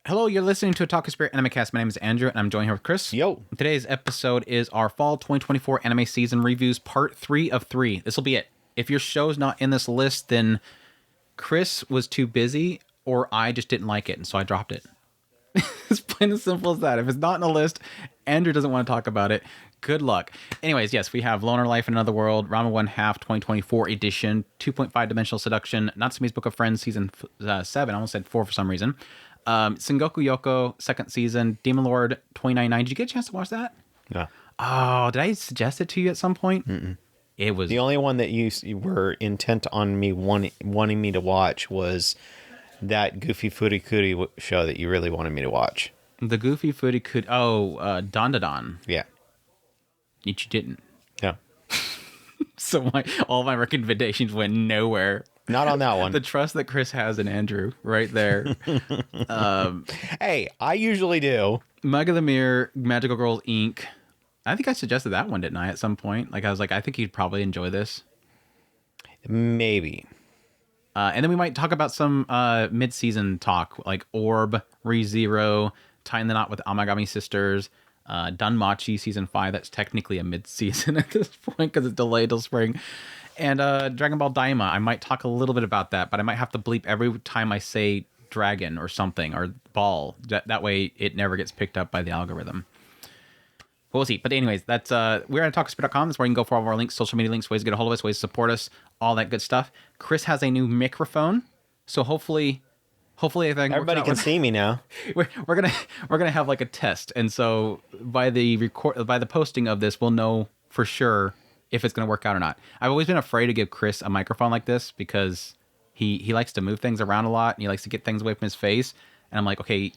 Hello, you're listening to a Talk of Spirit Anime Cast. My name is Andrew, and I'm joined here with Chris. Yo. Today's episode is our Fall 2024 Anime Season Reviews, Part 3 of 3. This will be it. If your show's not in this list, then Chris was too busy, or I just didn't like it, and so I dropped it. It's plain as simple as that. If it's not in the list, Andrew doesn't want to talk about it. Good luck. Anyways, yes, we have Loner Life in Another World, Ranma 1/2 2024 edition, 2.5 Dimensional Seduction, Natsume's Book of Friends, Season 7. I almost said 4 for some reason. Sengoku Youko, second season, Demon Lord 29.9. Did you get a chance to watch that? No. Oh, did I suggest it to you at some point? Mm-mm. It was... The only one that you were intent on me wanting me to watch was that Goofy Furikuri show that you really wanted me to watch. The Goofy Furikuri... Oh, Dandadan. Yeah. Which you didn't. Yeah. So all my recommendations went nowhere. Not on that one. The trust that Chris has in Andrew, right there. Hey, I usually do. Magilumiere, Magical Girls Inc. I think I suggested that one, didn't I, at some point? Like, I was like, I think he'd probably enjoy this. Maybe. And then we might talk about some mid-season talk, like Orb, ReZERO, Tying the Knot with Amagami Sisters, Danmachi Season 5. That's technically a mid-season at this point because it's delayed till spring. And Dragon Ball DAIMA, I might talk a little bit about that, but I might have to bleep every time I say dragon or something, or ball. That way it never gets picked up by the algorithm. But we'll see. But anyways, that's we're at talkspirit.com. That's where you can go for all of our links, social media links, ways to get a hold of us, ways to support us, all that good stuff. Chris has a new microphone, so hopefully everything Everybody can see me now. We're gonna have like a test, and so by the posting of this, we'll know for sure if it's going to work out or not. I've always been afraid to give Chris a microphone like this because he likes to move things around a lot and he likes to get things away from his face. And I'm like, okay,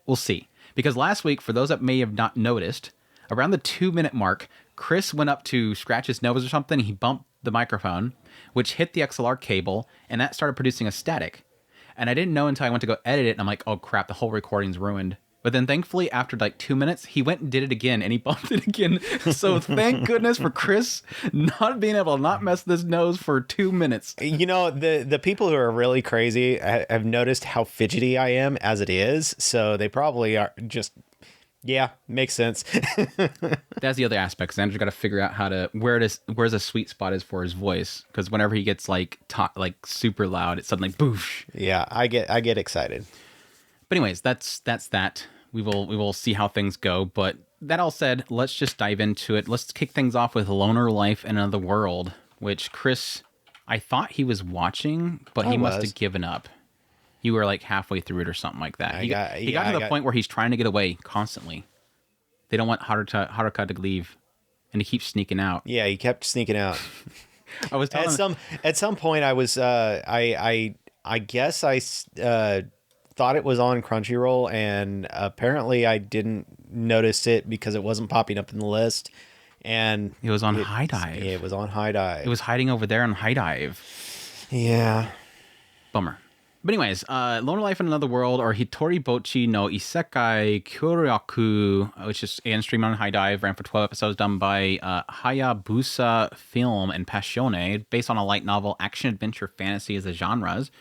we'll see. Because last week, for those that may have not noticed, around the 2-minute mark, Chris went up to scratch his nose or something. He bumped the microphone, which hit the XLR cable, and that started producing a static. And I didn't know until I went to go edit it, and I'm like, oh crap, the whole recording's ruined. But then thankfully, after like 2 minutes, he went and did it again, and he bumped it again. So thank goodness for Chris not being able to not mess with his nose for 2 minutes. You know, the people who are really crazy have noticed how fidgety I am as it is, so they probably are just, yeah, makes sense. That's the other aspect, because Andrew's got to figure out how to, where's a sweet spot is for his voice, because whenever he gets like super loud, it's suddenly boosh. Yeah, I get excited. But anyways, that's that. We will see how things go. But that all said, let's just dive into it. Let's kick things off with Loner Life in Another World, which Chris, I thought he was watching, but he must have given up. You were like halfway through it or something like that. He got to the point where he's trying to get away constantly. They don't want Haruka to leave, and he keeps sneaking out. Yeah, he kept sneaking out. I was telling at some point I was I guess I thought it was on Crunchyroll, and apparently I didn't notice it because it wasn't popping up in the list. And it was on High Dive. Yeah, it was on High Dive. It was hiding over there on High Dive. Yeah. Bummer. But anyways, Loner Life in Another World, or Hitori Bochi no Isekai Kyoryaku, which is again streamed on High Dive, ran for 12 episodes, done by Hayabusa Film and Passione, based on a light novel. Action, adventure, fantasy is the genres.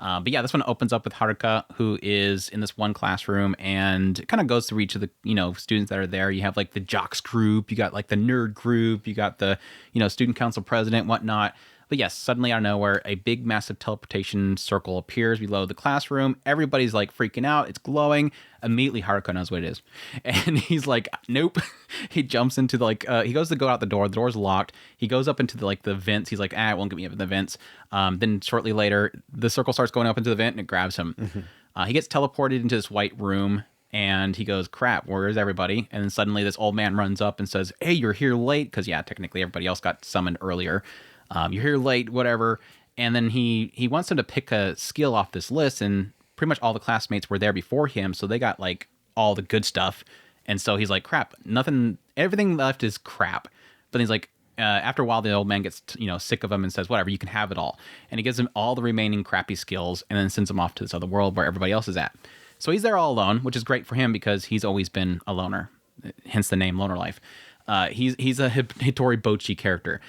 But yeah, this one opens up with Haruka, who is in this one classroom, and it kind of goes through each of the, students that are there. You have like the jocks group, you got like the nerd group, you got the, student council president, whatnot. But yes, suddenly out of nowhere, a big, massive teleportation circle appears below the classroom. Everybody's like freaking out. It's glowing. Immediately, Haruka knows what it is. And he's like, nope. He jumps into he goes to go out the door. The door's locked. He goes up into the vents. He's like, it won't get me up in the vents. Then shortly later, the circle starts going up into the vent and it grabs him. Mm-hmm. He gets teleported into this white room. And he goes, crap, where is everybody? And then suddenly this old man runs up and says, hey, you're here late. Because yeah, technically everybody else got summoned earlier. You're here late, whatever. And then he wants him to pick a skill off this list, and pretty much all the classmates were there before him, so they got like all the good stuff. And so he's like, crap, everything left is crap. But he's like, after a while, the old man gets sick of him and says, whatever, you can have it all. And he gives him all the remaining crappy skills and then sends him off to this other world where everybody else is at. So he's there all alone, which is great for him because he's always been a loner, hence the name Loner Life. He's a Hitori Bochi character.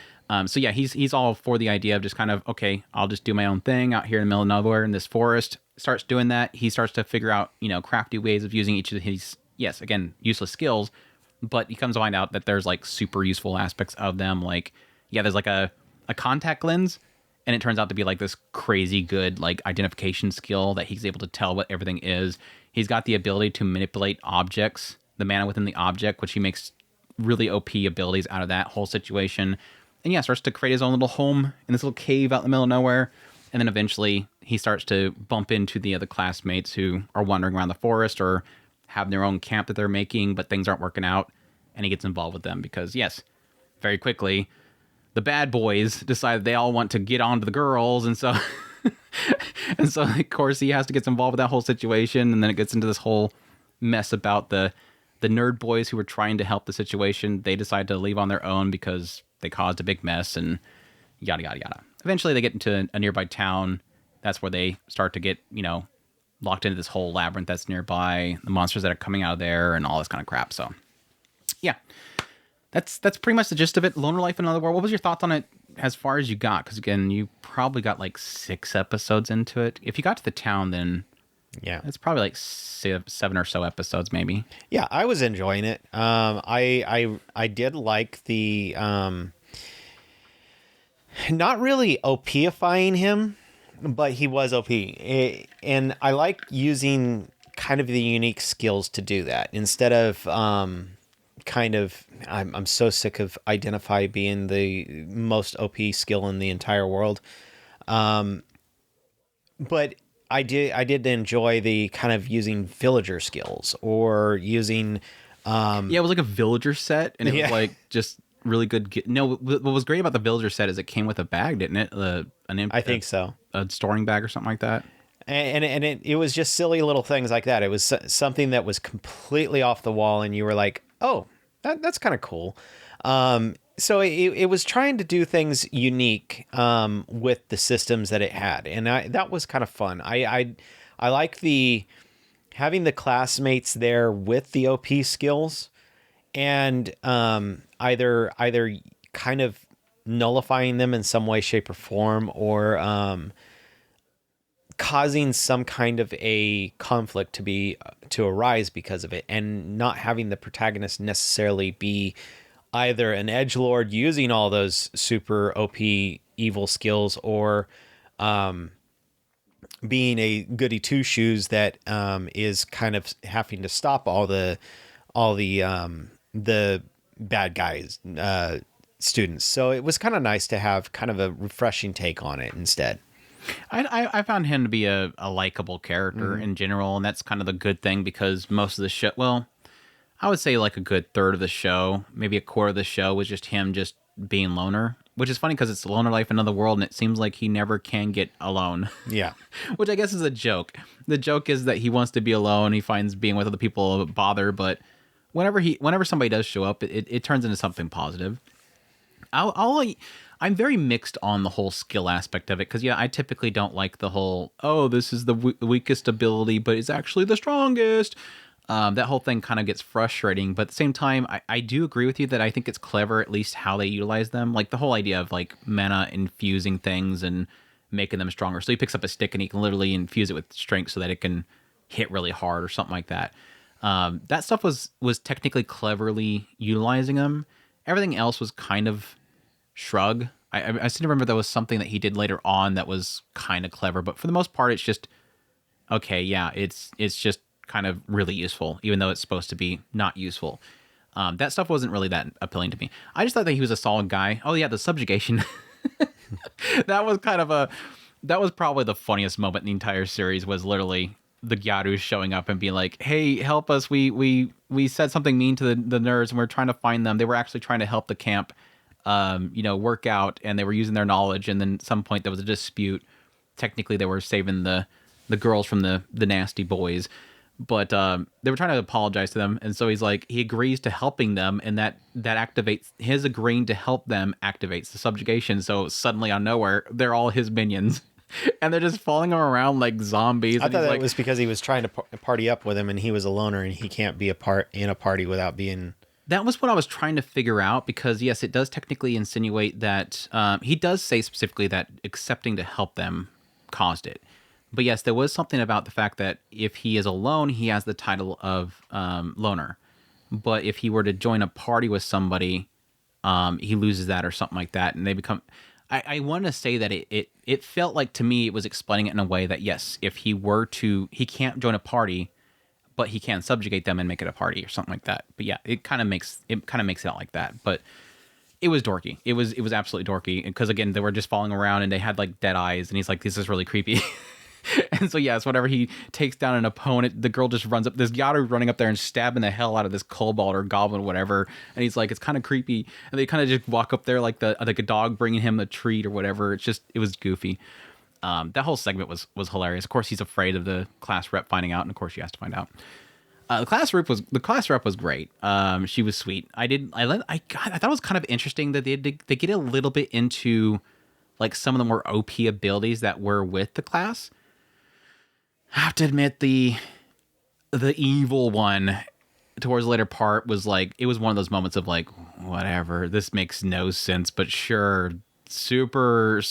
So yeah, he's all for the idea of just kind of, okay, I'll just do my own thing out here in the middle of nowhere in this forest. Starts doing that. He starts to figure out, crafty ways of using each of his, yes, again, useless skills. But he comes to find out that there's like super useful aspects of them. Like, yeah, there's like a contact lens, and it turns out to be like this crazy good like identification skill that he's able to tell what everything is. He's got the ability to manipulate objects, the mana within the object, which he makes really OP abilities out of that whole situation. And yeah, starts to create his own little home in this little cave out in the middle of nowhere. And then eventually he starts to bump into the other classmates who are wandering around the forest or have their own camp that they're making, but things aren't working out. And he gets involved with them because, yes, very quickly, the bad boys decide they all want to get onto the girls. And so, of course, he has to get involved with that whole situation. And then it gets into this whole mess about the nerd boys who were trying to help the situation. They decide to leave on their own because they caused a big mess and yada, yada, yada. Eventually, they get into a nearby town. That's where they start to get, locked into this whole labyrinth that's nearby, the monsters that are coming out of there, and all this kind of crap. So, yeah, that's pretty much the gist of it. Loner Life in Another World. What was your thoughts on it as far as you got? Because, again, you probably got like 6 episodes into it. If you got to the town, then yeah, it's probably like 7 or so episodes, maybe. Yeah, I was enjoying it. I did like the not really OP-ifying him, but he was OP, and I like using kind of the unique skills to do that instead of I'm so sick of Identify being the most OP skill in the entire world, but I did enjoy the kind of using villager skills or using it was like a villager set, and it was like just really good. No, what was great about the villager set is it came with a bag, didn't it? I think so, a storing bag or something like that. And it was just silly little things like that. It was something that was completely off the wall, and you were like, oh, that's kind of cool. So it was trying to do things unique with the systems that it had, and that was kind of fun. I like having the classmates there with the OP skills, and either kind of nullifying them in some way, shape, or form, or causing some kind of a conflict to arise because of it, and not having the protagonist necessarily be either an edgelord using all those super OP evil skills, or being a goody two shoes that is kind of having to stop all the bad guys students. So it was kind of nice to have kind of a refreshing take on it instead. I found him to be a likable character in general, and that's kind of the good thing, because most of the show, well, I would say like a good third of the show, maybe a quarter of the show, was just him just being loner, which is funny because it's Loner Life in Another World, and it seems like he never can get alone. Yeah. Which I guess is a joke. The joke is that he wants to be alone. He finds being with other people a bother, but whenever somebody does show up, it turns into something positive. I'm very mixed on the whole skill aspect of it, because, yeah, I typically don't like the whole, oh, this is the weakest ability, but it's actually the strongest. That whole thing kind of gets frustrating, but at the same time, I do agree with you that I think it's clever, at least how they utilize them. Like the whole idea of like mana infusing things and making them stronger. So he picks up a stick and he can literally infuse it with strength so that it can hit really hard or something like that. That stuff was technically cleverly utilizing them. Everything else was kind of shrug. I seem to remember there was something that he did later on that was kind of clever, but for the most part, it's just, okay, yeah, it's just kind of really useful, even though it's supposed to be not useful. That stuff wasn't really that appealing to me. I just thought that he was a solid guy. Oh yeah, the subjugation. that was probably the funniest moment in the entire series, was literally the Gyarus showing up and being like, hey, help us. We said something mean to the nerds and we're trying to find them. They were actually trying to help the camp work out, and they were using their knowledge, and then at some point there was a dispute. Technically they were saving the girls from the nasty boys. But they were trying to apologize to them, and so he agrees to helping them, and that activates his agreeing to help them activates the subjugation. So suddenly, out of nowhere, they're all his minions, and they're just following him around like zombies. I thought that was because he was trying to party up with him, and he was a loner, and he can't be in a party without being That was what I was trying to figure out, because yes, it does technically insinuate that he does say specifically that accepting to help them caused it. But yes, there was something about the fact that if he is alone, he has the title of loner. But if he were to join a party with somebody, he loses that or something like that, and they become. I want to say that it felt like, to me, it was explaining it in a way that yes, if he were to, he can't join a party, but he can subjugate them and make it a party or something like that. But yeah, it kind of makes it out like that. But it was dorky. It was absolutely dorky, because again, they were just falling around and they had like dead eyes, and he's like, this is really creepy. And so yes, whenever he takes down an opponent, the girl just runs up. This Yaru running up there and stabbing the hell out of this kobold or goblin or whatever. And he's like, it's kind of creepy. And they kind of just walk up there like a dog bringing him a treat or whatever. It was goofy. That whole segment was hilarious. Of course, he's afraid of the class rep finding out, and of course, she has to find out. The class rep was great. She was sweet. I thought it was kind of interesting that they get a little bit into like some of the more OP abilities that were with the class. I have to admit, the evil one towards the later part was like, it was one of those moments of like, whatever, this makes no sense, but sure. Super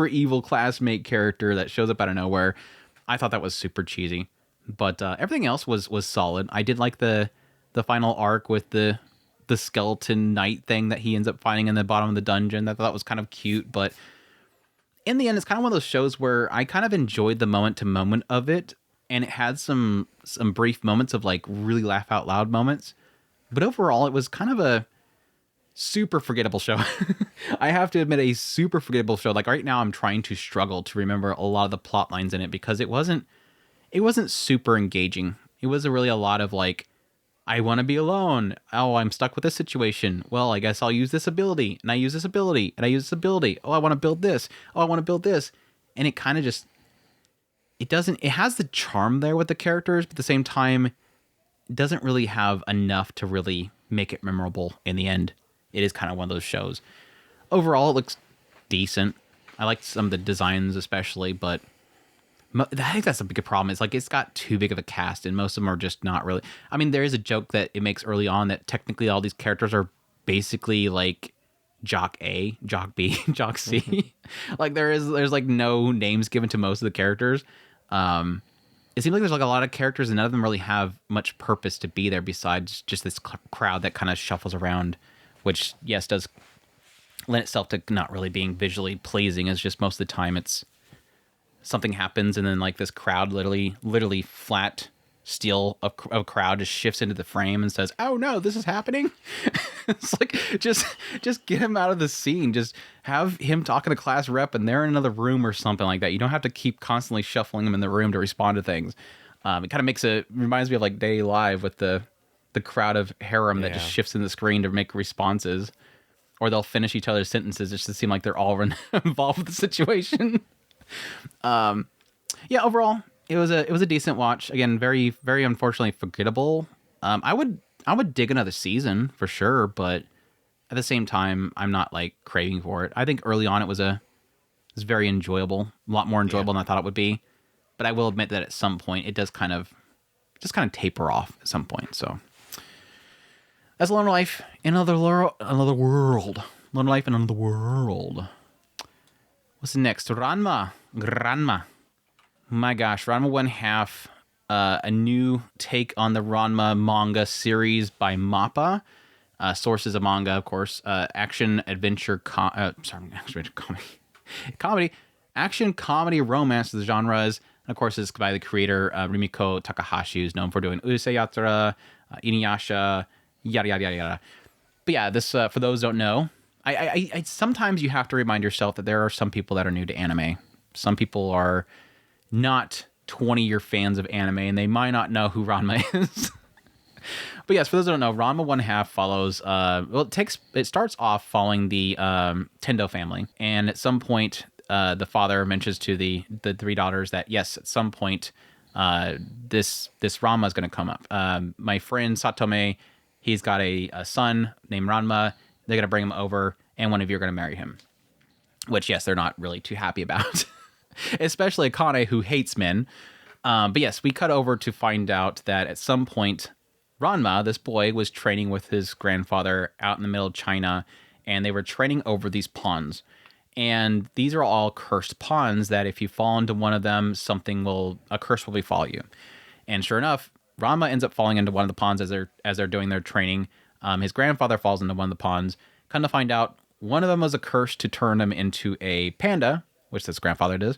evil classmate character that shows up out of nowhere. I thought that was super cheesy, but everything else was solid. I did like the final arc with the skeleton knight thing that he ends up finding in the bottom of the dungeon. I thought that was kind of cute, but in the end, it's kind of one of those shows where I kind of enjoyed the moment to moment of it, and it had some brief moments of like really laugh out loud moments, but overall it was kind of a super forgettable show. I have to admit, a super forgettable show. Like right now, I'm trying to struggle to remember a lot of the plot lines in it, because it wasn't super engaging. It was really a lot of like, I want to be alone. Oh, I'm stuck with this situation. Well, I guess I'll use this ability, and I use this ability, and I use this ability. Oh, I want to build this. Oh, I want to build this. And it kind of just, it has the charm there with the characters, but at the same time, it doesn't really have enough to really make it memorable in the end. It is kind of one of those shows. Overall, it looks decent. I like some of the designs especially, but I think that's a big problem. It's like it's got too big of a cast, and most of them are just not really. I mean, there is a joke that it makes early on that technically all these characters are basically like Jock A, Jock B, Jock C. Like there's like no names given to most of the characters. It seems like there's like a lot of characters, and none of them really have much purpose to be there besides just this crowd that kind of shuffles around. Which, yes, does lend itself to not really being visually pleasing. It's just most of the time it's something happens, and then like this crowd literally flat steel of a crowd just shifts into the frame and says, "Oh no, this is happening." It's like just get him out of the scene. Just have him talking to class rep, and they're in another room or something like that. You don't have to keep constantly shuffling them in the room to respond to things. It kind of reminds me of like Day Live with the crowd of harem that just shifts in the screen to make responses, or they'll finish each other's sentences just to seem like they're all involved with the situation. Overall, it was a decent watch. Again, very, very unfortunately forgettable. I would dig another season for sure, but at the same time, I'm not like craving for it. I think early on it was very enjoyable, a lot more enjoyable than I thought it would be. But I will admit that at some point it does kind of taper off at some point. So that's Lone Life in another world. Lone Life in another world. What's next? Ranma. My gosh, Ranma 1/2. A new take on the Ranma manga series by MAPPA. Sources of manga, of course. Action, adventure, comedy. Action, comedy, romance, the genres. And of course, it's by the creator, Rumiko Takahashi, who's known for doing Urusei Yatsura, Inuyasha, yada, yada, yada, yada. But yeah, this, for those who don't know, I sometimes you have to remind yourself that there are some people that are new to anime. Some people are not 20-year fans of anime, and they might not know who Ranma is. But yes, for those who don't know, Ranma 1/2 follows, it starts off following the Tendo family. And at some point, the father mentions to the three daughters that, yes, at some point, this Ranma is going to come up. My friend Satome, he's got a son named Ranma. They're going to bring him over, and one of you are going to marry him. Which, yes, they're not really too happy about. Especially Akane, who hates men. But yes, we cut over to find out that at some point, Ranma, this boy, was training with his grandfather out in the middle of China, and they were training over these ponds. And these are all cursed ponds that if you fall into one of them, a curse will befall you. And sure enough, Ranma ends up falling into one of the ponds as they're doing their training. His grandfather falls into one of the ponds. Come to find out, one of them was a curse to turn him into a panda, which his grandfather does,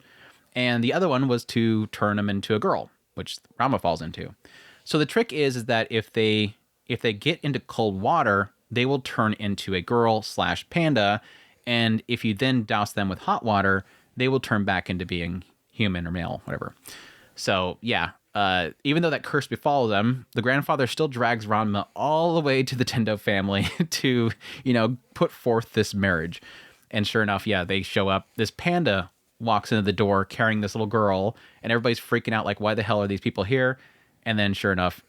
and the other one was to turn him into a girl, which Ranma falls into. So the trick is that if they get into cold water, they will turn into a girl/panda, and if you then douse them with hot water, they will turn back into being human or male, whatever. So yeah, even though that curse befalls them, the grandfather still drags Ranma all the way to the Tendo family to, put forth this marriage. And sure enough, yeah, they show up. This panda walks into the door carrying this little girl, and everybody's freaking out like, why the hell are these people here? And then sure enough,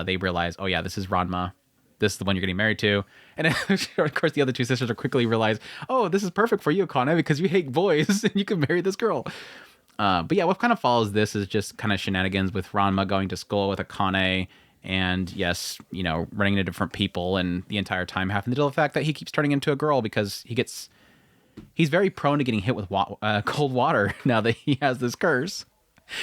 they realize, oh yeah, this is Ranma. This is the one you're getting married to. And of course, the other two sisters are quickly realize, oh, this is perfect for you, Akane, because you hate boys and you can marry this girl. But yeah, what kind of follows this is just kind of shenanigans with Ranma going to school with Akane and yes, running into different people and the entire time having to deal with the fact that he keeps turning into a girl because he's very prone to getting hit with cold water now that he has this curse.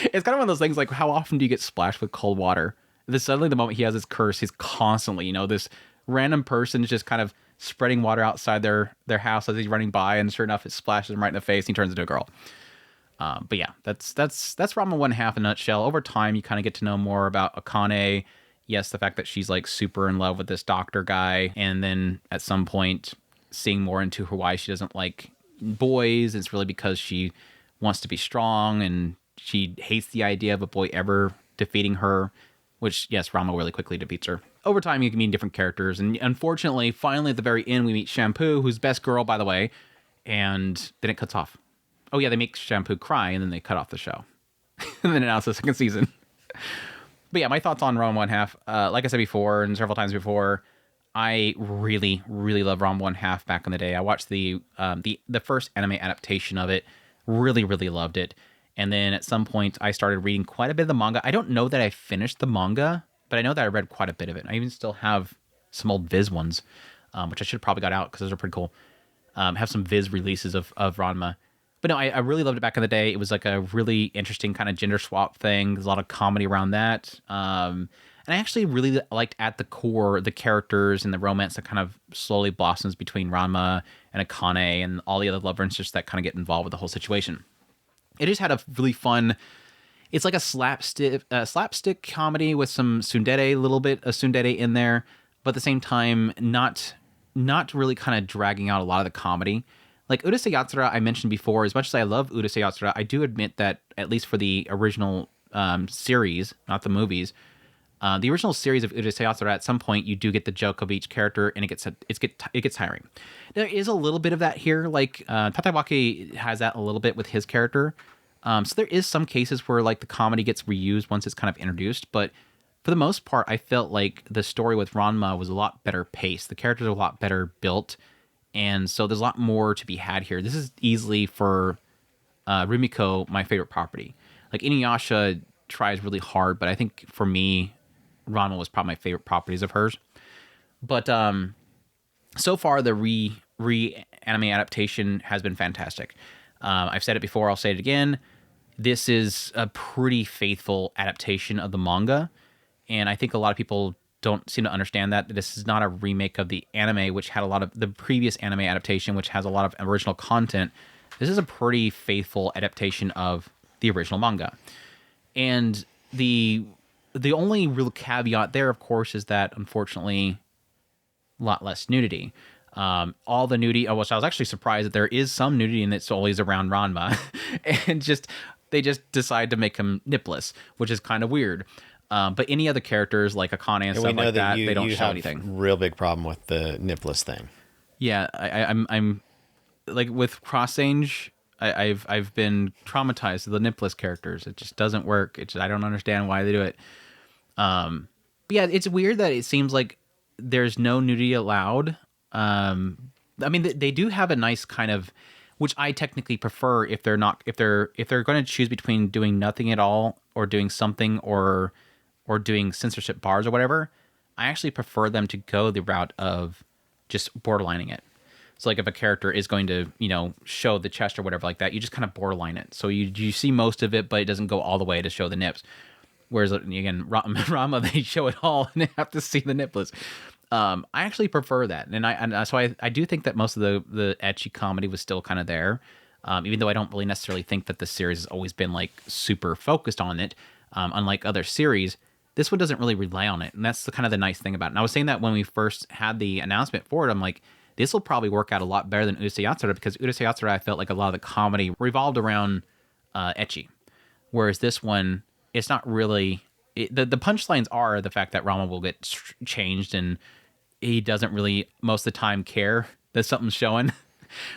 It's kind of one of those things like, how often do you get splashed with cold water? Suddenly the moment he has his curse, he's constantly, this random person is just kind of spreading water outside their house as he's running by, and sure enough, it splashes him right in the face and he turns into a girl. But yeah, that's Ranma 1/2 in a nutshell. Over time, you kind of get to know more about Akane. Yes, the fact that she's like super in love with this doctor guy, and then at some point seeing more into her why she doesn't like boys. It's really because she wants to be strong and she hates the idea of a boy ever defeating her, which yes, Ranma really quickly defeats her. Over time, you can meet different characters, and unfortunately, finally at the very end, we meet Shampoo, who's best girl, by the way, and then it cuts off. Oh yeah, they make Shampoo cry, and then they cut off the show. And then announce the second season. But yeah, my thoughts on Ranma 1/2. Like I said before, and several times before, I really, really love Ranma 1/2 back in the day. I watched the first anime adaptation of it. Really, really loved it. And then at some point, I started reading quite a bit of the manga. I don't know that I finished the manga, but I know that I read quite a bit of it. I even still have some old Viz ones, which I should have probably got out because those are pretty cool. Have some Viz releases of Ranma. But no, I really loved it back in the day. It was like a really interesting kind of gender swap thing. There's a lot of comedy around that. And I actually really liked at the core the characters and the romance that kind of slowly blossoms between Ranma and Akane and all the other love interests that kind of get involved with the whole situation. It just had a really fun. It's like a slapstick comedy with some tsundere, a little bit of tsundere in there, but at the same time, not really kind of dragging out a lot of the comedy. Like Urusei Yatsura, I mentioned before, as much as I love Urusei Yatsura, I do admit that, at least for the original series, not the movies, the original series of Urusei Yatsura, at some point you do get the joke of each character, and it gets tiring. There is a little bit of that here, like Tatewaki has that a little bit with his character. So there is some cases where like the comedy gets reused once it's kind of introduced, but for the most part, I felt like the story with Ranma was a lot better paced. The characters are a lot better built. And so there's a lot more to be had here. This is easily, for Rumiko, my favorite property. Like, Inuyasha tries really hard, but I think for me, Ranma was probably my favorite properties of hers. But so far, the re-anime adaptation has been fantastic. I've said it before, I'll say it again. This is a pretty faithful adaptation of the manga. And I think a lot of people don't seem to understand that this is not a remake of the anime, which had a lot of the previous anime adaptation, which has a lot of original content. This is a pretty faithful adaptation of the original manga. And the only real caveat there, of course, is that unfortunately, a lot less nudity. All the nudity, which I was actually surprised that there is some nudity and it's always around Ranma. And they just decide to make him nipless, which is kind of weird. But any other characters like Akane and stuff like that, they don't show anything. Real big problem with the nipless thing. Yeah, I'm like with Crossange, I've been traumatized with the nipless characters. It just doesn't work. I don't understand why they do it. But yeah, it's weird that it seems like there's no nudity allowed. I mean, they do have a nice kind of, which I technically prefer if they're going to choose between doing nothing at all or doing something or doing censorship bars or whatever. I actually prefer them to go the route of just borderlining it. So like if a character is going to, show the chest or whatever like that, you just kind of borderline it. So you see most of it, but it doesn't go all the way to show the nips. Whereas again, Ranma, they show it all and they have to see the nipples. I actually prefer that, and so I do think that most of the ecchi comedy was still kind of there, even though I don't really necessarily think that the series has always been like super focused on it. Unlike other series, this one doesn't really rely on it, and that's the kind of the nice thing about it. And I was saying that when we first had the announcement for it, I'm like, this will probably work out a lot better than Urusei Yatsura, because Urusei Yatsura, I felt like a lot of the comedy revolved around ecchi, whereas this one, it's not really. The punchlines are the fact that Rama will get changed, and he doesn't really most of the time care that something's showing.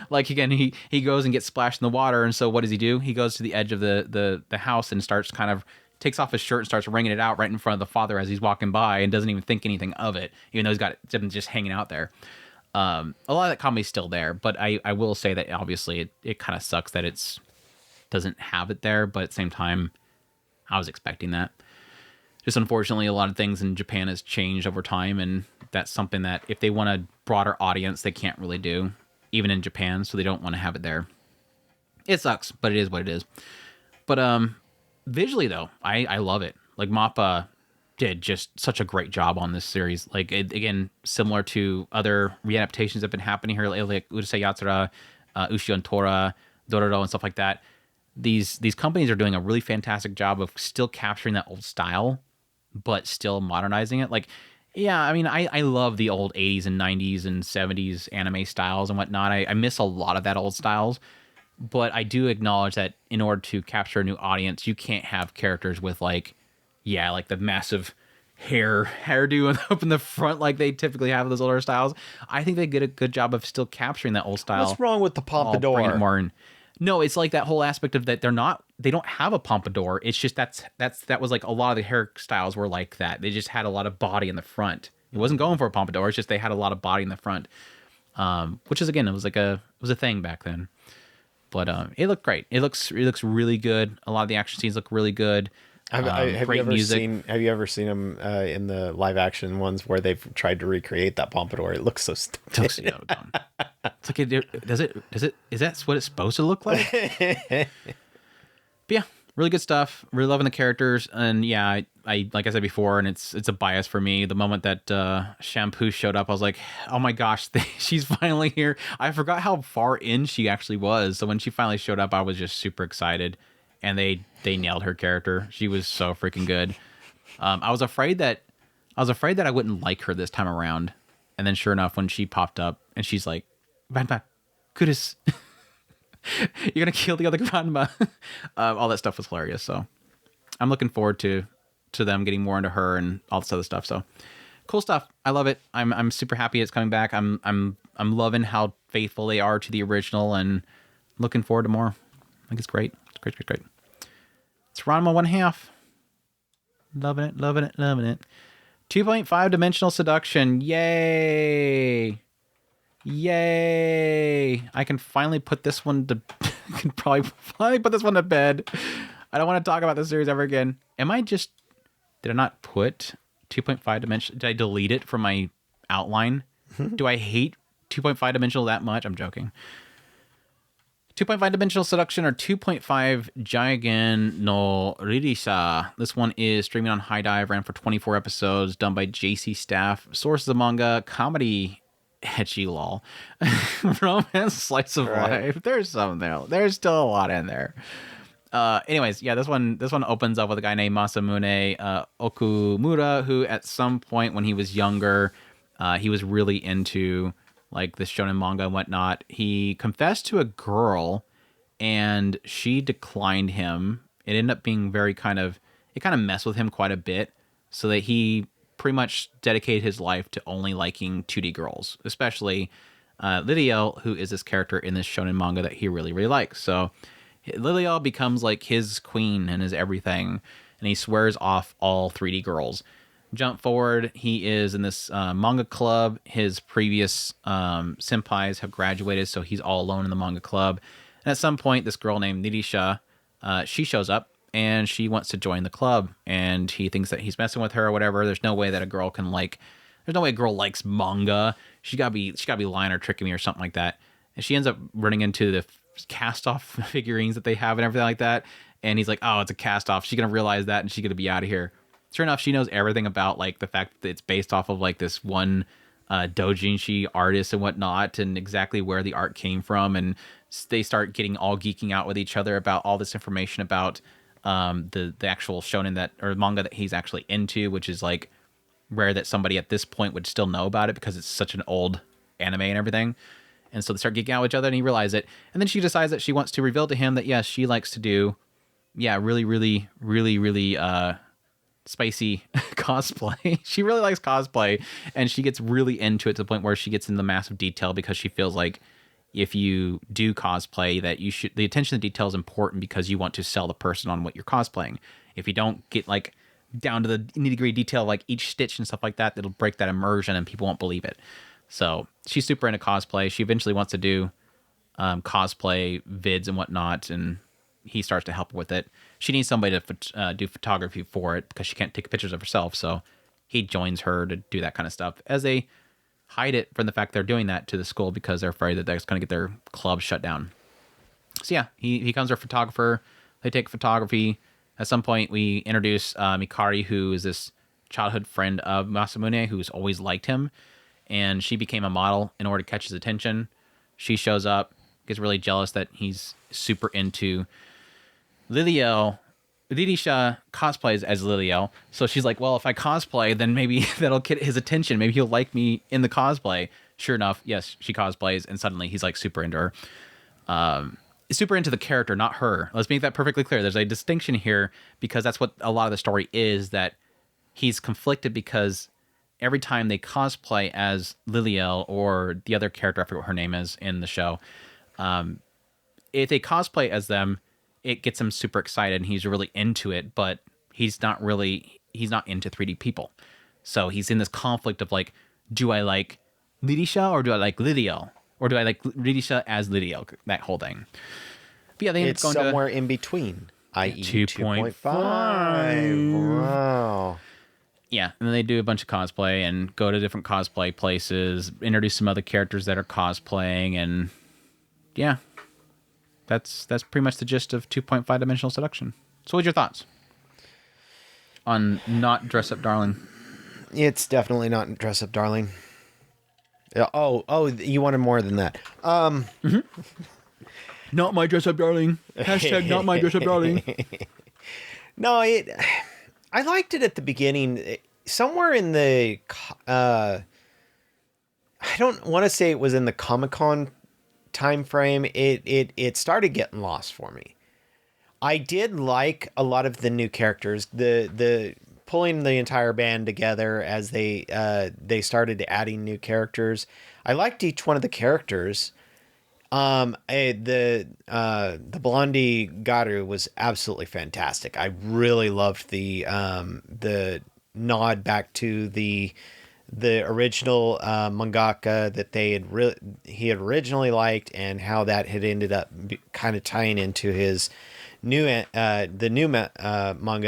Like again, he goes and gets splashed in the water, and so what does he do? He goes to the edge of the house and starts kind of takes off his shirt and starts wringing it out right in front of the father as he's walking by, and doesn't even think anything of it, even though he's got it just hanging out there. A lot of that comedy's still there, but I will say that obviously it kind of sucks that it's doesn't have it there, but at the same time, I was expecting that. Just unfortunately, a lot of things in Japan has changed over time, and that's something that if they want a broader audience, they can't really do, even in Japan, so they don't want to have it there. It sucks, but it is what it is. But visually, though, I love it. Like, MAPPA did just such a great job on this series. Like, again, similar to other readaptations that have been happening here, like Urusei Yatsura, Ushio Tora, Dororo, and stuff like that. These companies are doing a really fantastic job of still capturing that old style, but still modernizing it. Like, yeah, I mean, I love the old 80s and 90s and 70s anime styles and whatnot. I miss a lot of that old styles, but I do acknowledge that in order to capture a new audience, you can't have characters with like the massive hairdo up in the front like they typically have in those older styles. I think they did a good job of still capturing that old style. What's wrong with the pompadour? Bringing it more in. No, it's like that whole aspect of that they don't have a pompadour. It's just that was like a lot of the hairstyles were like that. They just had a lot of body in the front. It wasn't going for a pompadour. It's just they had a lot of body in the front, which is again it was a thing back then. But it looked great. It looks really good. A lot of the action scenes look really good. Great music. Have you ever seen them in the live action ones where they've tried to recreate that pompadour? It looks so stupid. It's like, is that what it's supposed to look like? But yeah, really good stuff. Really loving the characters. And yeah, I like I said before, and it's a bias for me. The moment that Shampoo showed up, I was like, oh my gosh, she's finally here. I forgot how far in she actually was. So when she finally showed up, I was just super excited. And they nailed her character. She was so freaking good. I was afraid that I wouldn't like her this time around. And then sure enough, when she popped up and she's like, Ranma, Kuris, you're going to kill the other Ranma. All that stuff was hilarious. So I'm looking forward to them getting more into her and all this other stuff. So cool stuff. I love it. I'm super happy it's coming back. I'm loving how faithful they are to the original and looking forward to more. I think it's great. It's great. It's Ranma 1/2. Loving it. 2.5 Dimensional Seduction. Yay! I can finally put this one to bed. I don't want to talk about this series ever again. Did I not put 2.5 Dimensional? Did I delete it from my outline? Do I hate 2.5 Dimensional that much? I'm joking. 2.5 Dimensional Seduction or 2.5 Jigen no Ririsa. This one is streaming on High Dive, ran for 24 episodes, done by JC Staff. Sources of manga, comedy, ecchi lol, romance, slice of life. There's some there. There's still a lot in there. Anyways, yeah, this one opens up with a guy named Masamune Okumura, who at some point when he was younger, he was really into like the shonen manga and whatnot. He confessed to a girl and she declined him. It ended up being it kind of messed with him quite a bit, so that he pretty much dedicated his life to only liking 2D girls, especially Lidiel, who is this character in this shonen manga that he really, really likes. So Lidiel becomes like his queen and his everything, and he swears off all 3D girls. Jump forward, he is in this manga club. His previous senpais have graduated, so he's all alone in the manga club. And at some point, this girl named Nirisha, she shows up, and she wants to join the club, and he thinks that he's messing with her or whatever. There's no way that a girl can there's no way a girl likes manga. She gotta be lying or tricking me or something like that. And she ends up running into the cast off figurines that they have and everything like that. And he's like, oh, it's a cast off. She's gonna realize that, and she's gonna be out of here. Sure enough, she knows everything about like the fact that it's based off of like this one doujinshi artist and whatnot, and exactly where the art came from. And they start getting all geeking out with each other about all this information about the actual shonen that, or manga that he's actually into, which is like rare that somebody at this point would still know about it because it's such an old anime and everything. And so they start geeking out with each other, and he realizes it. And then she decides that she wants to reveal to him that, yes, she likes to do, really spicy cosplay. She really likes cosplay, and she gets really into it to the point where she gets into massive detail because she feels like if you do cosplay, that the attention to detail is important because you want to sell the person on what you're cosplaying. If you don't get like down to the nitty-gritty detail, like each stitch and stuff like that, that'll break that immersion and people won't believe it. So she's super into cosplay. She eventually wants to do cosplay vids and whatnot, and he starts to help her with it. She needs somebody to do photography for it because she can't take pictures of herself. So he joins her to do that kind of stuff, as they hide it from the fact they're doing that to the school because they're afraid that they're going to get their club shut down. So yeah, he becomes their photographer. They take photography. At some point, we introduce Mikari, who is this childhood friend of Masamune, who's always liked him. And she became a model in order to catch his attention. She shows up, gets really jealous that he's super into Liliel. Lidisha cosplays as Liliel. So she's like, well, if I cosplay, then maybe that'll get his attention. Maybe he'll like me in the cosplay. Sure enough, yes, she cosplays, and suddenly he's like super into her. Super into the character, not her. Let's make that perfectly clear. There's a distinction here because that's what a lot of the story is, that he's conflicted because every time they cosplay as Liliel or the other character, I forget what her name is in the show, if they cosplay as them, it gets him super excited and he's really into it, but he's not into 3D people. So he's in this conflict of like, do I like Lidisha or do I like Liliel? Or do I like Lidisha as Liliel? That whole thing. But yeah, they end up going somewhere in between, i.e. 2.5. 2.5. Wow. Yeah, and then they do a bunch of cosplay and go to different cosplay places, introduce some other characters that are cosplaying, and yeah, that's pretty much the gist of 2.5 Dimensional Seduction. So what's your thoughts on Not Dress Up Darling? It's definitely not Dress Up Darling. Oh, you wanted more than that. Not my Dress Up Darling. Hashtag not my Dress Up Darling. No, I liked it at the beginning. Somewhere in the, I don't want to say it was in the Comic-Con time frame. It started getting lost for me. I did like a lot of the new characters. The pulling the entire band together as they started adding new characters. I liked each one of the characters. The Blondie Garu was absolutely fantastic. I really loved the nod back to the original mangaka that he had originally liked, and how that had ended up kind of tying into his new manga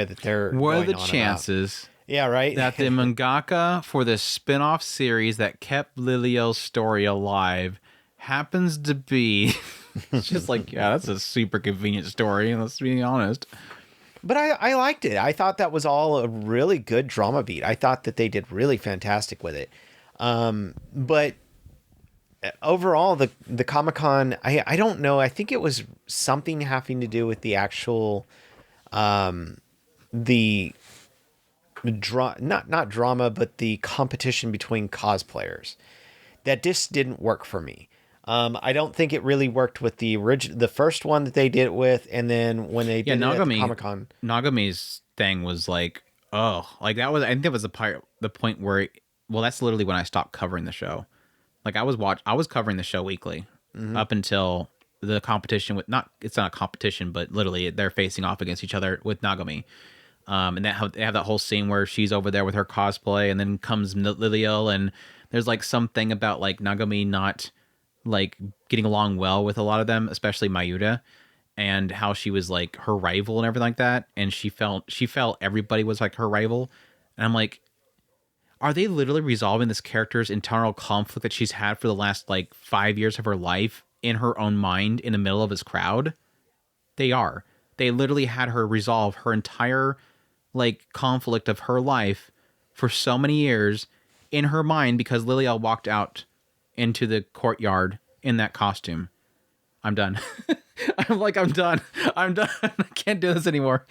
that they're what are going the on chances about. Yeah, right. that the mangaka for the spin-off series that kept Liliel's story alive happens to be it's just like, yeah, that's a super convenient story, let's be honest. But I liked it. I thought that was all a really good drama beat. I thought that they did really fantastic with it. But overall, the Comic-Con, I don't know. I think it was something having to do with the actual, not drama, but the competition between cosplayers. That just didn't work for me. I don't think it really worked with the first one that they did it with, and then when they did it at the Comic-Con. Nagami's thing was like, oh, like that was, I think that was the point where, well, that's literally when I stopped covering the show. Like I was covering the show weekly up until the competition with, it's not a competition, but literally they're facing off against each other with Nagami. And they have that whole scene where she's over there with her cosplay, and then comes Liliel, and there's like something about like Nagami not like getting along well with a lot of them, especially Mayuta. and how she was like her rival and everything like that, and she felt everybody was like her rival, and I'm like, are they literally resolving this character's internal conflict that she's had for the last like 5 years of her life in her own mind in the middle of this crowd? They are. They literally had her resolve her entire like conflict of her life for so many years in her mind because Liliel walked out into the courtyard in that costume. I'm done. I'm done. I'm done. I can't do this anymore.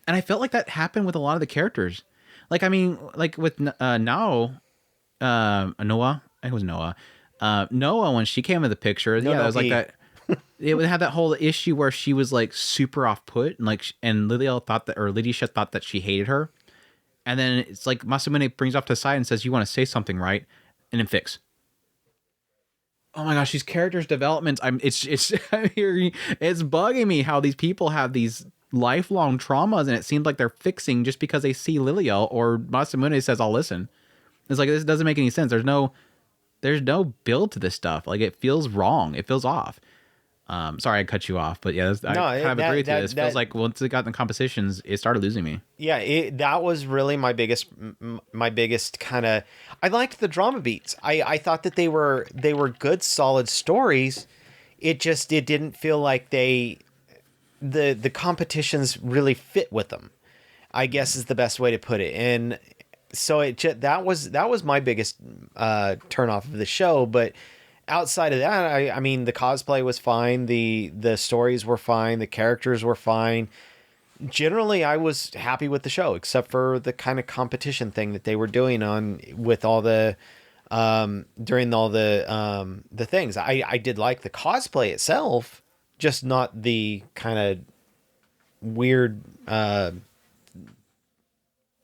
And I felt like that happened with a lot of the characters. Like, I mean, like with Noah, I think it was Noah. Noah, when she came into the picture, it was like that. It would have that whole issue where she was like super off put, and like, and Liliel thought that, or Lydia thought that she hated her. And then it's like Masamune brings off to the side and says, "You want to say something, right?" And then fix. Oh my gosh, these characters' developments. It's bugging me how these people have these lifelong traumas, and it seems like they're fixing just because they see Liliel or Masamune says, "I'll listen." It's like, this doesn't make any sense. There's no build to this stuff. Like, it feels wrong. It feels off. Sorry, I cut you off, but yeah, I kind of agree with you. It feels like once it got in the competitions, it started losing me. Yeah, that was really my biggest kind of. I liked the drama beats. I thought that they were good, solid stories. It didn't feel like the competitions really fit with them, I guess is the best way to put it. And so that was my biggest turn off of the show, but. Outside of that, I mean, the cosplay was fine. The stories were fine. The characters were fine. Generally, I was happy with the show, except for the kind of competition thing that they were doing with all the during all the things. I did like the cosplay itself, just not the kind of weird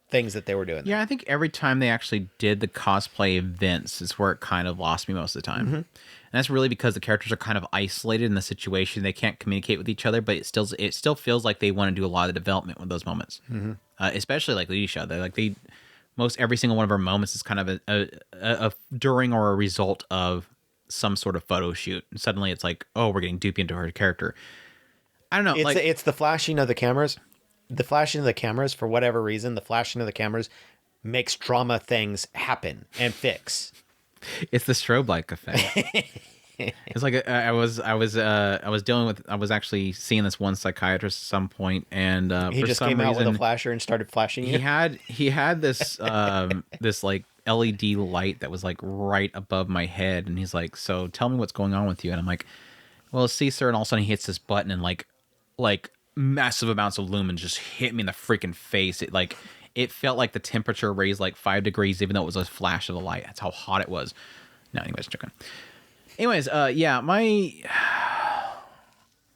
things that they were doing. Yeah, I think every time they actually did the cosplay events is where it kind of lost me most of the time. Mm-hmm. And that's really because the characters are kind of isolated in the situation. They can't communicate with each other, but it still feels like they want to do a lot of the development with those moments. Mm-hmm. Especially like Lidisha. Most every single one of her moments is kind of a during or a result of some sort of photo shoot. And suddenly it's like, oh, we're getting deep into her character. I don't know. It's the flashing of the cameras. The flashing of the cameras, for whatever reason, the flashing of the cameras makes drama things happen and fix. It's the strobe light effect. It's like I was actually seeing this one psychiatrist at some point, and he just came out with a flasher and started flashing you. He had this this like LED light that was like right above my head, and he's like, "So tell me what's going on with you." And I'm like, "Well, see, sir." And all of a sudden he hits this button, and like massive amounts of lumens just hit me in the freaking face. It felt like the temperature raised like 5 degrees, even though it was a flash of the light. That's how hot it was. No, anyways, joking. Anyways, yeah,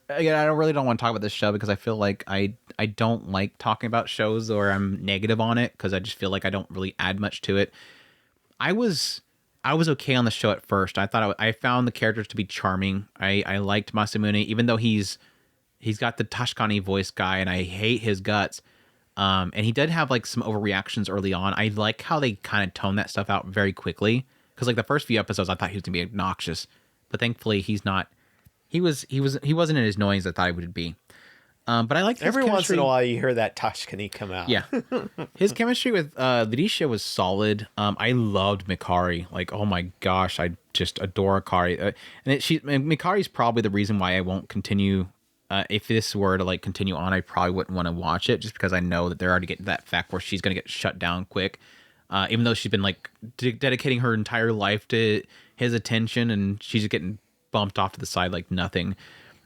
again, I really don't want to talk about this show because I feel like I don't like talking about shows or I'm negative on it because I just feel like I don't really add much to it. I was okay on the show at first. I found the characters to be charming. I liked Masamune, even though he's got the Tashkani voice guy, and I hate his guts. And he did have like some overreactions early on. I like how they kind of tone that stuff out very quickly. Because like the first few episodes, I thought he was gonna be obnoxious, but thankfully he's not. He wasn't in his noise I thought he would be. But I like every once in a while you hear that Tashkani come out. Yeah, his chemistry with Lidisha was solid. I loved Mikari. Like, oh my gosh, I just adore Mikari. Mikari's probably the reason why I won't continue. If this were to like continue on, I probably wouldn't want to watch it just because I know that they're already getting that fact where she's going to get shut down quick. Even though she's been like dedicating her entire life to his attention, and she's getting bumped off to the side like nothing.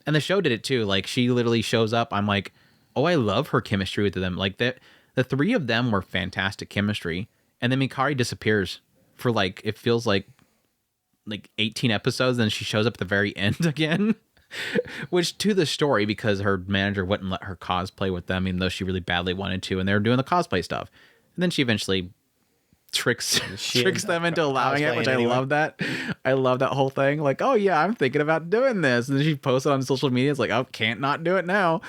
And the show did it too. Like, she literally shows up. I'm like, oh, I love her chemistry with them. Like, the three of them were fantastic chemistry. And then Mikari disappears for like, it feels like 18 episodes. And she shows up at the very end again. Which to the story, because her manager wouldn't let her cosplay with them, even though she really badly wanted to, and they were doing the cosplay stuff. And then she eventually tricks them into allowing it, which anyway. I love that. I love that whole thing. Like, oh yeah, I'm thinking about doing this. And then she posted on social media. It's like, oh, can't not do it now.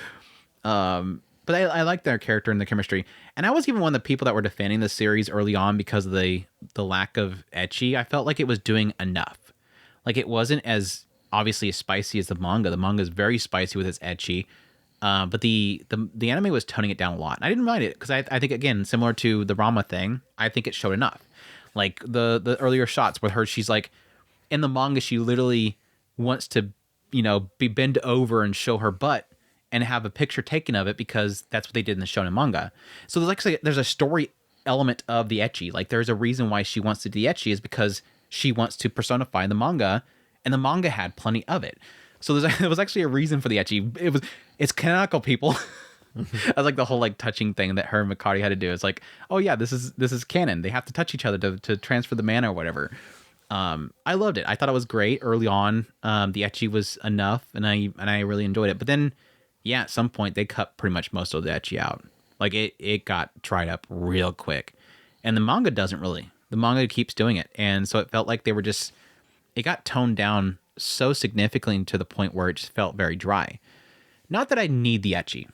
But I like their character and the chemistry. And I was even one of the people that were defending the series early on because of the lack of ecchi. I felt like it was doing enough. Like, it wasn't as obviously as spicy as the manga. The manga is very spicy with its ecchi. But the anime was toning it down a lot. And I didn't mind it because I think, again, similar to the Ranma thing, I think it showed enough. Like the earlier shots with her, she's like, in the manga, she literally wants to, be bent over and show her butt and have a picture taken of it because that's what they did in the shonen manga. So there's a story element of the ecchi. Like there's a reason why she wants to do the ecchi is because she wants to personify the manga, and the manga had plenty of it. So there was actually a reason for the ecchi. It's canonical, people. That's like the whole like touching thing that her and Mikari had to do. It's like, oh yeah, this is canon. They have to touch each other to transfer the mana or whatever. I loved it. I thought it was great early on. The ecchi was enough, and I really enjoyed it. But then, yeah, at some point they cut pretty much most of the ecchi out. Like it got dried up real quick, and the manga doesn't really. The manga keeps doing it, and so it felt like it got toned down so significantly to the point where it just felt very dry. Not that I need the ecchi,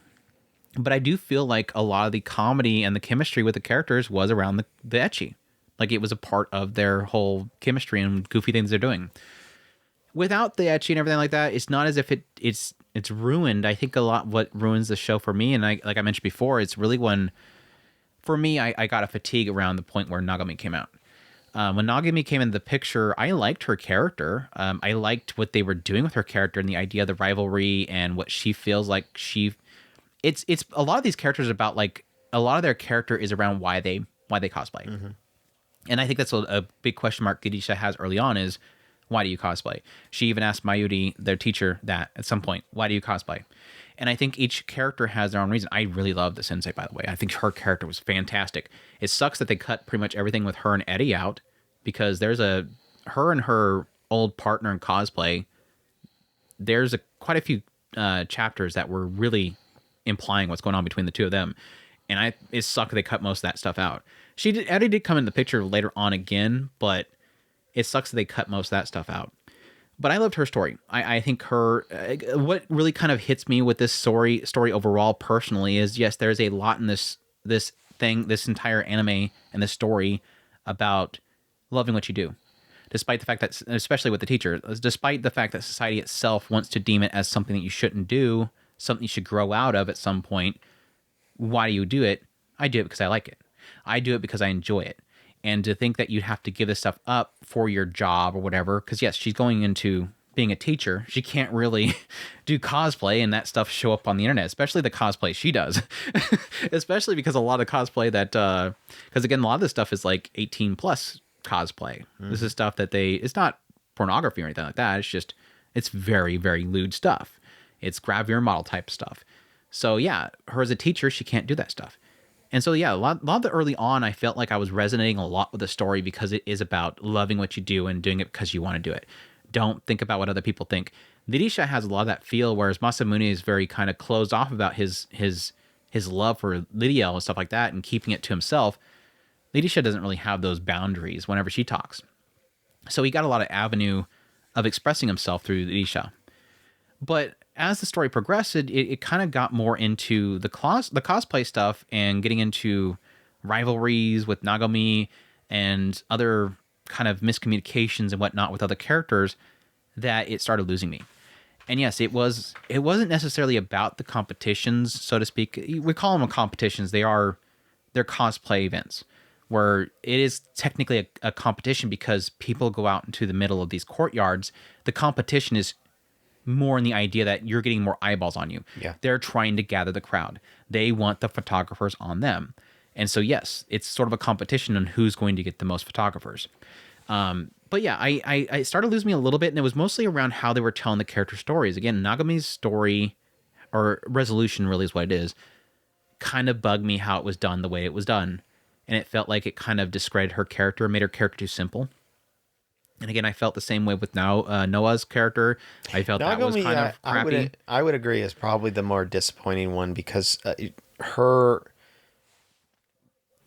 but I do feel like a lot of the comedy and the chemistry with the characters was around the ecchi. Like it was a part of their whole chemistry and goofy things they're doing. Without the ecchi and everything like that, it's not as if it's ruined. I think a lot what ruins the show for me, and like I mentioned before, it's really when, for me, I got a fatigue around the point where Nagami came out. When Nagami came into the picture, I liked her character. I liked what they were doing with her character and the idea of the rivalry and what she feels like it's a lot of these characters about like a lot of their character is around why they cosplay. Mm-hmm. And I think that's a big question mark Gidisha has early on is, why do you cosplay? She even asked Mayuri, their teacher, that at some point, why do you cosplay? And I think each character has their own reason. I really love the sensei, by the way. I think her character was fantastic. It sucks that they cut pretty much everything with her and Eddie out, because her and her old partner in cosplay, there's quite a few chapters that were really implying what's going on between the two of them. And it sucked they cut most of that stuff out. Eddie did come in the picture later on again, but it sucks that they cut most of that stuff out. But I loved her story. I think what really kind of hits me with this story overall personally is, yes, there's a lot in this entire anime and this story about loving what you do. Despite the fact that, especially with the teacher, despite the fact that society itself wants to deem it as something that you shouldn't do, something you should grow out of at some point. Why do you do it? I do it because I like it. I do it because I enjoy it. And to think that you'd have to give this stuff up for your job or whatever, because yes, she's going into being a teacher. She can't really do cosplay and that stuff show up on the internet, especially the cosplay she does. Especially because a lot of cosplay because again, a lot of this stuff is like 18 plus cosplay. Mm. This is stuff that it's not pornography or anything like that. It's very, very lewd stuff. It's gravure model type stuff. So yeah, her as a teacher, she can't do that stuff. And so yeah, a lot of the early on, I felt like I was resonating a lot with the story because it is about loving what you do and doing it because you want to do it. Don't think about what other people think. Lirisha has a lot of that feel, whereas Masamune is very kind of closed off about his love for Lidiel and stuff like that and keeping it to himself. Lirisha doesn't really have those boundaries whenever she talks. So he got a lot of avenue of expressing himself through Lirisha. But as the story progressed, it kind of got more into the cosplay stuff and getting into rivalries with Nagami and other kind of miscommunications and whatnot with other characters, that it started losing me. And yes, it wasn't necessarily about the competitions, so to speak. We call them competitions. They're cosplay events where it is technically a competition because people go out into the middle of these courtyards. The competition is more in the idea that you're getting more eyeballs on you. Yeah. They're trying to gather the crowd. They want the photographers on them. And so, yes, it's sort of a competition on who's going to get the most photographers. But yeah, I started losing me a little bit, and it was mostly around how they were telling the character stories. Again, Nagami's story, or resolution really is what it is, kind of bugged me how it was done the way it was done. And it felt like it kind of discredited her character, made her character too simple. And again, I felt the same way with Noah's character. I felt Nagami, that was kind of crappy. I would agree is probably the more disappointing one because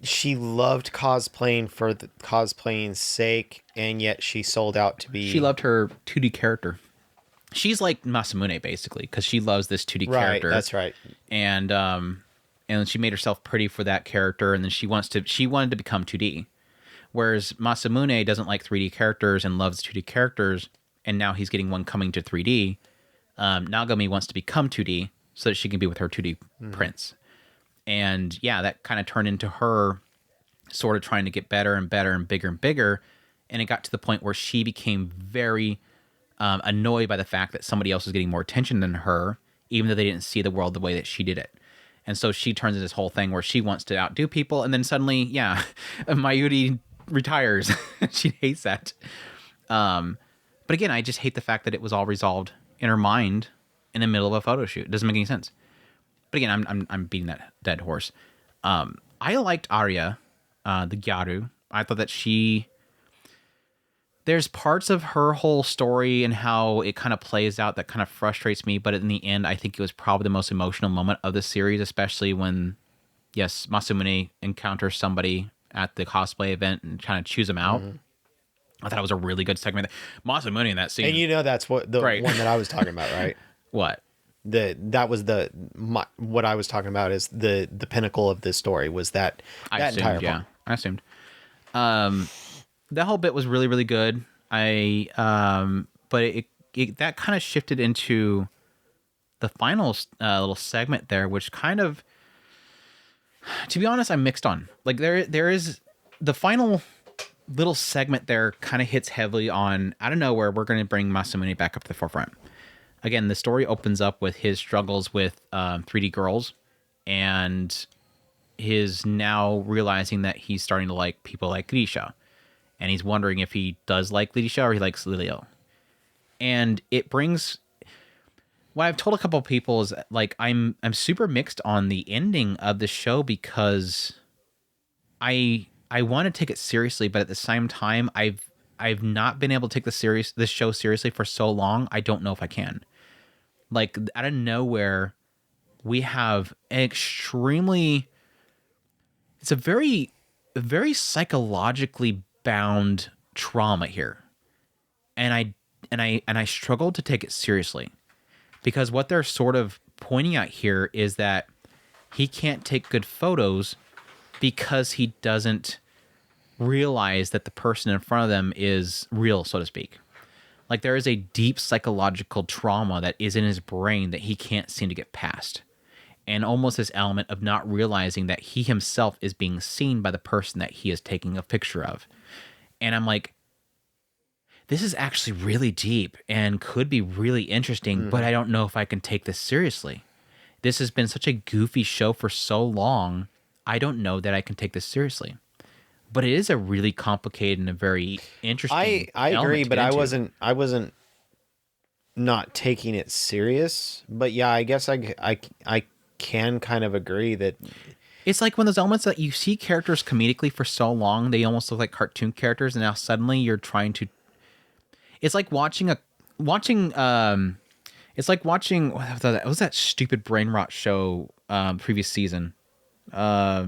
she loved cosplaying for the cosplaying's sake, and yet she sold out to be... She loved her 2D character. She's like Masamune, basically, because she loves this 2D character. Right, that's right. And she made herself pretty for that character, and then she wanted to become 2D. Whereas Masamune doesn't like 3D characters and loves 2D characters, and now he's getting one coming to 3D. Nagami wants to become 2D so that she can be with her 2D prince. And yeah, that kind of turned into her sort of trying to get better and better and bigger and bigger. And it got to the point where she became very annoyed by the fact that somebody else was getting more attention than her, even though they didn't see the world the way that she did it. And so she turns into this whole thing where she wants to outdo people. And then suddenly, yeah, Mayuri retires. She hates that. But again, I just hate the fact that it was all resolved in her mind in the middle of a photo shoot. It doesn't make any sense. But again, I'm beating that dead horse. I liked Arya, the Gyaru. I thought that there's parts of her whole story and how it kind of plays out that kind of frustrates me. But in the end, I think it was probably the most emotional moment of the series, especially when, yes, Masamune encounters somebody at the cosplay event and kind of chews him out. I thought it was a really good segment. Masamune in that scene. And you know that's what the Right. one that I was talking about, right? What? That was what I was talking about is the pinnacle of this story was that entire part. I assumed. That whole bit was really, really good. But it that kind of shifted into the final little segment there, which kind of, to be honest, I'm mixed on. Like there is the final little segment there kind of hits heavily on, out of nowhere, we're going to bring Masamune back up to the forefront. Again, the story opens up with his struggles with 3D girls and his now realizing that he's starting to like people like Grisha. And he's wondering if he does like Grisha or he likes Lilio. And it brings... What I've told a couple of people is like I'm super mixed on the ending of the show because I want to take it seriously, but at the same time I've not been able to take this show seriously for so long. I don't know if I can. Like out of nowhere, we have an extremely... It's a very, very psychologically bound trauma here, and I struggled to take it seriously because what they're sort of pointing out here is that he can't take good photos because he doesn't realize that the person in front of them is real, so to speak. Like there is a deep psychological trauma that is in his brain that he can't seem to get past. And almost this element of not realizing that he himself is being seen by the person that he is taking a picture of. And I'm like, this is actually really deep and could be really interesting, but I don't know if I can take this seriously. This has been such a goofy show for so long. I don't know that I can take this seriously. But it is a really complicated and a very interesting I agree, but I into. wasn't not taking it serious. But yeah, I guess I can kind of agree that It's like one of those elements that you see characters comedically for so long, they almost look like cartoon characters, and now suddenly you're trying to... It's like watching it's like watching... What was that stupid brain rot show previous season? Shinkanoko,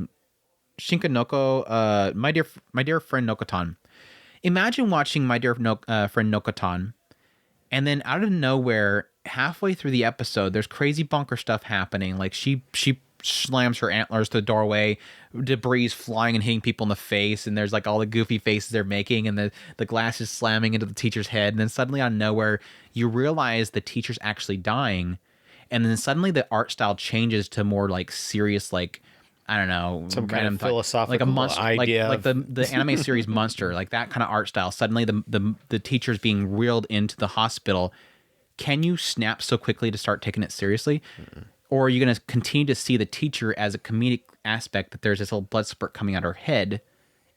my dear friend Nokotan. Imagine watching My Dear Friend Nokotan, and then out of nowhere, halfway through the episode, there's crazy bunker stuff happening. Like she slams her antlers to the doorway, debris flying and hitting people in the face, and there's like all the goofy faces they're making, and the glass is slamming into the teacher's head, and then suddenly out of nowhere, you realize the teacher's actually dying, and then suddenly the art style changes to more like serious, like, I don't know, some kind of philosophical like a monster, idea, like the anime series Monster, like that kind of art style. Suddenly, the teacher's being reeled into the hospital. Can you snap so quickly to start taking it seriously, or are you going to continue to see the teacher as a comedic aspect that there's this little blood spurt coming out of her head,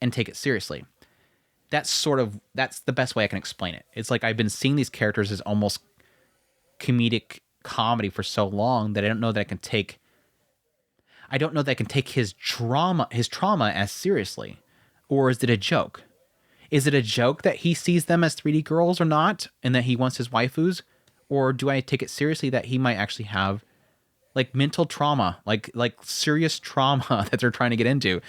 and take it seriously? That's the best way I can explain it. It's like I've been seeing these characters as almost comedic comedy for so long that I don't know that I can take his trauma as seriously. Or is it a joke? Is it a joke that he sees them as 3D girls or not, and that he wants his waifus? Or do I take it seriously that he might actually have like mental trauma, like serious trauma that they're trying to get into?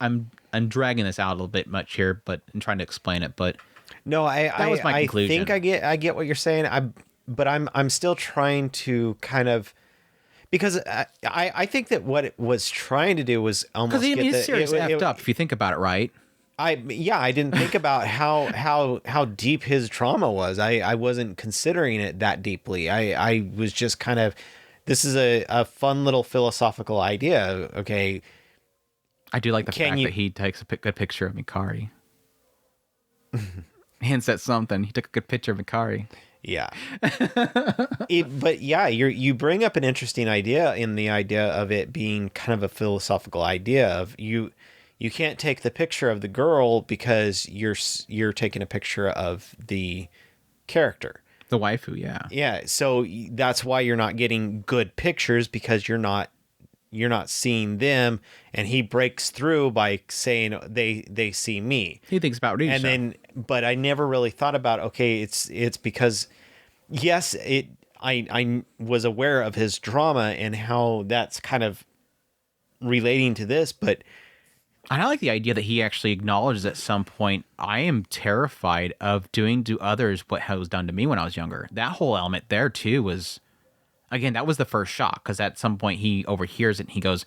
I'm dragging this out a little bit much here, but I'm trying to explain it. But no, that was my conclusion. think I get what you're saying. But I'm still trying to kind of, because I think that what it was trying to do was almost because get he's serious effed up if you think about it, right? I didn't think about how deep his trauma was. I wasn't considering it that deeply. I was just kind of, this is a fun little philosophical idea. Okay, I do like the can fact you? that he takes a good picture of Mikari. Hints at something. He took a good picture of Mikari. Yeah. But yeah, you bring up an interesting idea in the idea of it being kind of a philosophical idea of you can't take the picture of the girl because you're taking a picture of the character. The waifu, yeah. Yeah, so that's why you're not getting good pictures, because you're not seeing them, and he breaks through by saying they see me. He thinks about Risha. And then, but I never really thought about, okay, it's because, yes, I was aware of his drama and how that's kind of relating to this, but I like the idea that he actually acknowledges at some point, I am terrified of doing to others what was done to me when I was younger. That whole element there too was, again, that was the first shock, because at some point he overhears it and he goes,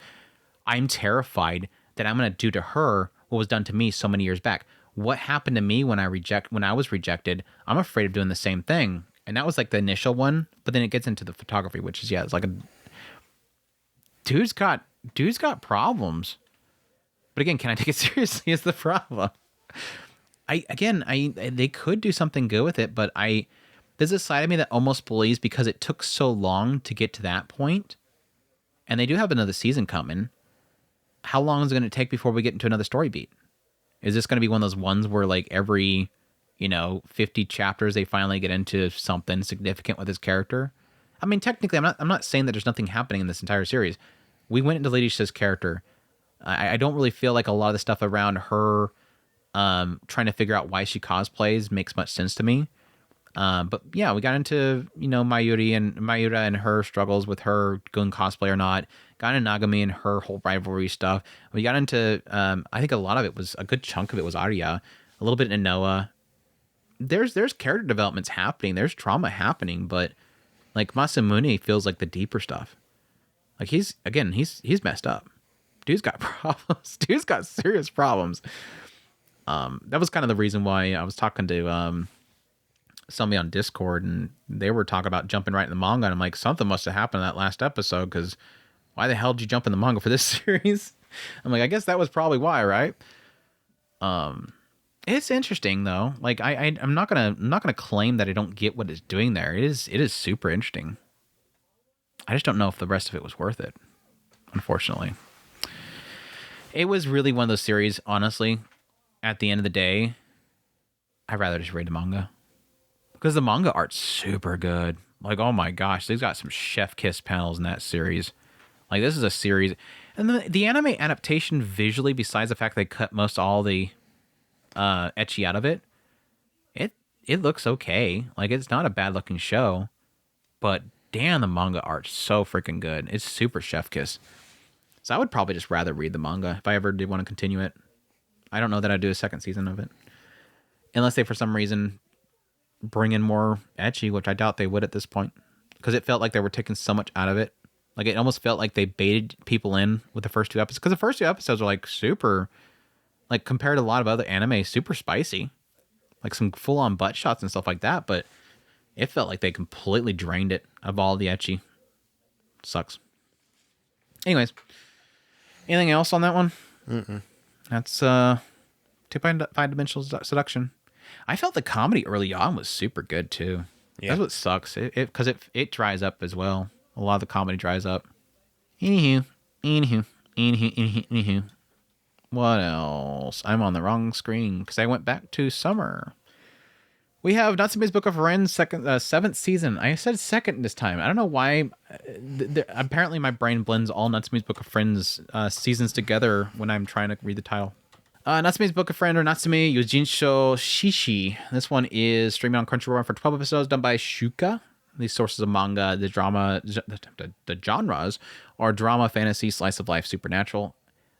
I'm terrified that I'm going to do to her what was done to me so many years back. What happened to me when I was rejected? I'm afraid of doing the same thing. And that was like the initial one, but then it gets into the photography, which is, yeah, it's like dude's got problems. But again, can I take it seriously is the problem. They could do something good with it, but there's a side of me that almost believes, because it took so long to get to that point, and they do have another season coming, how long is it going to take before we get into another story beat? Is this going to be one of those ones where like every, 50 chapters they finally get into something significant with his character? I mean, technically, I'm not saying that there's nothing happening in this entire series. We went into Lady Sh's character. I don't really feel like a lot of the stuff around her trying to figure out why she cosplays makes much sense to me. But yeah, we got into, Mayura and her struggles with her going cosplay or not. Got into Nagami and her whole rivalry stuff. We got into, I think a good chunk of it was Arya, a little bit in Noah. There's character developments happening. There's trauma happening, but like Masamune feels like the deeper stuff. Like he's messed up. Dude's got problems. Dude's got serious problems. That was kind of the reason why I was talking to somebody on Discord, and they were talking about jumping right in the manga, and I'm like, something must have happened in that last episode, because why the hell did you jump in the manga for this series? I'm like, I guess that was probably why, right? It's interesting though. Like I'm not gonna claim that I don't get what it's doing there. It is super interesting. I just don't know if the rest of it was worth it, unfortunately. It was really one of those series, honestly, at the end of the day, I'd rather just read the manga. Because the manga art's super good. Like, oh my gosh, they've got some chef kiss panels in that series. Like, this is a series. And the anime adaptation visually, besides the fact they cut most all the ecchi out of it, it looks okay. Like, it's not a bad looking show. But damn, the manga art's so freaking good. It's super chef kiss. So I would probably just rather read the manga if I ever did want to continue it. I don't know that I'd do a second season of it. Unless they, for some reason, bring in more ecchi, which I doubt they would at this point. Because it felt like they were taking so much out of it. Like, it almost felt like they baited people in with the first two episodes. Because the first two episodes were, like, super... Like, compared to a lot of other anime, super spicy. Like, some full-on butt shots and stuff like that. But it felt like they completely drained it of all the ecchi. Sucks. Anyways... Anything else on that one? Mm-mm. That's 2.5 Dimensional Seduction. I felt the comedy early on was super good too. Yeah. That's what sucks. Because it dries up as well. A lot of the comedy dries up. Anywho. What else? I'm on the wrong screen because I went back to summer. We have Natsume's Book of Friends, seventh season. I said second this time. I don't know why. Apparently, my brain blends all Natsume's Book of Friends seasons together when I'm trying to read the title. Natsume's Book of Friends, or Natsume Yojinsho Shishi. This one is streaming on Crunchyroll for 12 episodes, done by Shuka. These sources of manga, the genres are drama, fantasy, slice of life, supernatural.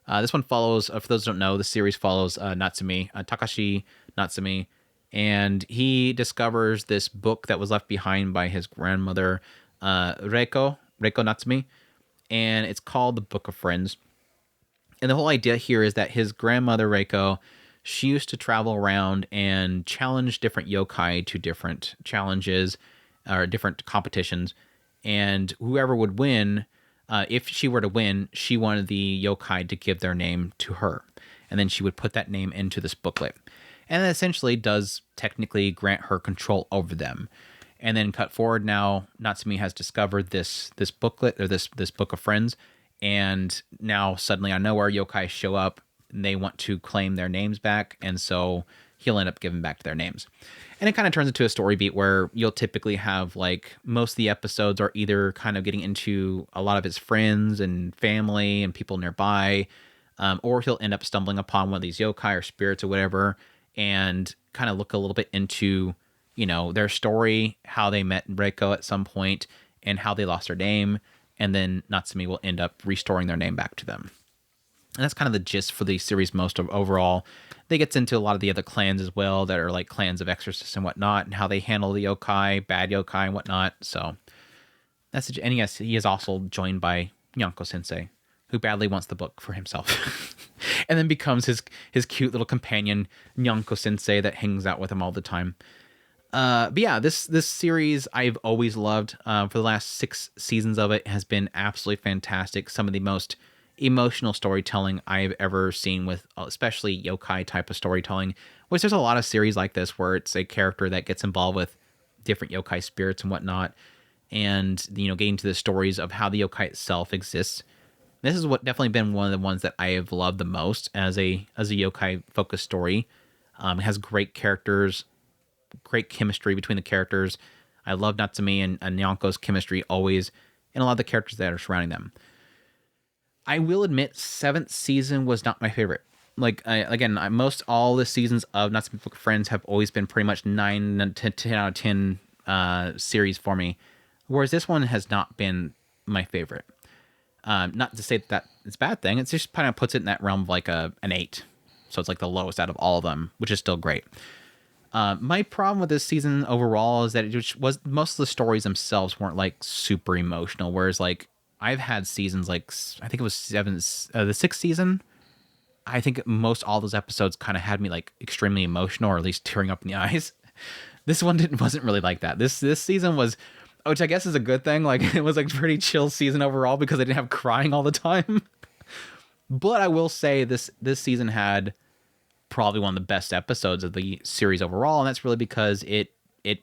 This one follows, for those who don't know, the series follows Natsume, Takashi Natsume. And he discovers this book that was left behind by his grandmother, Reiko Natsume, and it's called the Book of Friends. And the whole idea here is that his grandmother, Reiko, she used to travel around and challenge different yokai to different challenges or different competitions. And whoever would win, if she were to win, she wanted the yokai to give their name to her. And then she would put that name into this booklet. And it essentially does technically grant her control over them. And then cut forward now, Natsume has discovered this booklet, or this book of friends. And now suddenly out of nowhere, yokai show up and they want to claim their names back. And so he'll end up giving back their names. And it kind of turns into a story beat where you'll typically have, like, most of the episodes are either kind of getting into a lot of his friends and family and people nearby, or he'll end up stumbling upon one of these yokai or spirits or whatever and kind of look a little bit into, you know, their story, how they met Reiko at some point and how they lost their name. And then Natsume will end up restoring their name back to them. And that's kind of the gist for the series most of overall. They gets into a lot of the other clans as well that are like clans of exorcists and whatnot, and how they handle the yokai, bad yokai and whatnot. So that's it. And yes, he is also joined by Nyanko Sensei, who badly wants the book for himself. And then becomes his cute little companion, Nyanko Sensei, that hangs out with him all the time. But yeah, this series I've always loved. For the last 6 seasons of it has been absolutely fantastic. Some of the most emotional storytelling I've ever seen, with especially yokai type of storytelling, which there's a lot of series like this where it's a character that gets involved with different yokai spirits and whatnot, and, you know, getting to the stories of how the yokai itself exists. This is what definitely been one of the ones that I have loved the most as a yokai focused story. It has great characters, great chemistry between the characters. I love Natsume and Nyanko's chemistry always, and a lot of the characters that are surrounding them. I will admit, 7th season was not my favorite. Like, most all the seasons of Natsume Book of Friends have always been pretty much 9 to 10 out of 10 series for me, whereas this one has not been my favorite. Not to say that it's a bad thing. It just kind of puts it in that realm of like an 8. So it's like the lowest out of all of them, which is still great. My problem with this season overall is that it just was, most of the stories themselves weren't like super emotional. Whereas like I've had seasons like, I think it was the 6th season. I think most all those episodes kind of had me like extremely emotional, or at least tearing up in the eyes. This one wasn't really like that. This season was, which I guess is a good thing. Like, it was like a pretty chill season overall because I didn't have crying all the time. But I will say this season had probably one of the best episodes of the series overall, and that's really because it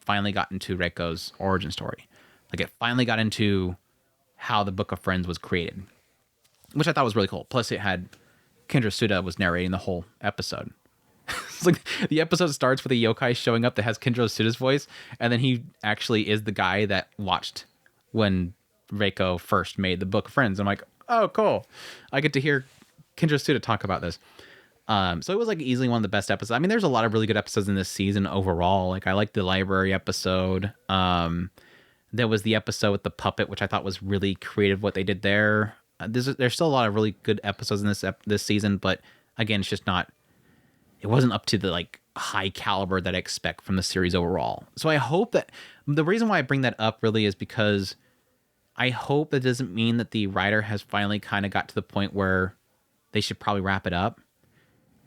finally got into Reiko's origin story. Like, it finally got into how the Book of Friends was created, which I thought was really cool. Plus, it had Kendra Suda was narrating the whole episode. It's like the episode starts with a yokai showing up that has Kendra Suda's voice, and then he actually is the guy that watched when Reiko first made the Book of Friends. I'm like, oh, cool. I get to hear Kendra Suda talk about this. So it was like easily one of the best episodes. I mean, there's a lot of really good episodes in this season overall. Like, I liked the library episode. There was the episode with the puppet, which I thought was really creative what they did there. There's still a lot of really good episodes in this season, but again, it's just not, it wasn't up to the like high caliber that I expect from the series overall. So I hope that, the reason why I bring that up really is because I hope that doesn't mean that the writer has finally kind of got to the point where they should probably wrap it up.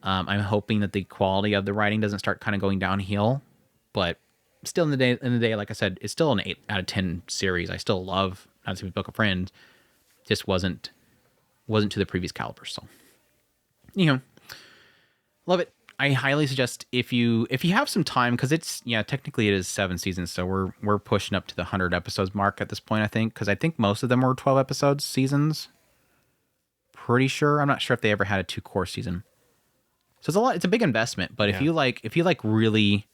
I'm hoping that the quality of the writing doesn't start kind of going downhill, but still in the day, like I said, it's still an 8 out of 10 series. I still love Natsume Book of Friends. Just wasn't to the previous caliber. So, you know, love it. I highly suggest if you have some time, because technically it is 7 seasons, so we're pushing up to the 100 episodes mark at this point, I think, because I think most of them were 12 episodes seasons. Pretty sure. I'm not sure if they ever had a 2-core season. So it's a lot. It's a big investment, but if you like really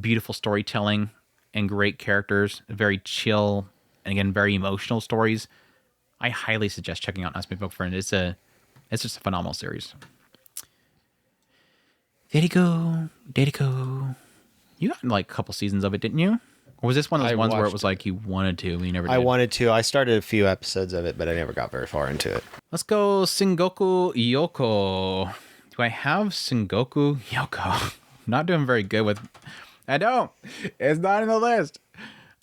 beautiful storytelling and great characters, very chill and again very emotional stories, I highly suggest checking out Natsume Book of Friends. It's just a phenomenal series. There you go. You got like a couple seasons of it, didn't you? Or was this one of those ones where it was like you wanted to, and you never did? I wanted to. I started a few episodes of it, but I never got very far into it. Let's go Sengoku Youko. Do I have Sengoku Youko? Not doing very good with... I don't. It's not in the list.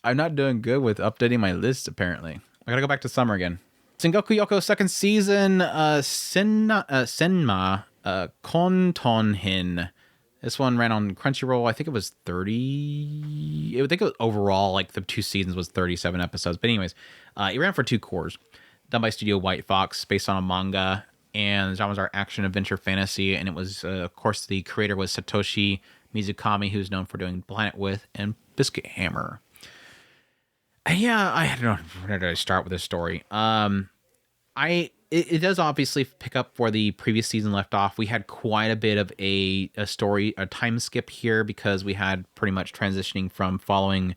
I'm not doing good with updating my list, apparently. I gotta go back to summer again. Sengoku Youko 2nd season, Senma Kontonhin. This one ran on Crunchyroll. I think it was 30. I think it was overall, like the 2 seasons was 37 episodes. But anyways, it ran for 2 cores, done by Studio White Fox, based on a manga, and the genres are action, adventure, fantasy. And it was, of course, the creator was Satoshi Mizukami, who's known for doing Planet With and Biscuit Hammer. And yeah, I don't know where to start with this story. It does obviously pick up where the previous season left off. We had quite a bit of a story, a time skip here, because we had pretty much transitioning from following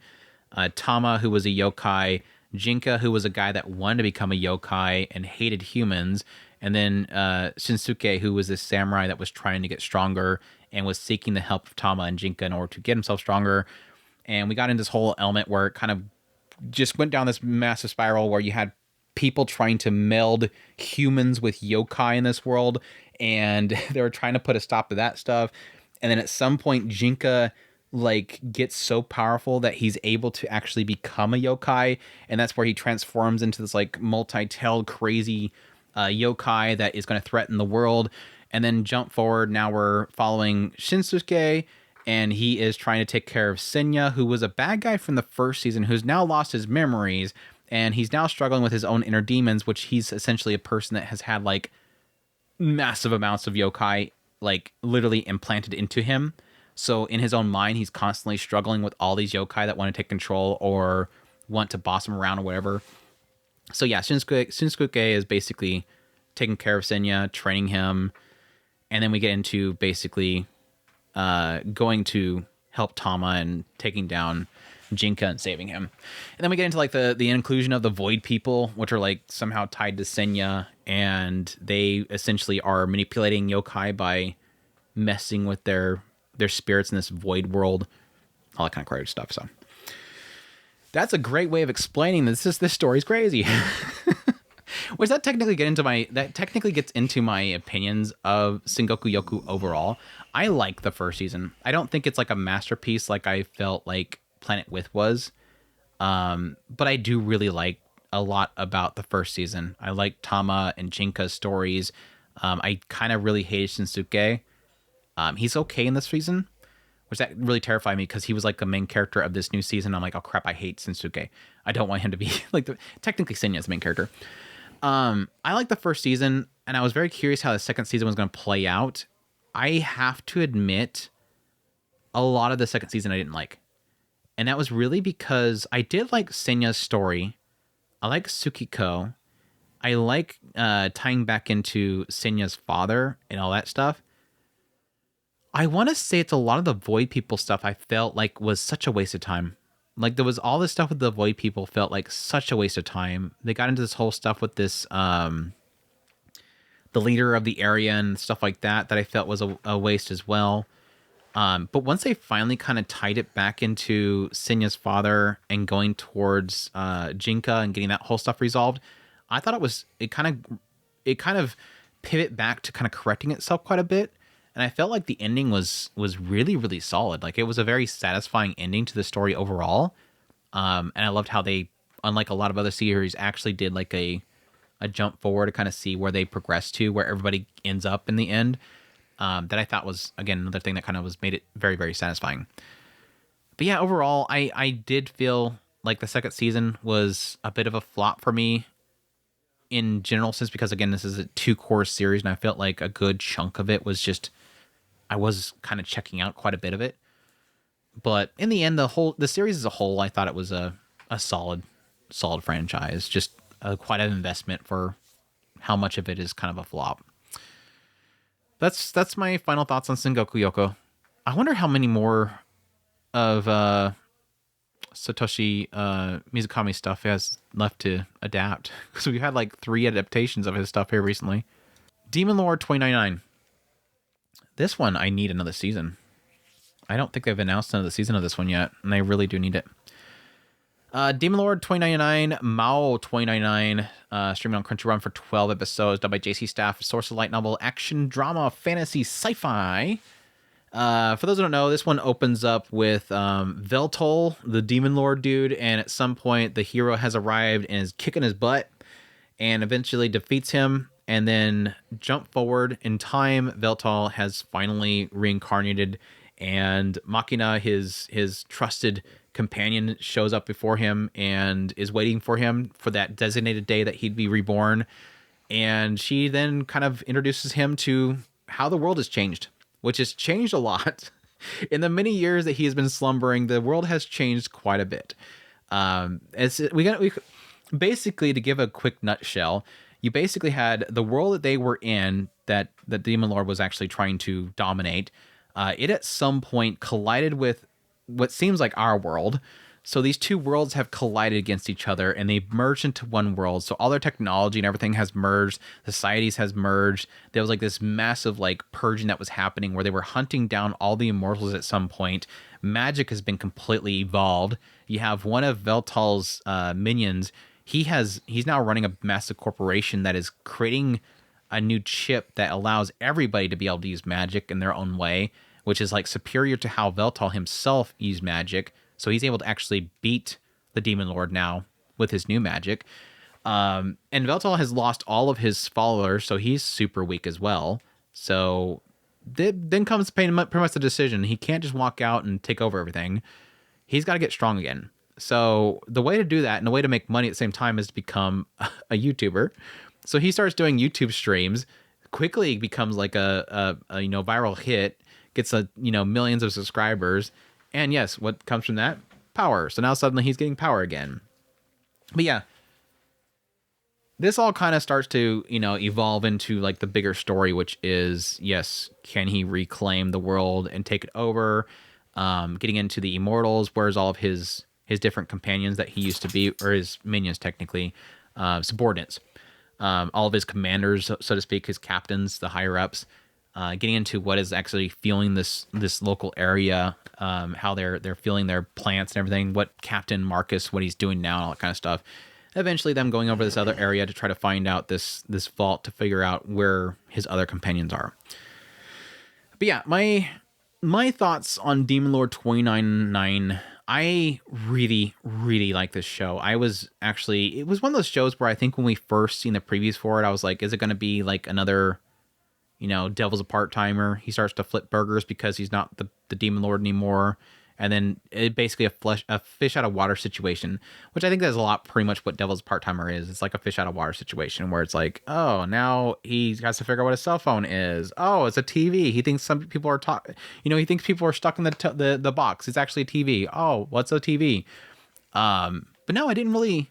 Tama, who was a yokai, Jinka, who was a guy that wanted to become a yokai and hated humans, and then Shinsuke, who was this samurai that was trying to get stronger and was seeking the help of Tama and Jinka in order to get himself stronger. And we got into this whole element where it kind of just went down this massive spiral where you had people trying to meld humans with yokai in this world, and they were trying to put a stop to that stuff. And then at some point, Jinka like gets so powerful that he's able to actually become a yokai, and that's where he transforms into this like multi-tailed crazy yokai that is going to threaten the world. And then jump forward, now we're following Shinsuke, and he is trying to take care of Senya, who was a bad guy from the first season, who's now lost his memories, and he's now struggling with his own inner demons, which he's essentially a person that has had like massive amounts of yokai like literally implanted into him. So in his own mind, he's constantly struggling with all these yokai that want to take control or want to boss him around or whatever. So yeah, Shinsuke is basically taking care of Senya, training him, and then we get into basically going to help Tama and taking down Jinka and saving him. And then we get into like the inclusion of the Void People, which are like somehow tied to Senya, and they essentially are manipulating yokai by messing with their spirits in this void world, all that kind of crazy stuff. So that's a great way of explaining this story's crazy. Which that technically gets into my opinions of Sengoku Youko overall. I like the first season. I don't think it's like a masterpiece like I felt like Planet With was. But I do really like a lot about the first season. I like Tama and Jinka's stories. I kind of really hated Shinsuke. He's okay in this season, which that really terrified me because he was like the main character of this new season. I'm like, oh crap, I hate Shinsuke. I don't want him to be like technically Senya's the main character. I like the first season, and I was very curious how the second season was going to play out. I have to admit, a lot of the second season I didn't like. And that was really because I did like Senya's story. I like Tsukiko. I like tying back into Senya's father and all that stuff. I want to say it's a lot of the Void People stuff I felt like was such a waste of time. Like there was all this stuff with the Void People felt like such a waste of time. They got into this whole stuff with this, the leader of the area and stuff like that I felt was a waste as well. But once they finally kind of tied it back into Senya's father and going towards Jinka and getting that whole stuff resolved, I thought it kind of pivot back to kind of correcting itself quite a bit. And I felt like the ending was really, really solid. Like it was a very satisfying ending to the story overall. And I loved how they, unlike a lot of other series, actually did like a jump forward to kind of see where they progress to, where everybody ends up in the end. That I thought was, again, another thing that kind of made it very, very satisfying. But yeah, overall, I did feel like the second season was a bit of a flop for me in general sense, because again, this is a 2-core series, and I felt like a good chunk of it was just, I was kind of checking out quite a bit of it. But in the end, the series as a whole, I thought it was a solid franchise. Just quite an investment for how much of it is kind of a flop. That's my final thoughts on Sengoku Youko. I wonder how many more of Satoshi Mizukami stuff has left to adapt. Because we've had like 3 adaptations of his stuff here recently. Demon Lord 2099. This one, I need another season. I don't think they've announced another season of this one yet, and I really do need it. Demon Lord 2099, Mao 2099, streaming on Crunchyroll for 12 episodes, done by JC Staff, source of light novel, action, drama, fantasy, sci-fi. For those who don't know, this one opens up with Veltol, the Demon Lord dude, and at some point the hero has arrived and is kicking his butt and eventually defeats him. And then jump forward in time, Veltal has finally reincarnated, and Machina, his trusted companion, shows up before him and is waiting for him for that designated day that he'd be reborn. And she then kind of introduces him to how the world has changed, which has changed a lot. In the many years that he has been slumbering, the world has changed quite a bit. We basically, to give a quick nutshell, you basically had the world that they were in, that the Demon Lord was actually trying to dominate. It at some point collided with what seems like our world. So these two worlds have collided against each other, and they merged into one world. So all their technology and everything has merged. Societies has merged. There was like this massive like purging that was happening where they were hunting down all the immortals at some point. Magic has been completely evolved. You have one of Veltal's minions. He's now running a massive corporation that is creating a new chip that allows everybody to be able to use magic in their own way, which is like superior to how Veltal himself used magic. So he's able to actually beat the Demon Lord now with his new magic. And Veltal has lost all of his followers, so he's super weak as well. So then comes pretty much the decision. He can't just walk out and take over everything. He's got to get strong again. So the way to do that and the way to make money at the same time is to become a YouTuber. So he starts doing YouTube streams, quickly becomes like a viral hit, gets millions of subscribers. And yes, what comes from that? Power. So now suddenly he's getting power again. But yeah, this all kind of starts to, evolve into like the bigger story, which is, yes, can he reclaim the world and take it over? Getting into the immortals, where's all of his different companions that he used to be, or his minions technically, subordinates. All of his commanders, so to speak, his captains, the higher ups. Getting into what is actually fueling this local area, how they're fueling their plants and everything, what Captain Marcus, what he's doing now, and all that kind of stuff. Eventually, them going over this other area to try to find out this vault to figure out where his other companions are. But yeah, my thoughts on Demon Lord 29.9. I really, really like this show. It was one of those shows where I think when we first seen the previews for it, I was like, is it going to be like another, Devil's a part-timer? He starts to flip burgers because he's not the Demon Lord anymore. And then it basically a fish out of water situation, which I think that's a lot pretty much what Devil's part-timer is. It's like a fish out of water situation where it's like, oh, now he has to figure out what a cell phone is. Oh, it's a TV. He thinks some people are he thinks people are stuck in the box. It's actually a TV. Oh, what's a TV? But no, I didn't really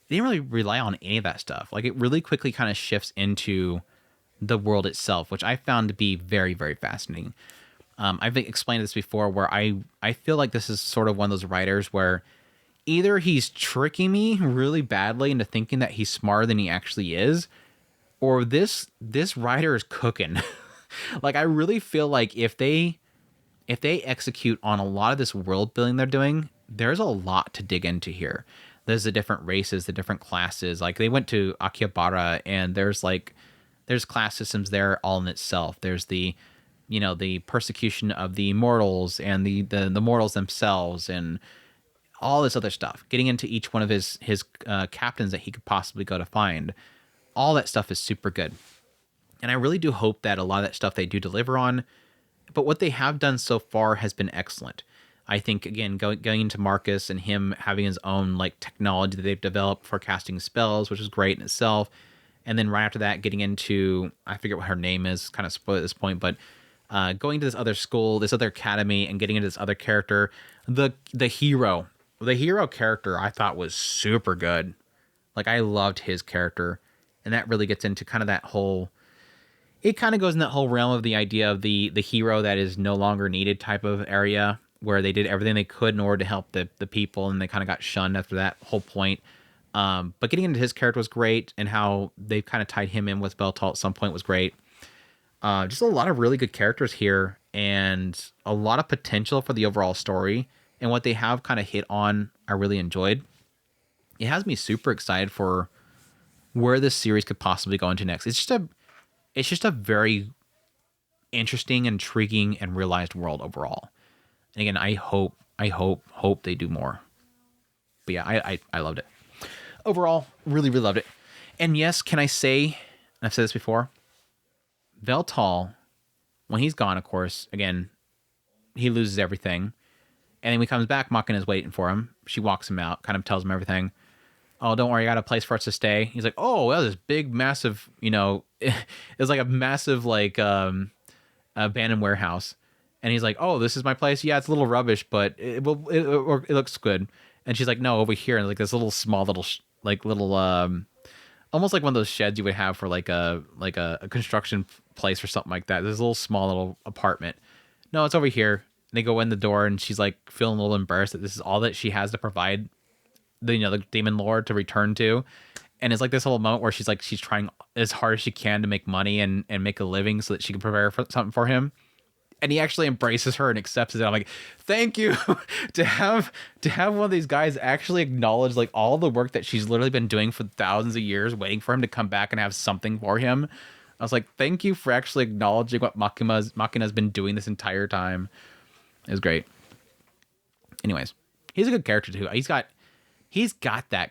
rely on any of that stuff. Like, it really quickly kind of shifts into the world itself, which I found to be very, very fascinating. I've explained this before where I feel like this is sort of one of those writers where either he's tricking me really badly into thinking that he's smarter than he actually is, or this writer is cooking. Like, I really feel like if they execute on a lot of this world building they're doing, there's a lot to dig into here. There's the different races, the different classes. Like, they went to Akihabara, and there's class systems there all in itself. There's the persecution of the immortals and the mortals themselves and all this other stuff. Getting into each one of his captains that he could possibly go to find. All that stuff is super good. And I really do hope that a lot of that stuff they do deliver on. But what they have done so far has been excellent. I think, again, going into Marcus and him having his own like technology that they've developed for casting spells, which is great in itself. And then right after that, getting into, I forget what her name is, kind of spoiled at this point, but going to this other school, this other academy, and getting into this other character, the hero character, I thought was super good. Like, I loved his character, and that really gets into kind of that whole. It kind of goes in that whole realm of the idea of the hero that is no longer needed type of area, where they did everything they could in order to help the people, and they kind of got shunned after that whole point. But getting into his character was great, and how they kind of tied him in with Veltal at some point was great. Just a lot of really good characters here, and a lot of potential for the overall story. And what they have kind of hit on, I really enjoyed. It has me super excited for where this series could possibly go into next. It's just a very interesting, intriguing, and realized world overall. And again, I hope they do more. But yeah, I loved it. Overall, really, really loved it. And yes, can I say and I've said this before, Veltal, when he's gone, of course, again, he loses everything. And then when he comes back, Makina's waiting for him. She walks him out, kind of tells him everything. Oh, don't worry, I got a place for us to stay. He's like, oh, that was this big, massive, it was like a massive, like, abandoned warehouse. And he's like, oh, this is my place? Yeah, it's a little rubbish, but it looks good. And she's like, no, over here. And like this little small little, almost like one of those sheds you would have for like a construction place or something like that. This little small little apartment. No, it's over here. And they go in the door and she's like feeling a little embarrassed that this is all that she has to provide the demon lord to return to. And it's like this whole moment where she's trying as hard as she can to make money and make a living so that she can prepare for something for him. And he actually embraces her and accepts it. I'm like, thank you. to have one of these guys actually acknowledge like all the work that she's literally been doing for thousands of years, waiting for him to come back and have something for him. I was like, thank you for actually acknowledging what Makina's been doing this entire time. It was great. Anyways, he's a good character too. He's got that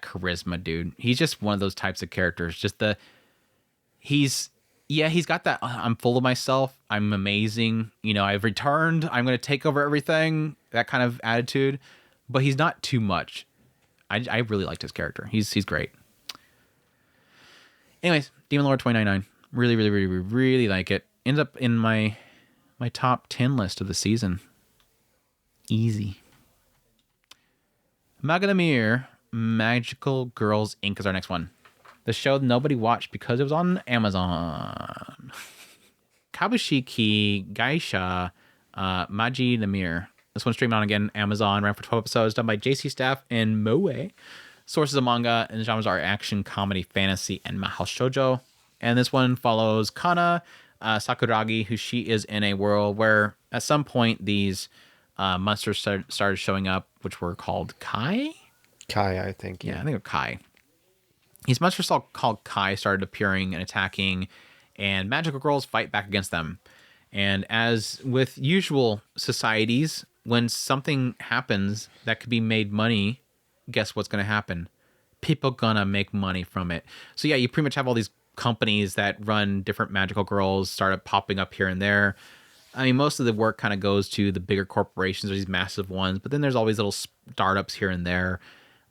charisma, dude. He's just one of those types of characters. He's got that I'm full of myself. I'm amazing. I've returned. I'm going to take over everything. That kind of attitude. But he's not too much. I really liked his character. He's great. Anyways, Demon Lord 2099. Really, really, really, really like it. Ends up in my top 10 list of the season. Easy. Magilumiere, Magical Girls Inc. is our next one. The show nobody watched because it was on Amazon. Kabushiki Gaisha Magilumiere. This one's streamed on again Amazon. Ran for 12 episodes. Done by JC Staff and Moe. Sources of manga and genres are action, comedy, fantasy, and mahou shoujo. And this one follows Kana Sakuragi, who she is in a world where at some point these monsters started showing up, which were called Kai? Kai, I think. Yeah, I think of Kai. These monsters called Kai started appearing and attacking, and magical girls fight back against them. And as with usual societies, when something happens that could be made money, guess what's going to happen? People gonna make money from it. So yeah, you pretty much have all these companies that run different magical girls started popping up here and there. I mean, most of the work kind of goes to the bigger corporations or these massive ones, but then there's always little startups here and there.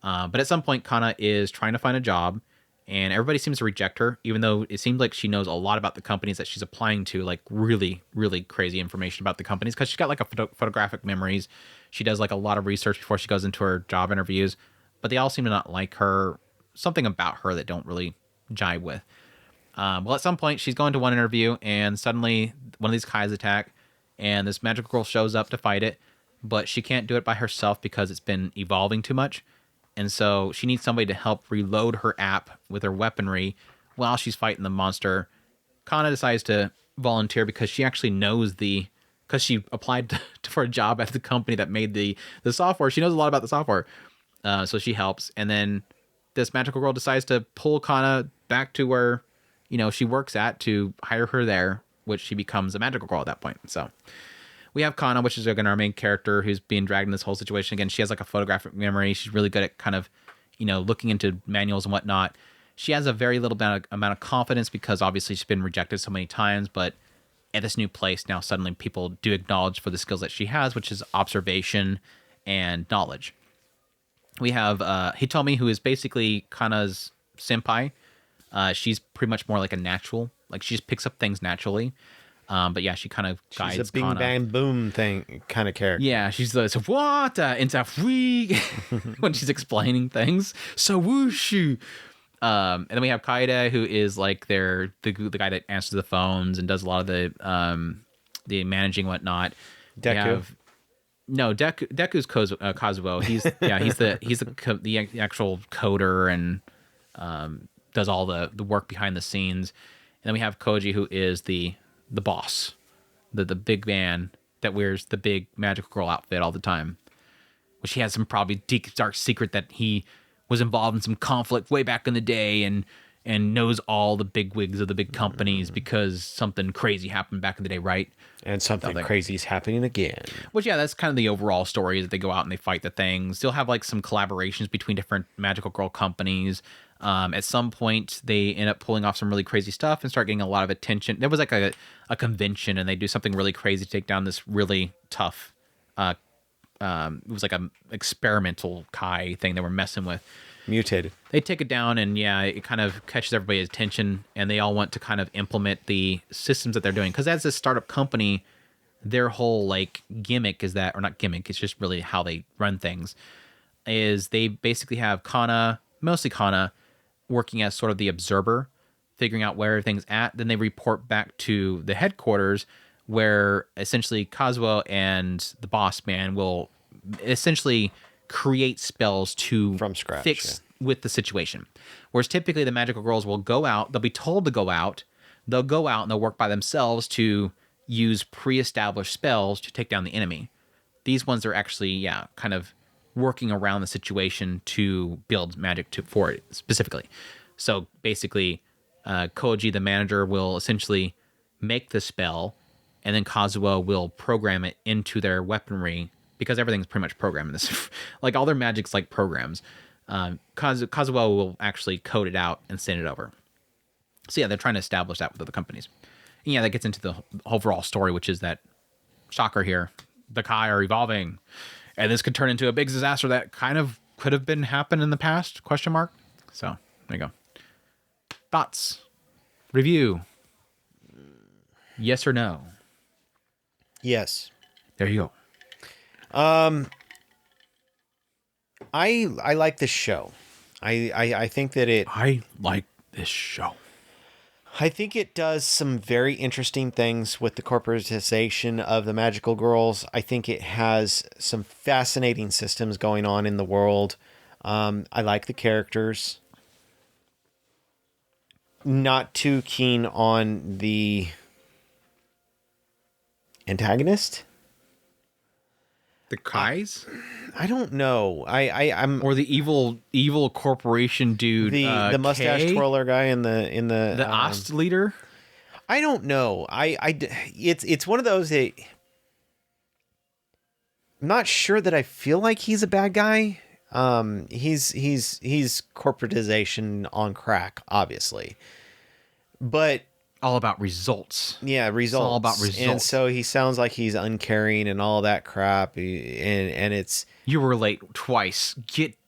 But at some point, Kana is trying to find a job, and everybody seems to reject her, even though it seems like she knows a lot about the companies that she's applying to, like really, really crazy information about the companies, because she's got like a photographic memories. She does like a lot of research before she goes into her job interviews, but they all seem to not like her. Something about her that don't really jive with. Well, at some point, she's going to one interview, and suddenly one of these Kais attack, and this magical girl shows up to fight it, but she can't do it by herself because it's been evolving too much. And so she needs somebody to help reload her app with her weaponry while she's fighting the monster. Kana decides to volunteer because she actually knows because she applied for a job at the company that made the software. She knows a lot about the software. So she helps. And then this magical girl decides to pull Kana back to where, she works at to hire her there, which she becomes a magical girl at that point. So we have Kana, which is again our main character who's being dragged in this whole situation. Again, she has like a photographic memory. She's really good at kind of, looking into manuals and whatnot. She has a very little amount of confidence because obviously she's been rejected so many times, but at this new place now, suddenly people do acknowledge for the skills that she has, which is observation and knowledge. We have Hitomi, who is basically Kana's senpai. She's pretty much more like a natural. Like she just picks up things naturally. But yeah, she kind of guides Kana. She's a bing bang boom thing kind of character. Yeah, she's the what into free when she's explaining things. So whooshu. And then we have Kaede, who is like the guy that answers the phones and does a lot of the managing and whatnot. Deku. Deku's Kazuo. He's the actual coder and does all the work behind the scenes. And then we have Koji, who is the boss, the big man that wears the big magical girl outfit all the time. Which he has some probably deep, dark secret that he was involved in some conflict way back in the day, and and knows all the big wigs of the big companies because something crazy happened back in the day, right? And something crazy is happening again. Which, yeah, that's kind of the overall story, is that they go out and they fight the things. They'll have like some collaborations between different magical girl companies. At some point, they end up pulling off some really crazy stuff and start getting a lot of attention. There was like a convention, and they do something really crazy to take down this really tough. It was like a experimental Kai thing they were messing with. Mutated. They take it down, and yeah, it kind of catches everybody's attention, and they all want to kind of implement the systems that they're doing. Because as a startup company, their whole like gimmick is that, or not gimmick, it's just really how they run things, is they basically have mostly Kana, working as sort of the observer, figuring out where everything's at. Then they report back to the headquarters, where essentially Kazuo and the boss man will essentially create spells to From scratch, fix with the situation. Whereas typically the magical girls will go out, they'll be told to go out, they'll go out and they'll work by themselves to use pre-established spells to take down the enemy. These ones are actually, kind of working around the situation to build magic for it specifically. So basically, Koji, the manager, will essentially make the spell, and then Kazuo will program it into their weaponry, because everything's pretty much programmed in this. Like, all their magic's like programs. Kazuo will actually code it out and send it over. So yeah, they're trying to establish that with other companies. And yeah, that gets into the overall story, which is that, shocker here, the Kai are evolving, and this could turn into a big disaster that kind of could have been happened in the past, ? So there you go. Thoughts? Review? Yes or no? Yes. There you go. I like this show. I think that I like this show. I think it does some very interesting things with the corporatization of the magical girls. I think it has some fascinating systems going on in the world. I like the characters. Not too keen on the antagonist. The Kais? I don't know. I'm Or the evil corporation dude, the mustache K? twirler guy in the Ost leader? I don't know. It's one of those that I'm not sure that I feel like he's a bad guy. He's corporatization on crack, obviously, but All about results. yeah, results. It's all about results. And so he sounds like he's uncaring and all that crap. And it's You were late twice.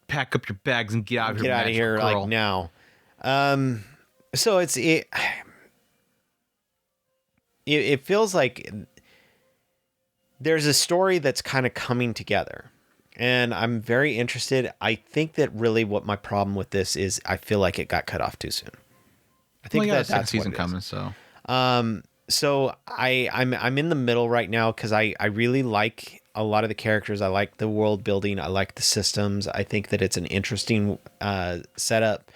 Pack up your bags and get out of here. get out of here girl. like now. So it feels like there's a story that's kind of coming together, and I'm very interested. I think that really what my problem with this is, I feel like it got cut off too soon. I think that's that's season what it coming, is. so So I'm in the middle right now, because I really like a lot of the characters. I like the world building. I like the systems. I think that it's an interesting setup,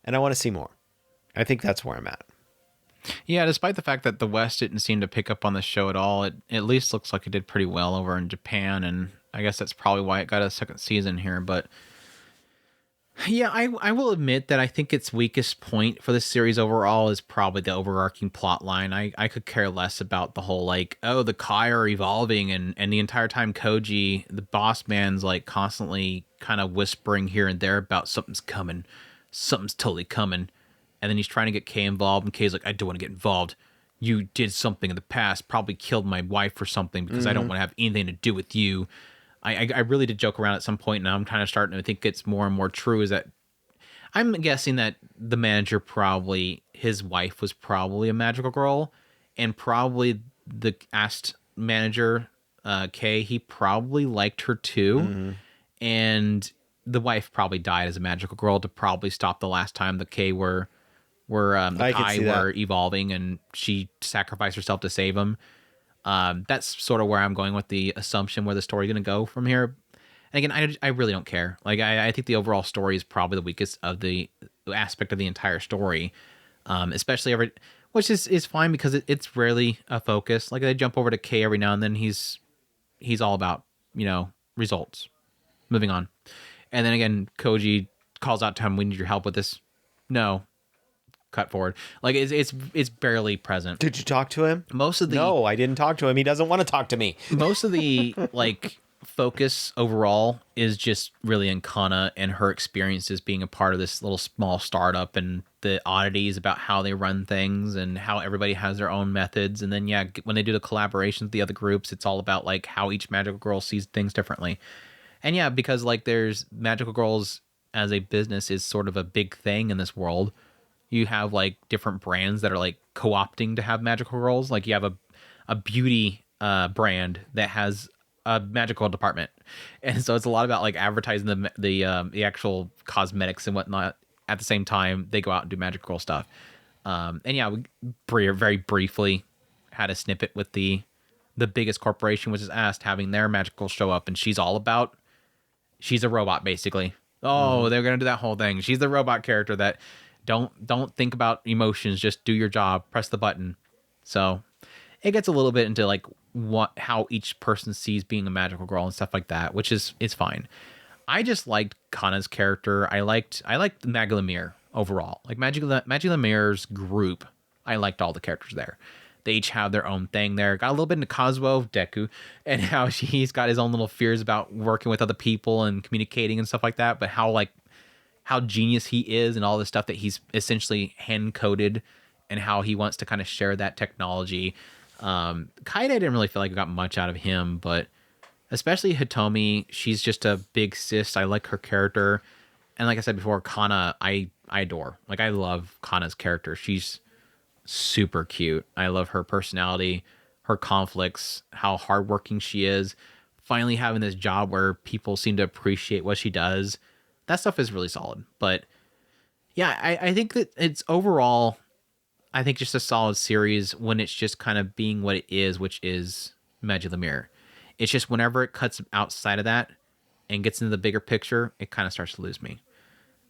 and I want to see more. I think that's where I'm at. yeah, despite the fact that the West didn't seem to pick up on the show at all, it at least looks like it did pretty well over in Japan, and I guess that's probably why it got a second season here. But yeah, I will admit that I think its weakest point for this series overall is probably the overarching plot line. I could care less about the whole, like, oh, the Kai are evolving, and the entire time Koji, the boss man's like constantly kind of whispering here and there about something's coming. Something's totally coming. And then he's trying to get Kay involved, and Kay's like, I don't want to get involved. You did something in the past, probably killed my wife or something, because I don't want to have anything to do with you. I really did joke around at some point, and I'm kind of starting to think it's more and more true, is that I'm guessing that the manager his wife was probably a magical girl, and probably the asked manager, Kay, he probably liked her too. And the wife probably died as a magical girl to probably stop the last time the Kay were the Kai were evolving, and she sacrificed herself to save them. That's sort of where I'm going with the assumption where the story's going to go from here. And again, I really don't care. Like, I think the overall story is probably the weakest of the aspect of the entire story, especially which is fine, because it's rarely a focus. Like, they jump over to Kay every now and then. He's all about, results. Moving on. And then again, Koji calls out to him, we need your help with this. No. cut forward. Like it's barely present. Did you talk to him? Most of the No, I didn't talk to him. He doesn't want to talk to me. most of the like focus overall is just really in Kana and her experiences being a part of this little small startup and the oddities about how they run things and how everybody has their own methods. And then when they do the collaborations with the other groups, it's all about like how each magical girl sees things differently. And yeah, because like there's magical girls as a business is sort of a big thing in this world. You have like different brands that are like co-opting to have magical girls. Like you have a beauty brand that has a magical department, and so it's a lot about like advertising the actual cosmetics and whatnot. At the same time, they go out and do magical girl stuff. And yeah, we very briefly had a snippet with the biggest corporation, which is Ast, having their magical show up, and she's a robot basically. Oh, they're gonna do that whole thing. She's the robot character that don't think about emotions, just do your job, press the button. So it gets a little bit into like how each person sees being a magical girl and stuff like that, which is fine. I just liked Kana's character. I liked Magilumiere overall. Like Magilumiere's group, I liked all the characters there. They each have their own thing there. Got a little bit into Kazuo, Deku, and how he's got his own little fears about working with other people and communicating and stuff like that, but how genius he is and all the stuff that he's essentially hand-coded and how he wants to kind of share that technology. Kaede didn't really feel like I got much out of him, but especially Hitomi, she's just a big sis. I like her character. And like I said before, Kana, I adore. Like I love Kana's character. She's super cute. I love her personality, her conflicts, how hardworking she is. Finally having this job where people seem to appreciate what she does. That stuff is really solid. But yeah, I think that it's overall, I think just a solid series when it's just kind of being what it is, which is Magilumiere. It's just whenever it cuts outside of that and gets into the bigger picture, it kind of starts to lose me.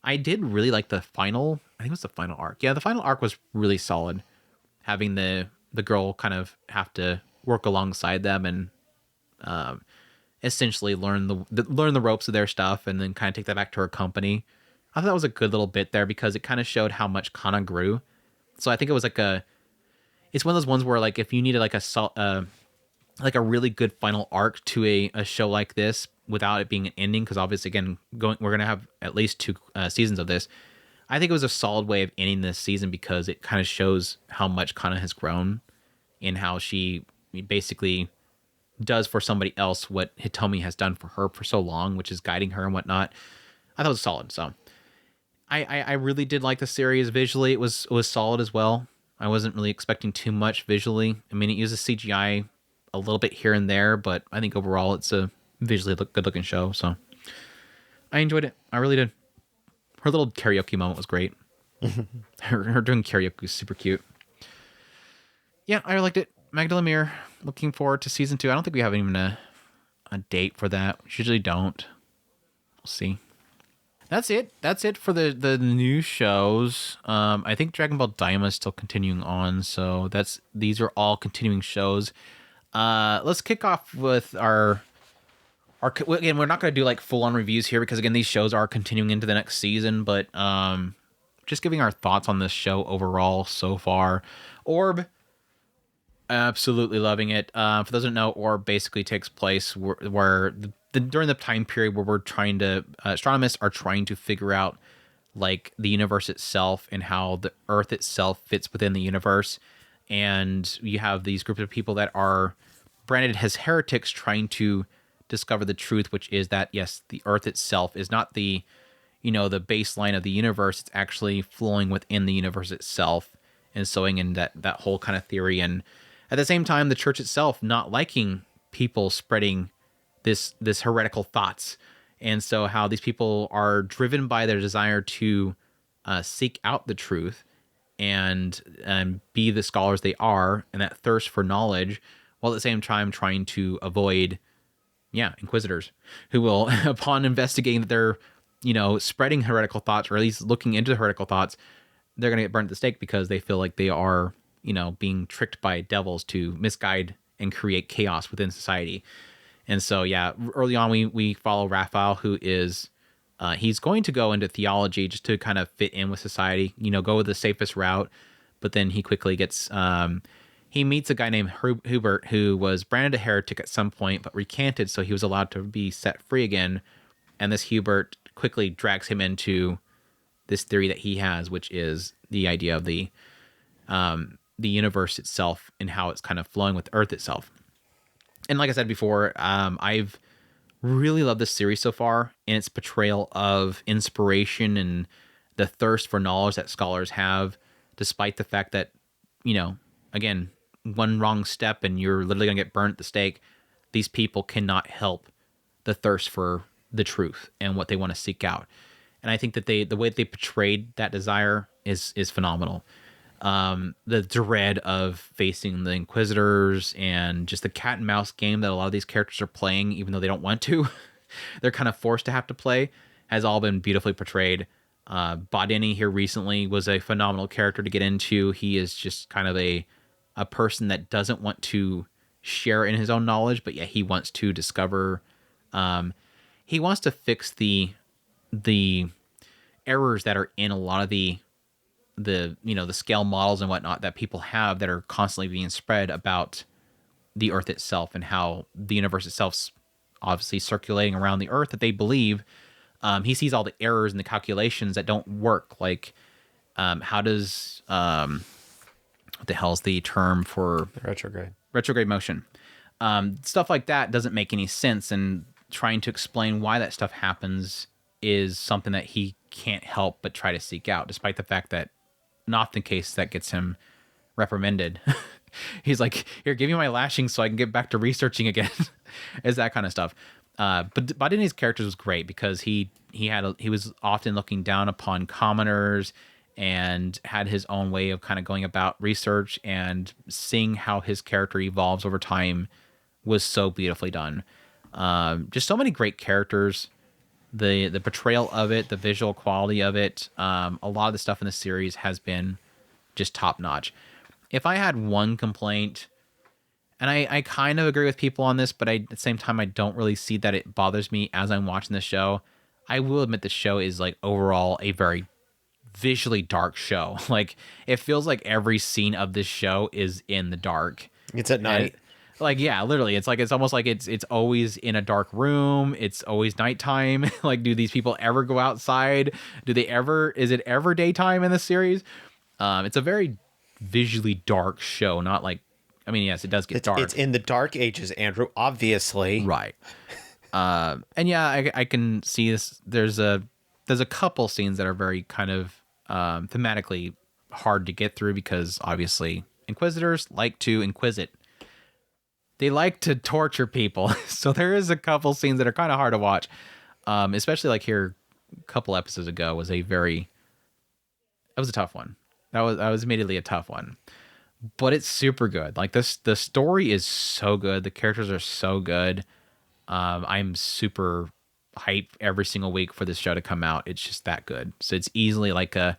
I did really like I think it was the final arc. Yeah, the final arc was really solid. Having the girl kind of have to work alongside them and essentially learn the ropes of their stuff and then kind of take that back to her company. I thought that was a good little bit there because it kind of showed how much Kana grew. So I think it was it's one of those ones where like if you needed like a really good final arc to a show like this without it being an ending, because obviously again we're gonna have at least 2 seasons of this. I think it was a solid way of ending this season because it kind of shows how much Kana has grown and how she basically does for somebody else what Hitomi has done for her for so long, which is guiding her and whatnot. I thought it was solid. So I really did like the series visually. It was solid as well. I wasn't really expecting too much visually. I mean, it uses CGI a little bit here and there, but I think overall it's a visually good looking show. So I enjoyed it. I really did. Her little karaoke moment was great. her doing karaoke was super cute. Yeah, I liked it. Magilumiere, looking forward to season 2. I don't think we have even a date for that. We usually don't. We'll see. That's it. That's it for the new shows. I think Dragon Ball Daima is still continuing on, so these are all continuing shows. Let's kick off with our again. We're not going to do like full on reviews here because again these shows are continuing into the next season, but just giving our thoughts on this show overall so far. Orb, absolutely loving it. For those who don't know, Orb basically takes place where during the time period where we're trying to astronomers are trying to figure out like the universe itself and how the Earth itself fits within the universe, and you have these groups of people that are branded as heretics trying to discover the truth, which is that yes, the Earth itself is not the the baseline of the universe. It's actually flowing within the universe itself and sowing in that whole kind of theory. And at the same time, the church itself not liking people spreading this heretical thoughts, and so how these people are driven by their desire to seek out the truth and be the scholars they are, and that thirst for knowledge, while at the same time trying to avoid inquisitors who will upon investigating that they're spreading heretical thoughts, or at least looking into heretical thoughts, they're going to get burnt at the stake because they feel like they are being tricked by devils to misguide and create chaos within society. And so, early on, we follow Raphael, who is He's going to go into theology just to kind of fit in with society, go with the safest route. But then he quickly gets, he meets a guy named Hubert who was branded a heretic at some point, but recanted, so he was allowed to be set free again. And this Hubert quickly drags him into this theory that he has, which is the idea of the universe itself and how it's kind of flowing with Earth itself. And like I said before, I've really loved this series so far in its portrayal of inspiration and the thirst for knowledge that scholars have, despite the fact that, again, one wrong step and you're literally going to get burnt at the stake. These people cannot help the thirst for the truth and what they want to seek out. And I think that the way they portrayed that desire is phenomenal. The dread of facing the Inquisitors and just the cat and mouse game that a lot of these characters are playing, even though they don't want to, they're kind of forced to have to play, has all been beautifully portrayed. Badeni here recently was a phenomenal character to get into. He is just kind of a person that doesn't want to share in his own knowledge, but yet he wants to discover, he wants to fix the errors that are in a lot of the scale models and whatnot that people have that are constantly being spread about the Earth itself and how the universe itself's obviously circulating around the Earth that they believe. He sees all the errors and the calculations that don't work. Like, how does, what the hell's the term for retrograde motion? Stuff like that doesn't make any sense, and trying to explain why that stuff happens is something that he can't help but try to seek out, despite the fact that in often cases that gets him reprimanded. He's like, here, give me my lashing so I can get back to researching again. Is that kind of stuff. But Badeni's character was great because he was often looking down upon commoners and had his own way of kind of going about research, and seeing how his character evolves over time was so beautifully done. Just so many great characters. The portrayal of it, the visual quality of it, a lot of the stuff in the series has been just top notch. If I had one complaint, and I kind of agree with people on this, but at the same time, I don't really see that it bothers me as I'm watching the show. I will admit the show is like overall a very visually dark show. Like, it feels like every scene of this show is in the dark. It's at night. And, like, yeah, literally, it's almost like it's always in a dark room. It's always nighttime. Like, do these people ever go outside? Is it ever daytime in the series? It's a very visually dark show. Not like, I mean, yes, it does get dark. It's in the dark ages, Andrew, obviously. Right. And yeah, I can see this. There's a couple scenes that are very kind of thematically hard to get through because obviously Inquisitors like to inquisit. They like to torture people. So there is a couple scenes that are kind of hard to watch. Especially like here a couple episodes ago was that was a tough one. That was immediately a tough one. But it's super good. Like, the story is so good. The characters are so good. I'm super hyped every single week for this show to come out. It's just that good. So it's easily like a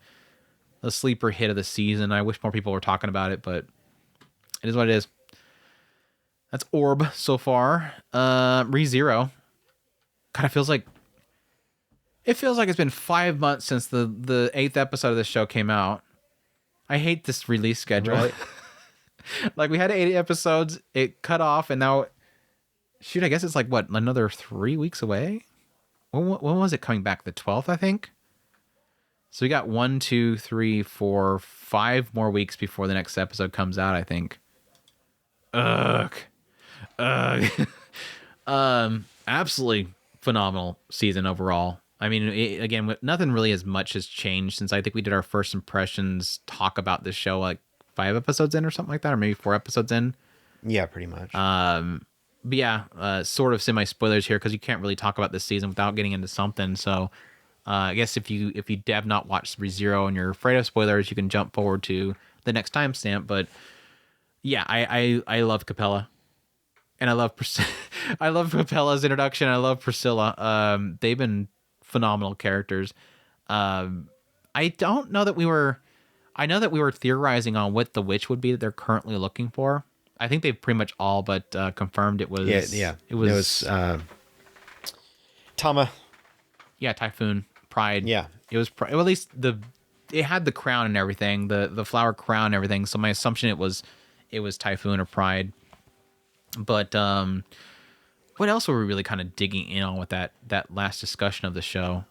sleeper hit of the season. I wish more people were talking about it, but it is what it is. That's Orb so far. ReZERO. Kind of feels like it's been 5 months since the 8th episode of this show came out. I hate this release schedule. Right. Like, we had 80 episodes, it cut off, and now, shoot, I guess it's like, what, another 3 weeks away? When was it coming back? The 12th, I think? So we got 1, 2, 3, 4, 5 more weeks before the next episode comes out, I think. Ugh. Absolutely phenomenal season overall. I mean, again, nothing really as much has changed since I think we did our first impressions talk about this show like 5 episodes in or something like that, or maybe 4 episodes in. Yeah, pretty much. But yeah, sort of semi spoilers here because you can't really talk about this season without getting into something. So I guess if you have not watched ReZERO and you're afraid of spoilers, you can jump forward to the next timestamp. But yeah, I love Capella. And I love I love Capella's introduction. I love Priscilla. They've been phenomenal characters. I don't know that I know that we were theorizing on what the witch would be that they're currently looking for. I think they've pretty much all but confirmed it was. Yeah. It was Tama. Yeah, Typhoon, Pride. Yeah. It was well, at least it had the crown and everything, the flower crown and everything. So my assumption it was Typhoon or Pride. But what else were we really kind of digging in on with that last discussion of the show?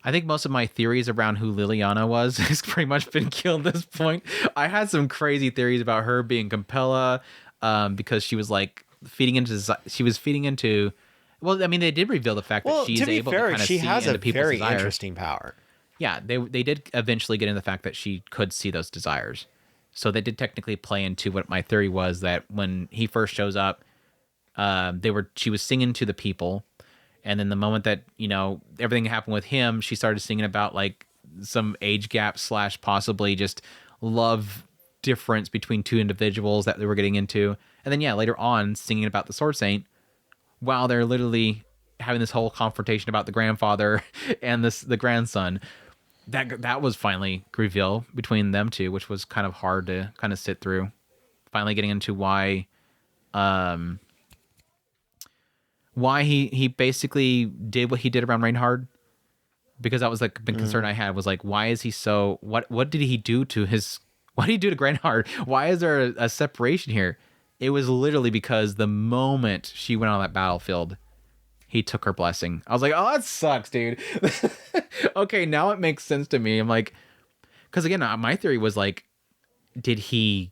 I think most of my theories around who Liliana was has pretty much been killed at this point. I had some crazy theories about her being Capella, because she was like feeding into. Well, I mean, they did reveal the fact that she's able to kind of see into people's very desires. interesting power. Yeah, they did eventually get into the fact that she could see those desires. So they did technically play into what my theory was, that when he first shows up, she was singing to the people. And then the moment that, everything happened with him, she started singing about like some age gap / possibly just love difference between two individuals that they were getting into. And then, yeah, later on singing about the Sword Saint while they're literally having this whole confrontation about the grandfather and the grandson. That was finally revealed between them two, which was kind of hard to kind of sit through. Finally getting into why he basically did what he did around Reinhard, because that was like a big concern I had, was like, why is he so, what did he do to Reinhard? Why is there a separation here? It was literally because the moment she went on that battlefield, he took her blessing. I was like, oh, that sucks, dude. Okay, now it makes sense to me. I'm like, because again, my theory was like, did he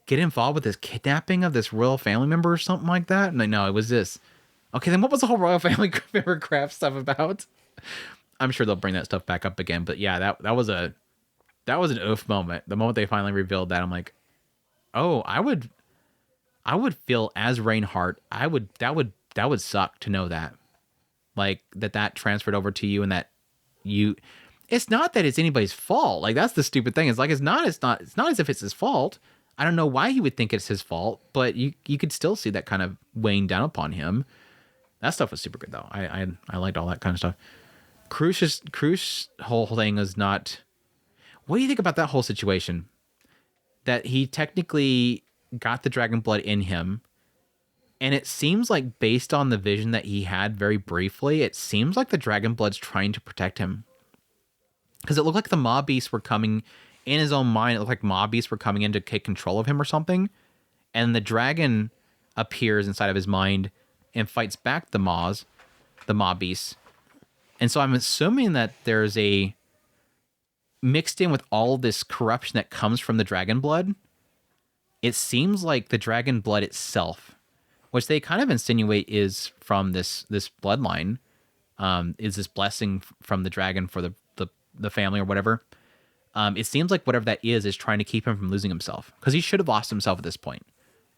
get involved with this kidnapping of this royal family member or something like that? And no, it was this. Okay, then what was the whole royal family member crap stuff about? I'm sure they'll bring that stuff back up again. But yeah, that was an oof moment. The moment they finally revealed that, I'm like, oh, I would feel as Reinhardt. That would suck to know that, like that transferred over to you, and that you. It's not that it's anybody's fault. Like, that's the stupid thing. It's like it's not as if it's his fault. I don't know why he would think it's his fault, but you could still see that kind of weighing down upon him. That stuff was super good though. I liked all that kind of stuff. Crush's whole thing is not. What do you think about that whole situation? That he technically got the dragon blood in him, and it seems like, based on the vision that he had very briefly, it seems like the dragon blood's trying to protect him. Because it looked like the mob beasts were coming in his own mind. It looked like mob beasts were coming in to take control of him or something. And the dragon appears inside of his mind and fights back the mob beasts. And so I'm assuming that there's a, mixed in with all this corruption that comes from the dragon blood, it seems like the dragon blood itself, which they kind of insinuate is from this bloodline, is this blessing from the dragon for the family or whatever. It seems like whatever that is trying to keep him from losing himself, because he should have lost himself at this point.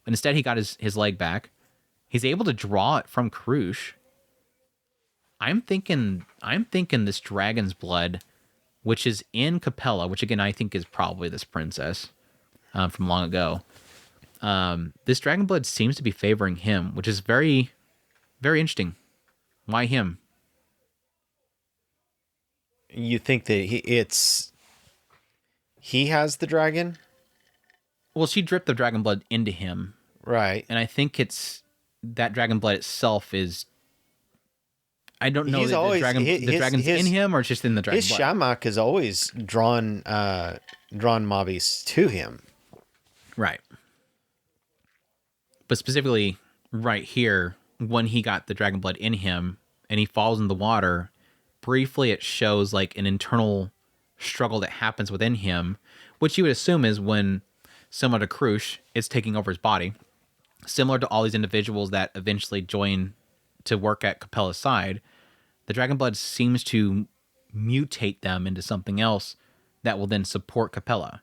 But instead, he got his leg back. He's able to draw it from Krush. I'm thinking this dragon's blood, which is in Capella, which again I think is probably this princess from long ago. This dragon blood seems to be favoring him, which is very, very interesting. Why him? You think that he has the dragon? Well, she dripped the dragon blood into him. Right. And I think it's that dragon blood itself is, I don't know, the dragon's in him, or it's just in the dragon blood. His shamak has always drawn mobbies to him. Right. But specifically right here, when he got the dragon blood in him and he falls in the water, briefly it shows like an internal struggle that happens within him, which you would assume is when, similar to Krush, it's taking over his body. Similar to all these individuals that eventually join to work at Capella's side, the dragon blood seems to mutate them into something else that will then support Capella.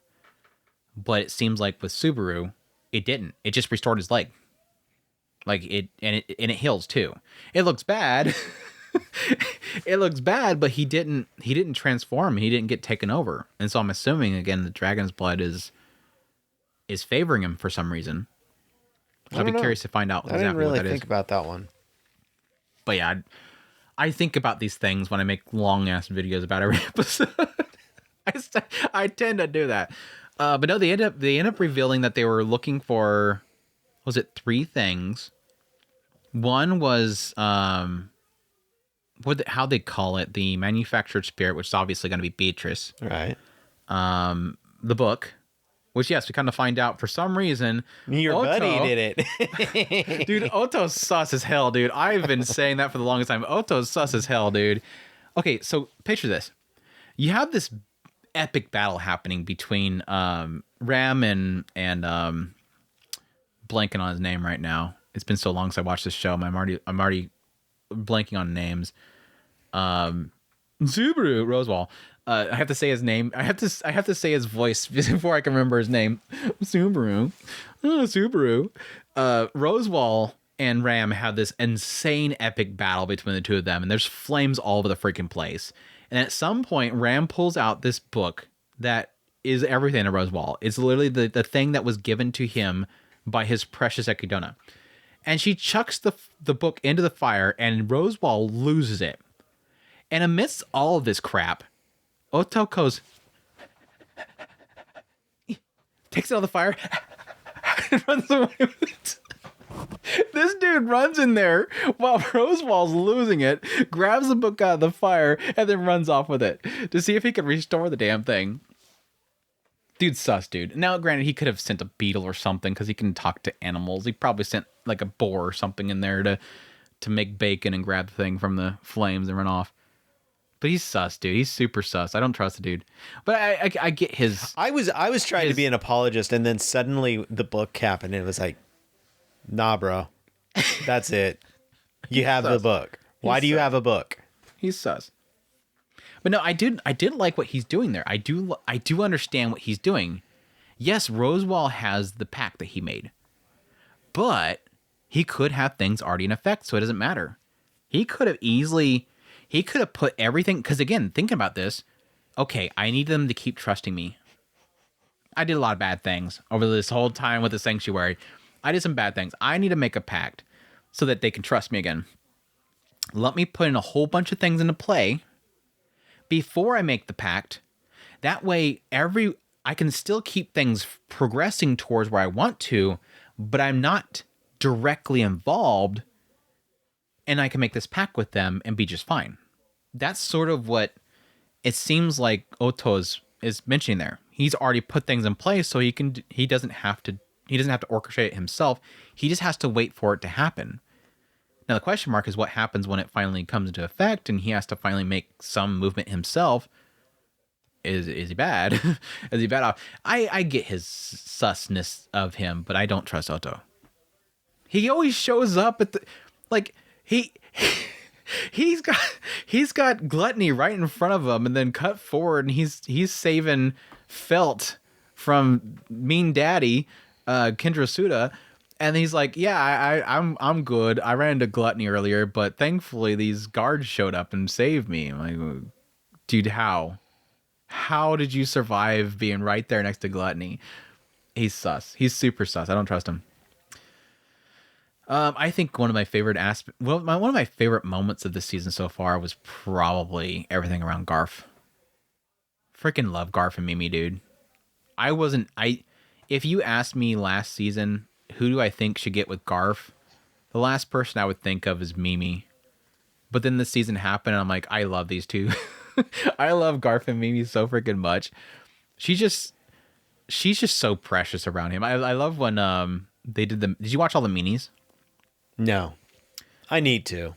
But it seems like with Subaru, it didn't. It just restored his leg. Like it heals too. It looks bad. It looks bad, but he didn't transform. He didn't get taken over. And so I'm assuming again the dragon's blood is favoring him for some reason. I'd be curious to find out exactly what that is. I didn't really think about that one. But yeah, I think about these things when I make long ass videos about every episode. I tend to do that. But no, they end up revealing that they were looking for, was it 3 things? One was how they call it, the manufactured spirit, which is obviously going to be Beatrice. Right. The book, which, yes, we kind of find out for some reason. Your buddy did it. Dude, Oto's sus as hell, dude. I've been saying that for the longest time. Oto's sus as hell, dude. Okay, so picture this. You have this epic battle happening between Ram and blanking on his name right now. It's been so long since I watched this show. I'm already blanking on names. Subaru Rosewall. I have to say his name. I have to say his voice before I can remember his name. Subaru. Subaru. Rosewall and Ram have this insane epic battle between the two of them, and there's flames all over the freaking place. And at some point, Ram pulls out this book that is everything to Rosewall. It's literally the thing that was given to him by his precious Ekidona. And she chucks the book into the fire, and Rosewall loses it. And amidst all of this crap, Oto goes, takes it out of the fire, and runs away with it. This dude runs in there while Rosewall's losing it, grabs the book out of the fire, and then runs off with it to see if he can restore the damn thing. Dude's sus, dude. Now, granted, he could have sent a beetle or something because he can talk to animals. He probably sent like a boar or something in there to make bacon and grab the thing from the flames and run off. But he's sus, dude. He's super sus. I don't trust the dude. But I get his... I was trying to be an apologist, and then suddenly the book happened, and it was like, nah, bro. That's it. You have the book. Why do you have a book? He's sus. But no, I did like what he's doing there. I do understand what he's doing. Yes, Rosewall has the pact that he made. But he could have things already in effect, so it doesn't matter. He could have put everything, because again, thinking about this, okay, I need them to keep trusting me. I did a lot of bad things over this whole time with the sanctuary. I did some bad things. I need to make a pact so that they can trust me again. Let me put in a whole bunch of things into play before I make the pact. That way, I can still keep things progressing towards where I want to, but I'm not directly involved, and I can make this pact with them and be just fine. That's sort of what it seems like Oto is mentioning there. He's already put things in place, so he doesn't have to orchestrate it himself. He just has to wait for it to happen. Now the question mark is what happens when it finally comes into effect and he has to finally make some movement himself. Is he bad? Is he bad off? I get his susness of him, but I don't trust Oto. He always shows up at the he's got gluttony right in front of him, and then cut forward and he's saving Felt from Mean Daddy, Kendra Suda, and he's like, yeah, I'm good. I ran into gluttony earlier, but thankfully these guards showed up and saved me. I'm like, dude, how did you survive being right there next to gluttony? He's sus. He's super sus. I don't trust him. I think one of my favorite one of my favorite moments of this season so far was probably everything around Garf. Freaking love Garf and Mimi, dude. If you asked me last season, who do I think should get with Garf? The last person I would think of is Mimi. But then this season happened, and I'm like, I love these two. I love Garf and Mimi so freaking much. She's just so precious around him. I love when they did you watch all the minis? No. I need to.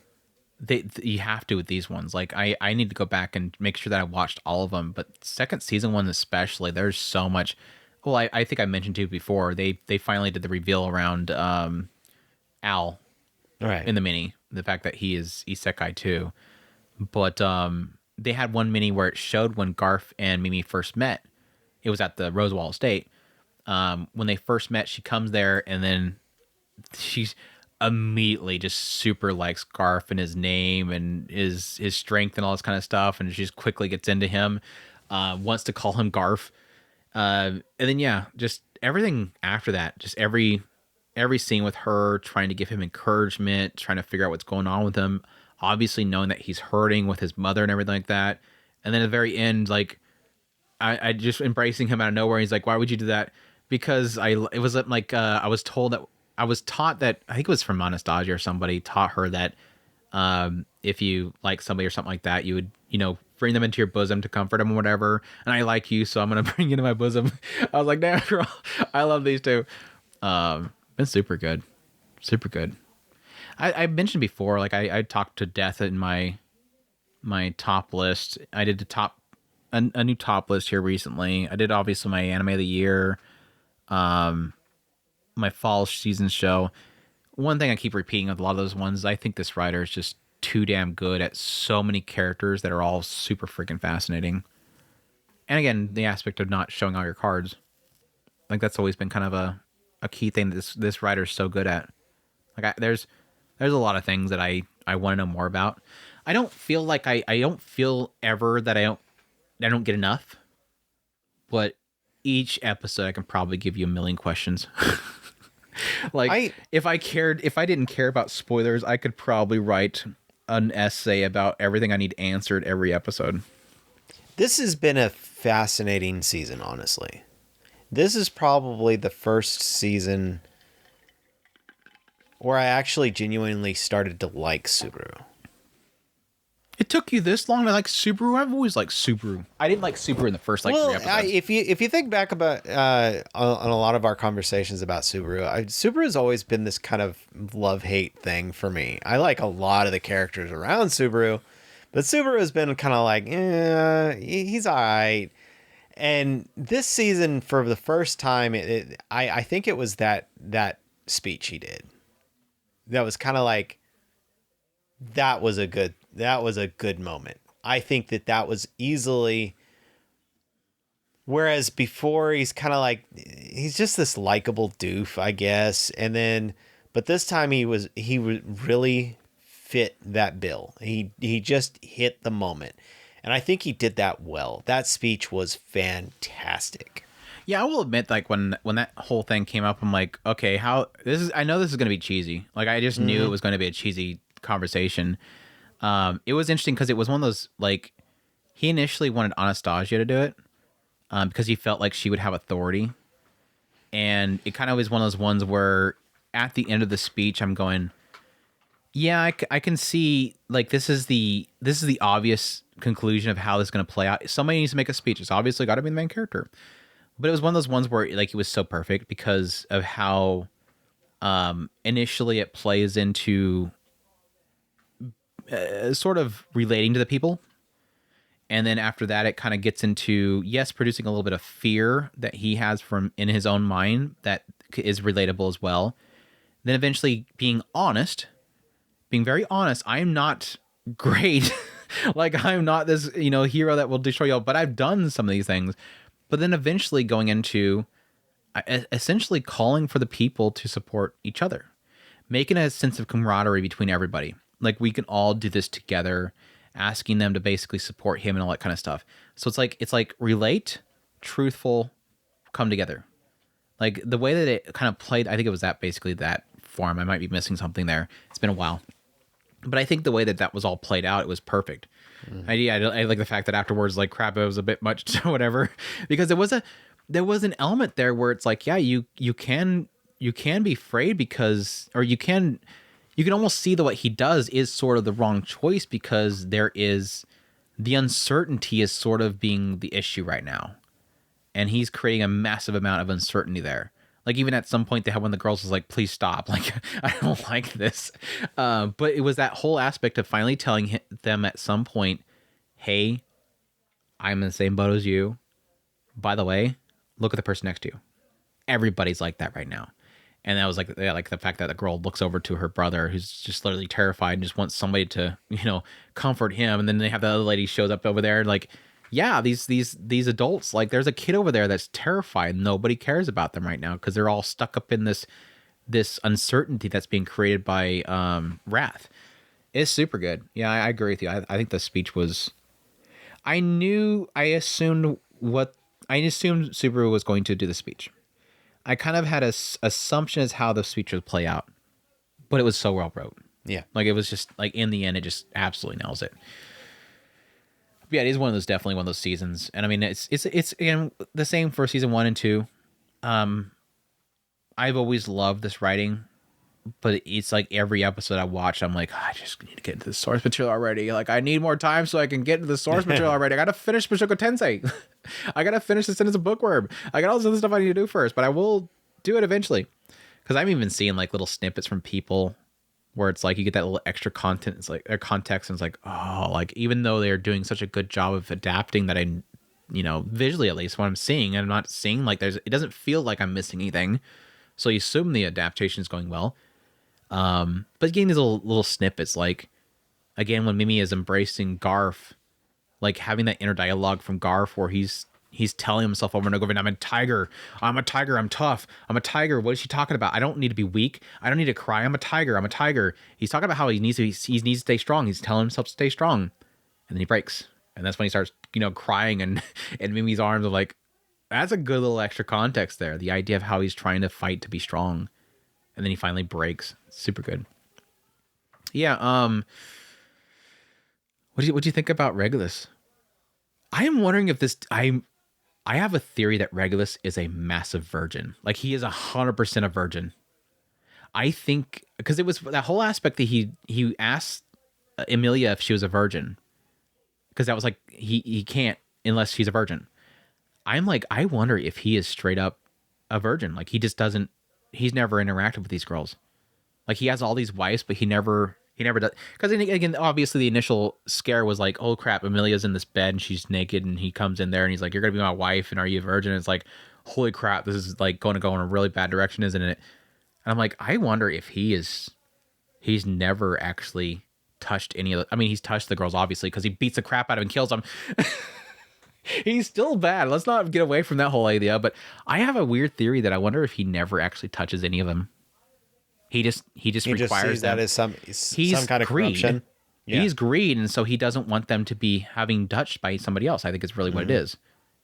You have to with these ones. Like I need to go back and make sure that I watched all of them. But second season one especially, there's so much. Well, I think I mentioned to you before, they finally did the reveal around Al, right, in the mini. The fact that he is Isekai too. But they had one mini where it showed when Garf and Mimi first met. It was at the Rosewall estate. When they first met, she comes there, and then she's immediately just super likes Garf and his name and his strength and all this kind of stuff, and she just quickly gets into him, wants to call him Garf. And then yeah, just everything after that, just every scene with her trying to give him encouragement, trying to figure out what's going on with him, obviously knowing that he's hurting with his mother and everything like that. And then at the very end, like I just embracing him out of nowhere. He's like, why would you do that? Because I was taught that, I think it was from Anastasia or somebody taught her that If you like somebody or something like that, you would, bring them into your bosom to comfort them or whatever. And I like you, so I'm going to bring you into my bosom. I was like, damn, girl, I love these two. Been super good. Super good. I mentioned before, like I talked to death in my top list. I did a new top list here recently. I did obviously my anime of the year, my fall season show. One thing I keep repeating with a lot of those ones, I think this writer is just too damn good at so many characters that are all super freaking fascinating. And again, the aspect of not showing all your cards. Like that's always been kind of a key thing that this writer is so good at. Like there's a lot of things that I want to know more about. I don't feel like I don't feel ever that I don't get enough. But each episode I can probably give you a million questions. Like if I didn't care about spoilers, I could probably write an essay about everything I need answered every episode. This has been a fascinating season, honestly. This is probably the first season where I actually genuinely started to like Subaru. It took you this long to like Subaru? I've always liked Subaru. I didn't like Subaru in the first 3 episodes. If you think back about on a lot of our conversations about Subaru, Subaru's always been this kind of love-hate thing for me. I like a lot of the characters around Subaru, but Subaru has been kind of like, he's all right. And this season, for the first time, I think it was that speech he did. That was kind of like, that was a good moment. I think that was easily, whereas before he's kind of like, he's just this likable doof, I guess. And then, but this time he really fit that bill. He just hit the moment. And I think he did that well. That speech was fantastic. Yeah, I will admit, like when that whole thing came up, I'm like, okay, I know this is going to be cheesy. Like I just knew it was going to be a cheesy conversation. It was interesting because it was one of those, like, he initially wanted Anastasia to do it because he felt like she would have authority. And it kind of was one of those ones where at the end of the speech, I'm going, yeah, I can see, like, this is the obvious conclusion of how this is going to play out. Somebody needs to make a speech. It's obviously got to be the main character. But it was one of those ones where, like, it was so perfect because of how initially it plays into sort of relating to the people. And then after that, it kind of gets into, yes, producing a little bit of fear that he has from in his own mind that is relatable as well. Then eventually being very honest. I'm not great. Like I'm not this, hero that will destroy you all, but I've done some of these things. But then eventually going into essentially calling for the people to support each other, making a sense of camaraderie between everybody. Like we can all do this together, asking them to basically support him and all that kind of stuff. So it's like relate, truthful, come together. Like the way that it kind of played, I think it was that form. I might be missing something there. It's been a while. But I think the way that was all played out, it was perfect. I like the fact that afterwards, like, crap, it was a bit much or whatever, because there was an element there where it's like, yeah, you can be afraid because, or you can almost see that what he does is sort of the wrong choice because there is the uncertainty is sort of being the issue right now. And he's creating a massive amount of uncertainty there. Like even at some point they had one of the girls was like, please stop. Like, I don't like this. But it was that whole aspect of finally telling them at some point, hey, I'm in the same boat as you. By the way, look at the person next to you. Everybody's like that right now. And that was like, yeah, like the fact that the girl looks over to her brother who's just literally terrified and just wants somebody to, comfort him. And then they have the other lady shows up over there like, yeah, these adults, like there's a kid over there that's terrified. Nobody cares about them right now because they're all stuck up in this uncertainty that's being created by wrath. It's super good. Yeah, I agree with you. I think the speech was. I assumed Subaru was going to do the speech. I kind of had a assumption as how the speech would play out, but it was so well wrote. Yeah, like it was just like in the end, it just absolutely nails it. Yeah, it is definitely one of those seasons, and I mean it's again the same for season 1 and 2. I've always loved this writing. but it's like every episode I watch, I'm like, I just need to get into the source material already. Like, I need more time so I can get into the source material already. I gotta finish Mushoku Tensei. I gotta finish the Sentence of Bookworm. I got all this other stuff I need to do first, but I will do it eventually. Because I'm even seeing like little snippets from people where it's like you get that little extra content. It's like context, and it's like, oh, like even though they're doing such a good job of adapting that visually at least what I'm seeing, I'm not seeing like it doesn't feel like I'm missing anything. So you assume the adaptation is going well. But getting these little snippets, like again when Mimi is embracing Garf, like having that inner dialogue from Garf where he's telling himself over and over again, I'm a tiger, I'm tough, I'm a tiger. What is she talking about? I don't need to be weak, I don't need to cry, I'm a tiger. He's talking about how he needs to stay strong. He's telling himself to stay strong, and then he breaks, and that's when he starts crying, and Mimi's arms are like, that's a good little extra context there, the idea of how he's trying to fight to be strong, and then he finally breaks. Super good. Yeah. What do you think about Regulus? I am wondering if I have a theory that Regulus is a massive virgin. Like, he is 100% a virgin. I think because it was that whole aspect that he asked Emilia if she was a virgin, because that was like he can't unless she's a virgin. I'm like, I wonder if he is straight up a virgin. Like, he's never interacted with these girls. Like, he has all these wives, but he never does. Because again, obviously the initial scare was like, oh crap, Amelia's in this bed and she's naked, and he comes in there and he's like, you're gonna be my wife, and are you a virgin? And it's like, holy crap, this is like going to go in a really bad direction, isn't it? And I'm like, I wonder if he's never actually touched any of the, I mean, he's touched the girls obviously because he beats the crap out of them and kills them. He's still bad. Let's not get away from that whole idea. But I have a weird theory that I wonder if he never actually touches any of them. He just requires that as some kind of corruption. Yeah. He's greed, and so he doesn't want them to be having touched by somebody else. I think it's really what it is.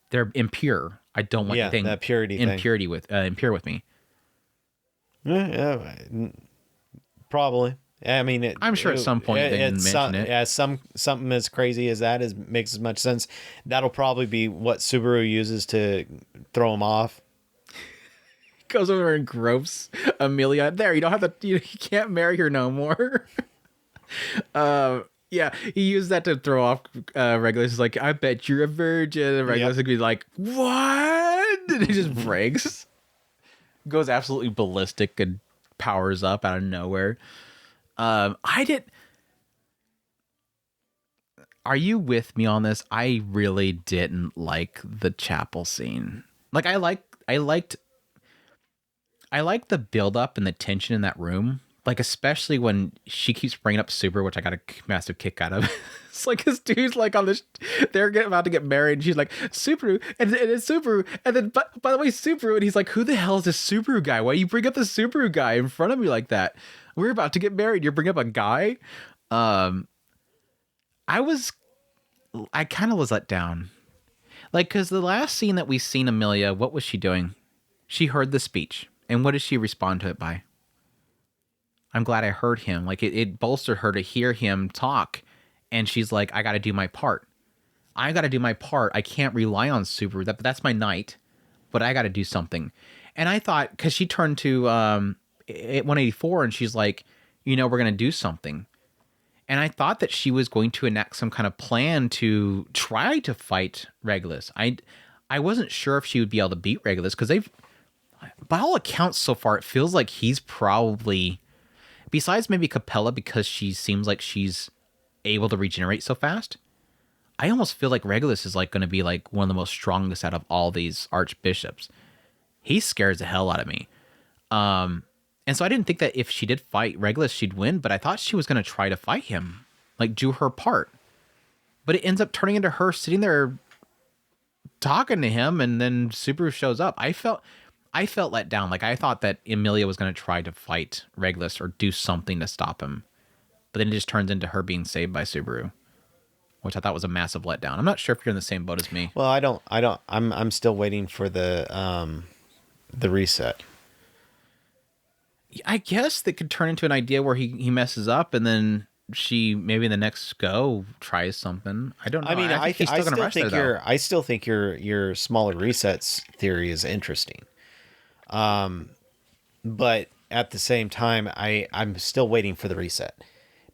They're impure. I don't want anything that impure with me. Yeah, probably. I mean, I'm sure at some point they didn't mention it. Yeah, something as crazy as that makes as much sense. That'll probably be what Subaru uses to throw him off. Goes over and gropes Amelia. There, you don't have to. You can't marry her no more. Yeah, he used that to throw off Regulus. He's like, I bet you're a virgin. And Regulus would be like, what? And he just breaks. Goes absolutely ballistic and powers up out of nowhere. Are you with me on this? I really didn't like the chapel scene. Like, I liked the build up and the tension in that room. Like, especially when she keeps bringing up Subaru, which I got a massive kick out of. It's like this dude's like on this, they're about to get married, and she's like, Subaru, and it's Subaru, and then by the way, Subaru, and he's like, who the hell is this Subaru guy? Why do you bring up the Subaru guy in front of me like that? We're about to get married. You bring up a guy. I kind of was let down. Like, because the last scene that we seen Amelia, what was she doing? She heard the speech. And what did she respond to it by? I'm glad I heard him. Like, it bolstered her to hear him talk. And she's like, I got to do my part. I got to do my part. I can't rely on Subaru. That's my knight. But I got to do something. And I thought, because she turned to 184 and she's like, we're going to do something. And I thought that she was going to enact some kind of plan to try to fight Regulus. I wasn't sure if she would be able to beat Regulus, because by all accounts so far, it feels like he's probably, besides maybe Capella, because she seems like she's able to regenerate so fast, I almost feel like Regulus is like going to be like one of the most strongest out of all these archbishops. He scares the hell out of me. And so I didn't think that if she did fight Regulus, she'd win, but I thought she was going to try to fight him, like do her part. But it ends up turning into her sitting there talking to him, and then Subaru shows up. I felt let down. Like, I thought that Emilia was going to try to fight Regulus or do something to stop him. But then it just turns into her being saved by Subaru, which I thought was a massive letdown. I'm not sure if you're in the same boat as me. Well, I'm still waiting for the reset. I guess that could turn into an idea where he messes up, and then she maybe in the next go tries something. I don't know. I mean, I still think your smaller resets theory is interesting. But at the same time, I'm still waiting for the reset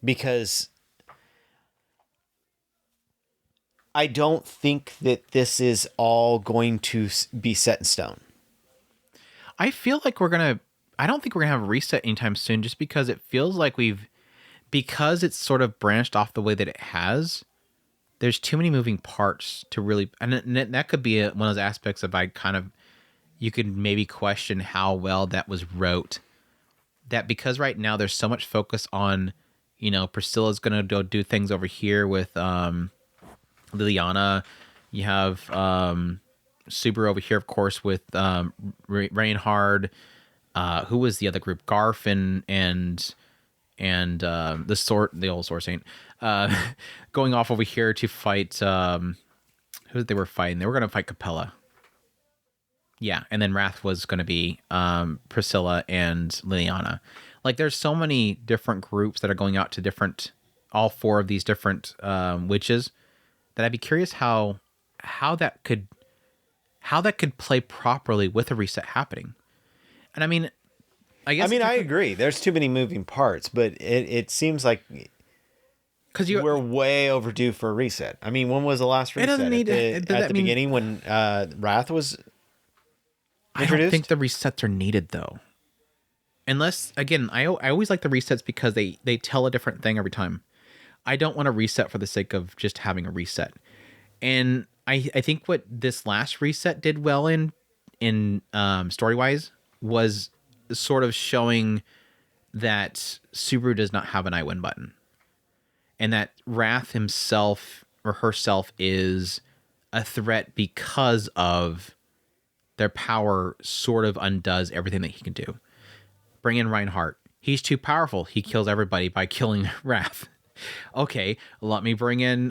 because I don't think that this is all going to be set in stone. I feel like I don't think we're gonna have a reset anytime soon, just because it feels like because it's sort of branched off the way that it has. There's too many moving parts to really, and that could be one of those aspects of you could maybe question how well that was wrote. That because right now there's so much focus on, Priscilla's gonna go do things over here with Liliana. You have Subaru over here, of course, with Reinhard. Who was the other group? Garf and the old Sword Saint, going off over here to fight. Who they were fighting? They were going to fight Capella. Yeah, and then Wrath was going to be Priscilla and Liliana. Like, there's so many different groups that are going out to all four of these different witches, that I'd be curious how that could play properly with a reset happening. And I mean, I agree. There's too many moving parts, but it seems like we're way overdue for a reset. I mean, when was the last reset? At the beginning when Wrath was introduced? I don't think the resets are needed, though. Unless, again, I always like the resets because they tell a different thing every time. I don't want a reset for the sake of just having a reset. And I think what this last reset did well in story-wise was sort of showing that Subaru does not have an I win button. And that Wrath himself or herself is a threat because of their power sort of undoes everything that he can do. Bring in Reinhardt. He's too powerful. He kills everybody by killing Wrath. Okay, let me bring in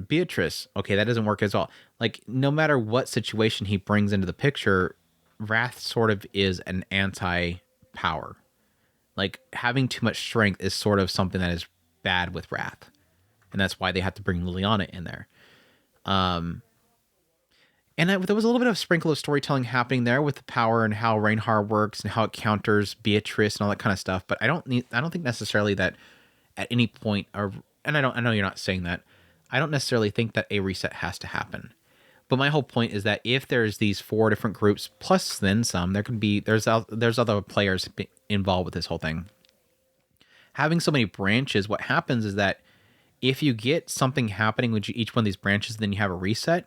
Beatrice. Okay, that doesn't work as well. Like, no matter what situation he brings into the picture, Wrath sort of is an anti-power. Like, having too much strength is sort of something that is bad with Wrath. And that's why they have to bring Liliana in there. And there was a little bit of sprinkle of storytelling happening there with the power and how Reinhardt works and how it counters Beatrice and all that kind of stuff. But I don't think necessarily that at any point, and I know you're not saying that, I don't necessarily think that a reset has to happen. But my whole point is that if there's these four different groups plus then some, there's other players involved with this whole thing. Having so many branches, what happens is that if you get something happening with each one of these branches, then you have a reset,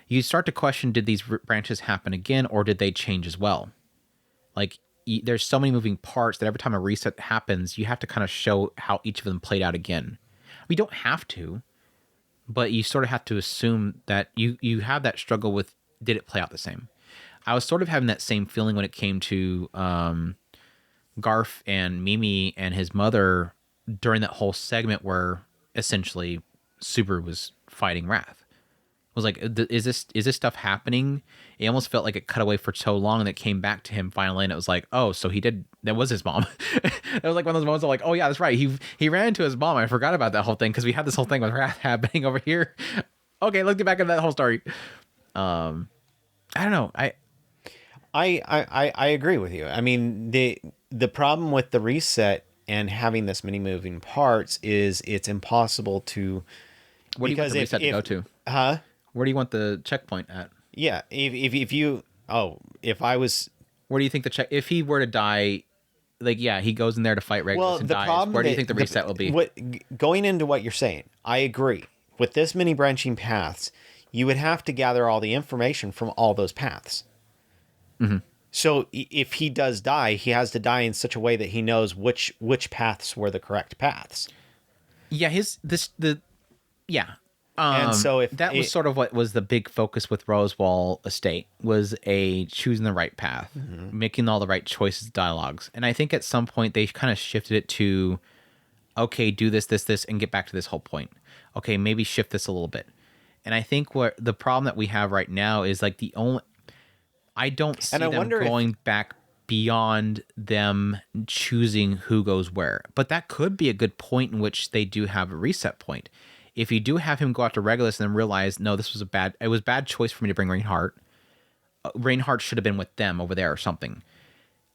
you start to question, did these branches happen again, or did they change as well? Like, there's so many moving parts that every time a reset happens, you have to kind of show how each of them played out again. We don't have to, but you sort of have to assume that you have that struggle with, did it play out the same? I was sort of having that same feeling when it came to Garf and Mimi and his mother during that whole segment where essentially Subaru was fighting Wrath. I was like, is this stuff happening? It almost felt like it cut away for so long and it came back to him finally, and it was like, oh, so that was his mom. That was like one of those moments of like, oh yeah, that's right. He ran into his mom. I forgot about that whole thing because we had this whole thing with Wrath happening over here. Okay, let's get back into that whole story. I don't know. I agree with you. I mean, the problem with the reset and having this many moving parts is it's impossible to. What do you want the reset to go to? Huh? Where do you want the checkpoint at? Yeah, if I was. Where do you think if he were to die, like, yeah, he goes in there to fight Regulus and dies. Where do you think the reset will be? Going into what you're saying, I agree. With this many branching paths, you would have to gather all the information from all those paths. Mm-hmm. So if he does die, he has to die in such a way that he knows which paths were the correct paths. Yeah, yeah. And so was sort of what was the big focus with Rosewall Estate, was choosing the right path, mm-hmm. making all the right choices, dialogues. And I think at some point they kind of shifted it to, okay, do this, and get back to this whole point. Okay, maybe shift this a little bit. And I think what the problem that we have right now is like I don't see them going back beyond them choosing who goes where. But that could be a good point in which they do have a reset point. If you do have him go after Regulus and then realize, no, it was a bad choice for me to bring Reinhardt. Reinhardt should have been with them over there or something.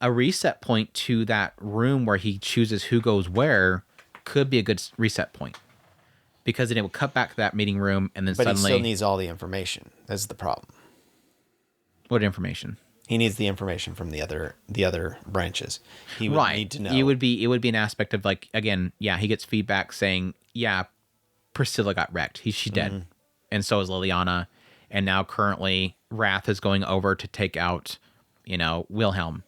a reset point to that room where he chooses who goes where could be a good reset point, because then it would cut back to that meeting room, and then But suddenly, he still needs all the information. That's the problem. what information? He needs the information from the other branches. He would need to know. It would be an aspect of, like, again, yeah, he gets feedback saying, yeah, Priscilla got wrecked. She's dead, and so is Liliana, and now currently Wrath is going over to take out, Wilhelm.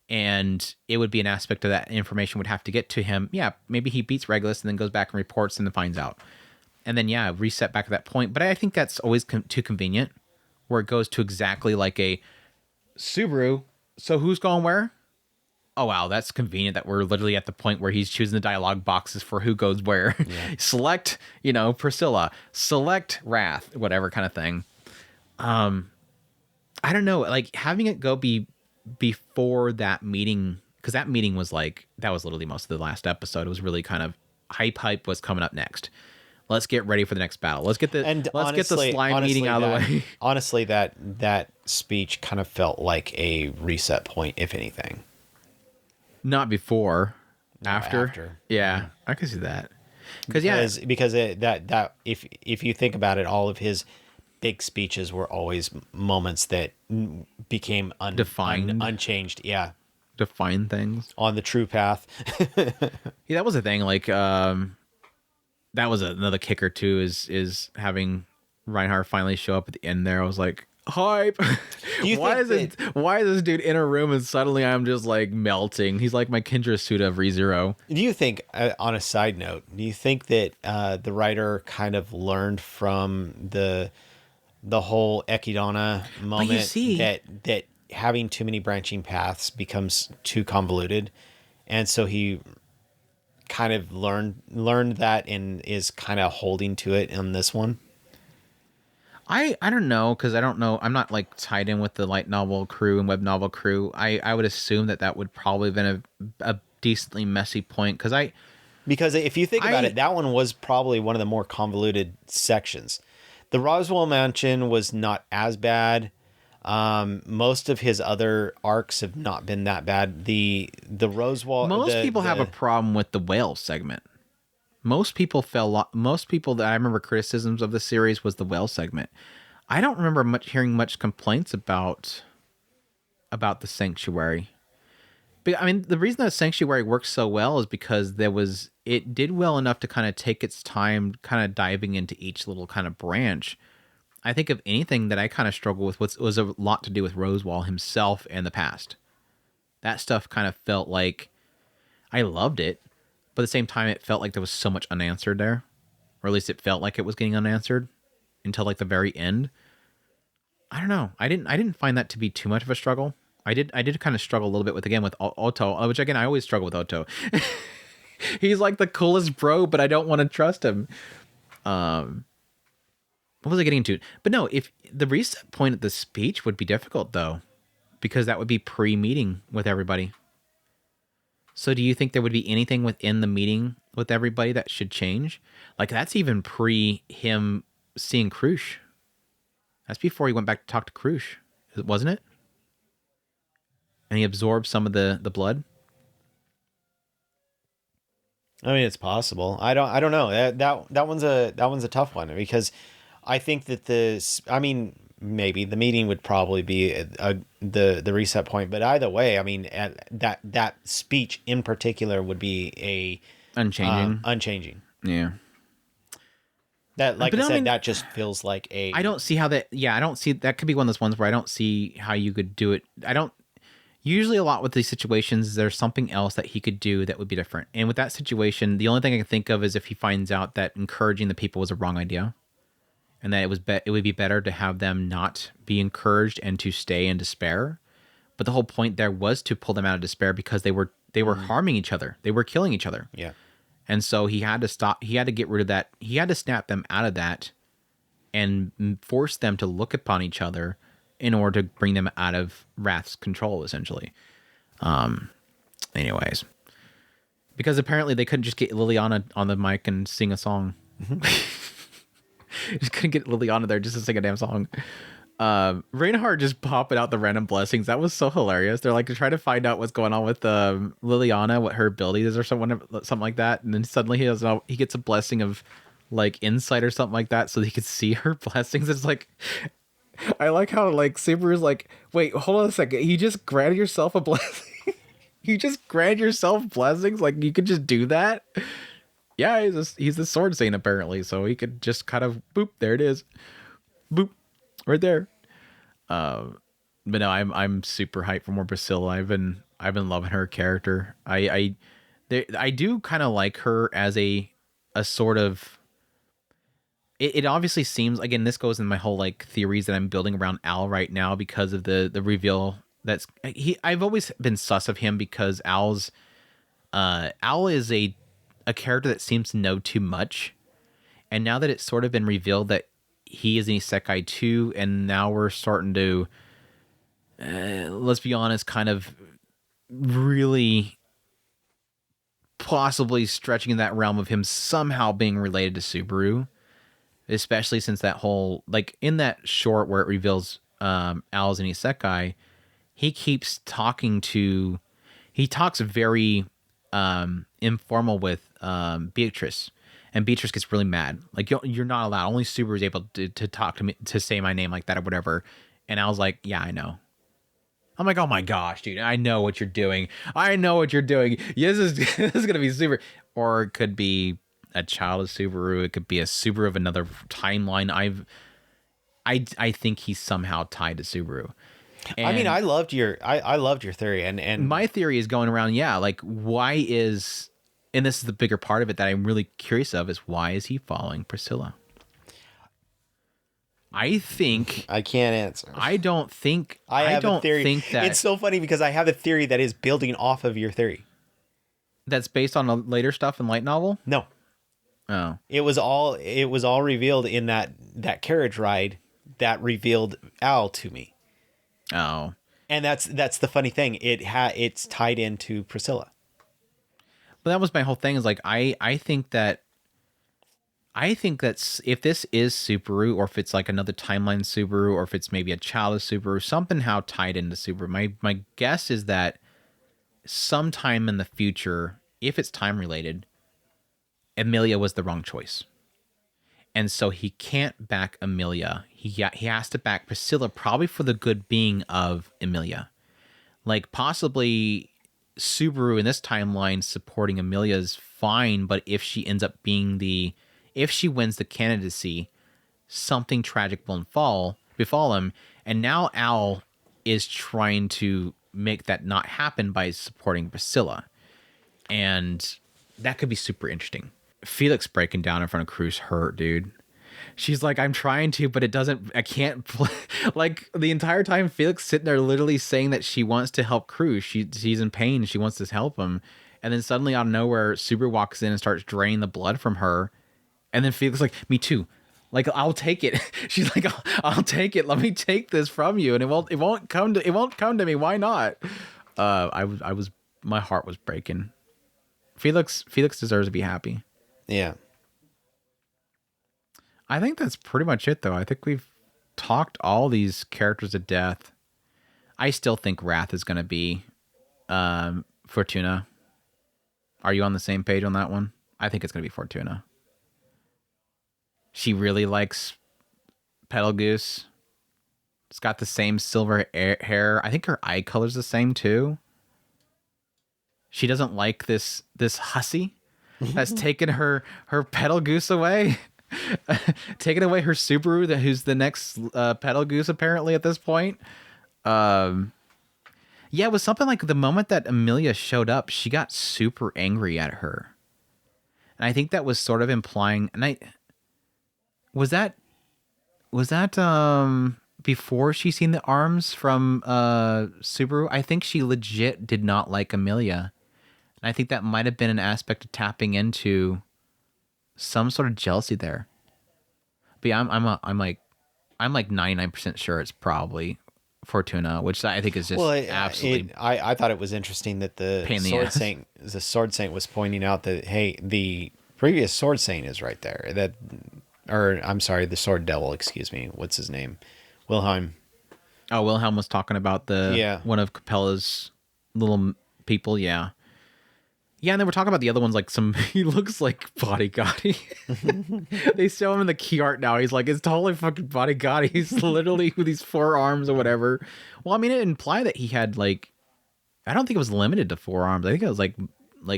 And it would be an aspect of that information would have to get to him. Yeah, maybe he beats Regulus and then goes back and reports and then finds out. And then, yeah, reset back at that point. But I think that's always too convenient, where it goes to exactly like a Subaru. So who's going where? Oh, wow, that's convenient that we're literally at the point where he's choosing the dialogue boxes for who goes where. Yeah. Select, Priscilla. Select Wrath, whatever kind of thing. I don't know. Like, having it go before that meeting, because that meeting was like, that was literally most of the last episode. It was really kind of hype was coming up next. Let's get ready for the next battle. Let's get the slime meeting out of the way. Honestly, that speech kind of felt like a reset point, if anything. Not before, after. Yeah, I can see that. Because if you think about it, all of his big speeches were always moments that became unchanged. Yeah. Define things. On the true path. Yeah, that was a thing. Like, that was another kicker too, is having Reinhardt finally show up at the end there. I was like, hype. Why is this dude in a room and suddenly I'm just like melting? He's like my Kendra Suda of ReZERO. Do you think, on a side note, do you think that the writer kind of learned from the whole Ekidana moment that having too many branching paths becomes too convoluted, and so he kind of learned that and is kind of holding to it in this one? I don't know, because I don't know. I'm not like tied in with the light novel crew and web novel crew. I would assume that would probably have been a decently messy point, because if you think about it, that one was probably one of the more convoluted sections. The Roswell Mansion was not as bad. Most of his other arcs have not been that bad. The Roswell. Most people have a problem with the whale segment. Most people that I remember criticisms of the series was the whale segment. I don't remember hearing much complaints about the Sanctuary. But I mean, the reason that Sanctuary works so well is because it did well enough to kind of take its time, kind of diving into each little kind of branch. I think if anything that I kind of struggle with was a lot to do with Rosewall himself and the past. That stuff kind of felt like I loved it, but at the same time, it felt like there was so much unanswered there, or at least it felt like it was getting unanswered until like the very end. I don't know. I didn't find that to be too much of a struggle. I did kind of struggle a little bit with Otto, which again, I always struggle with Otto. He's like the coolest bro, but I don't want to trust him. What was I getting into? But no, if the reset point of the speech would be difficult though, because that would be pre-meeting with everybody. So do you think there would be anything within the meeting with everybody that should change? Like, that's even pre him seeing Krush. That's before he went back to talk to Krush, wasn't it? And he absorbed some of the blood. I mean, it's possible. I don't know. That one's a tough one, because I think that maybe the meeting would probably be the reset point, but either way, I mean, that speech in particular would be unchanging. Yeah. That, like I said, that just feels like a. I don't see how that. Yeah, I don't see that could be one of those ones where I don't see how you could do it. I don't. Usually, a lot with these situations, there's something else that he could do that would be different. And with that situation, the only thing I can think of is if he finds out that encouraging the people was a wrong idea, and that it would be better to have them not be encouraged and to stay in despair. But the whole point there was to pull them out of despair, because they were harming each other. They were killing each other. Yeah. And so he had to stop. He had to get rid of that. He had to snap them out of that and force them to look upon each other in order to bring them out of Wrath's control, essentially. Anyways. Because apparently they couldn't just get Liliana on the mic and sing a song. Mm-hmm. Just couldn't get Liliana there just to sing a damn song. Reinhardt just popping out the random blessings. That was so hilarious. They're like trying to find out what's going on with Liliana, what her ability is or something like that. And then suddenly he gets a blessing of like insight or something like that so he could see her blessings. It's like, I like how like Subaru's like, wait, hold on a second. You just granted yourself a blessing. You just granted yourself blessings. Like you could just do that. Yeah, he's a sword saint apparently. So he could just kind of boop. There it is. Boop. Right there. But no, I'm super hyped for more Priscilla. I've been loving her character. I do kind of like her as a sort of. It obviously seems, again, this goes in my whole like theories that I'm building around Al right now because of the reveal I've always been sus of him because Al is a character that seems to know too much, and now that it's sort of been revealed that he is an isekai too, and now we're starting to, let's be honest, kind of really possibly stretching in that realm of him somehow being related to Subaru, especially since that whole, like in that short where it reveals Al's an isekai, he talks very informal with Beatrice. And Beatrice gets really mad. Like, you're not allowed. Only Subaru is able to talk to me, to say my name like that or whatever. And I was like, yeah, I know. I'm like, oh my gosh, dude, I know what you're doing. I know what you're doing. Yes, this is going to be Subaru. Or it could be a child of Subaru. It could be a Subaru of another timeline. I think he's somehow tied to Subaru. And I mean, I loved your theory. And my theory is going around, yeah, like, why is... And this is the bigger part of it that I'm really curious of, is why is he following Priscilla? I think I can't answer. I don't think I have a theory. Think that it's so funny because I have a theory that is building off of your theory. That's based on a later stuff in light novel? No. Oh. It was all revealed in that carriage ride that revealed Al to me. Oh. And that's the funny thing. It's tied into Priscilla. But that was my whole thing, is like, I think that if this is Subaru, or if it's like another timeline Subaru, or if it's maybe a child of Subaru, something how tied into Subaru. My guess is that sometime in the future, if it's time related, Emilia was the wrong choice. And so he can't back Emilia. He has to back Priscilla, probably for the good being of Emilia. Like, possibly Subaru in this timeline supporting Emilia is fine, but if she ends up being if she wins the candidacy, something tragic will befall him. And now Al is trying to make that not happen by supporting Priscilla. And that could be super interesting. Felix breaking down in front of Cruz hurt, dude. She's like, I'm trying to, but I can't play. Like, the entire time, Felix sitting there literally saying that she wants to help Cruz. She's in pain. She wants to help him. And then suddenly out of nowhere, Subaru walks in and starts draining the blood from her. And then Felix is like, me too. Like, I'll take it. She's like, I'll take it. Let me take this from you. And it won't come to me. Why not? My heart was breaking. Felix deserves to be happy. Yeah. I think that's pretty much it, though. I think we've talked all these characters to death. I still think Wrath is going to be Fortuna. Are you on the same page on that one? I think it's going to be Fortuna. She really likes Petal Goose. It's got the same silver hair. I think her eye color's the same, too. She doesn't like this hussy that's taken her Petal Goose away. Taking away her Subaru, who's the next Petal Goose apparently at this point. Yeah, it was something like the moment that Emilia showed up, she got super angry at her, and I think that was sort of implying. And was that before she seen the arms from Subaru? I think she legit did not like Emilia, and I think that might have been an aspect of tapping into some sort of jealousy there. But yeah, I'm like 99% sure it's probably Fortuna, which I think is just absolutely. I thought it was interesting that the Sword Saint was pointing out that, hey, the previous Sword Saint is right there. The Sword Devil, excuse me. What's his name? Wilhelm. Oh, Wilhelm was talking about one of Capella's little people. Yeah. Yeah, and then we're talking about the other ones, like he looks like Bodyguard. They show him in the key art now. He's like, it's totally fucking Bodyguard. He's literally with these 4 arms or whatever. Well, I mean, it implied that he had like, I don't think it was limited to 4 arms. I think it was like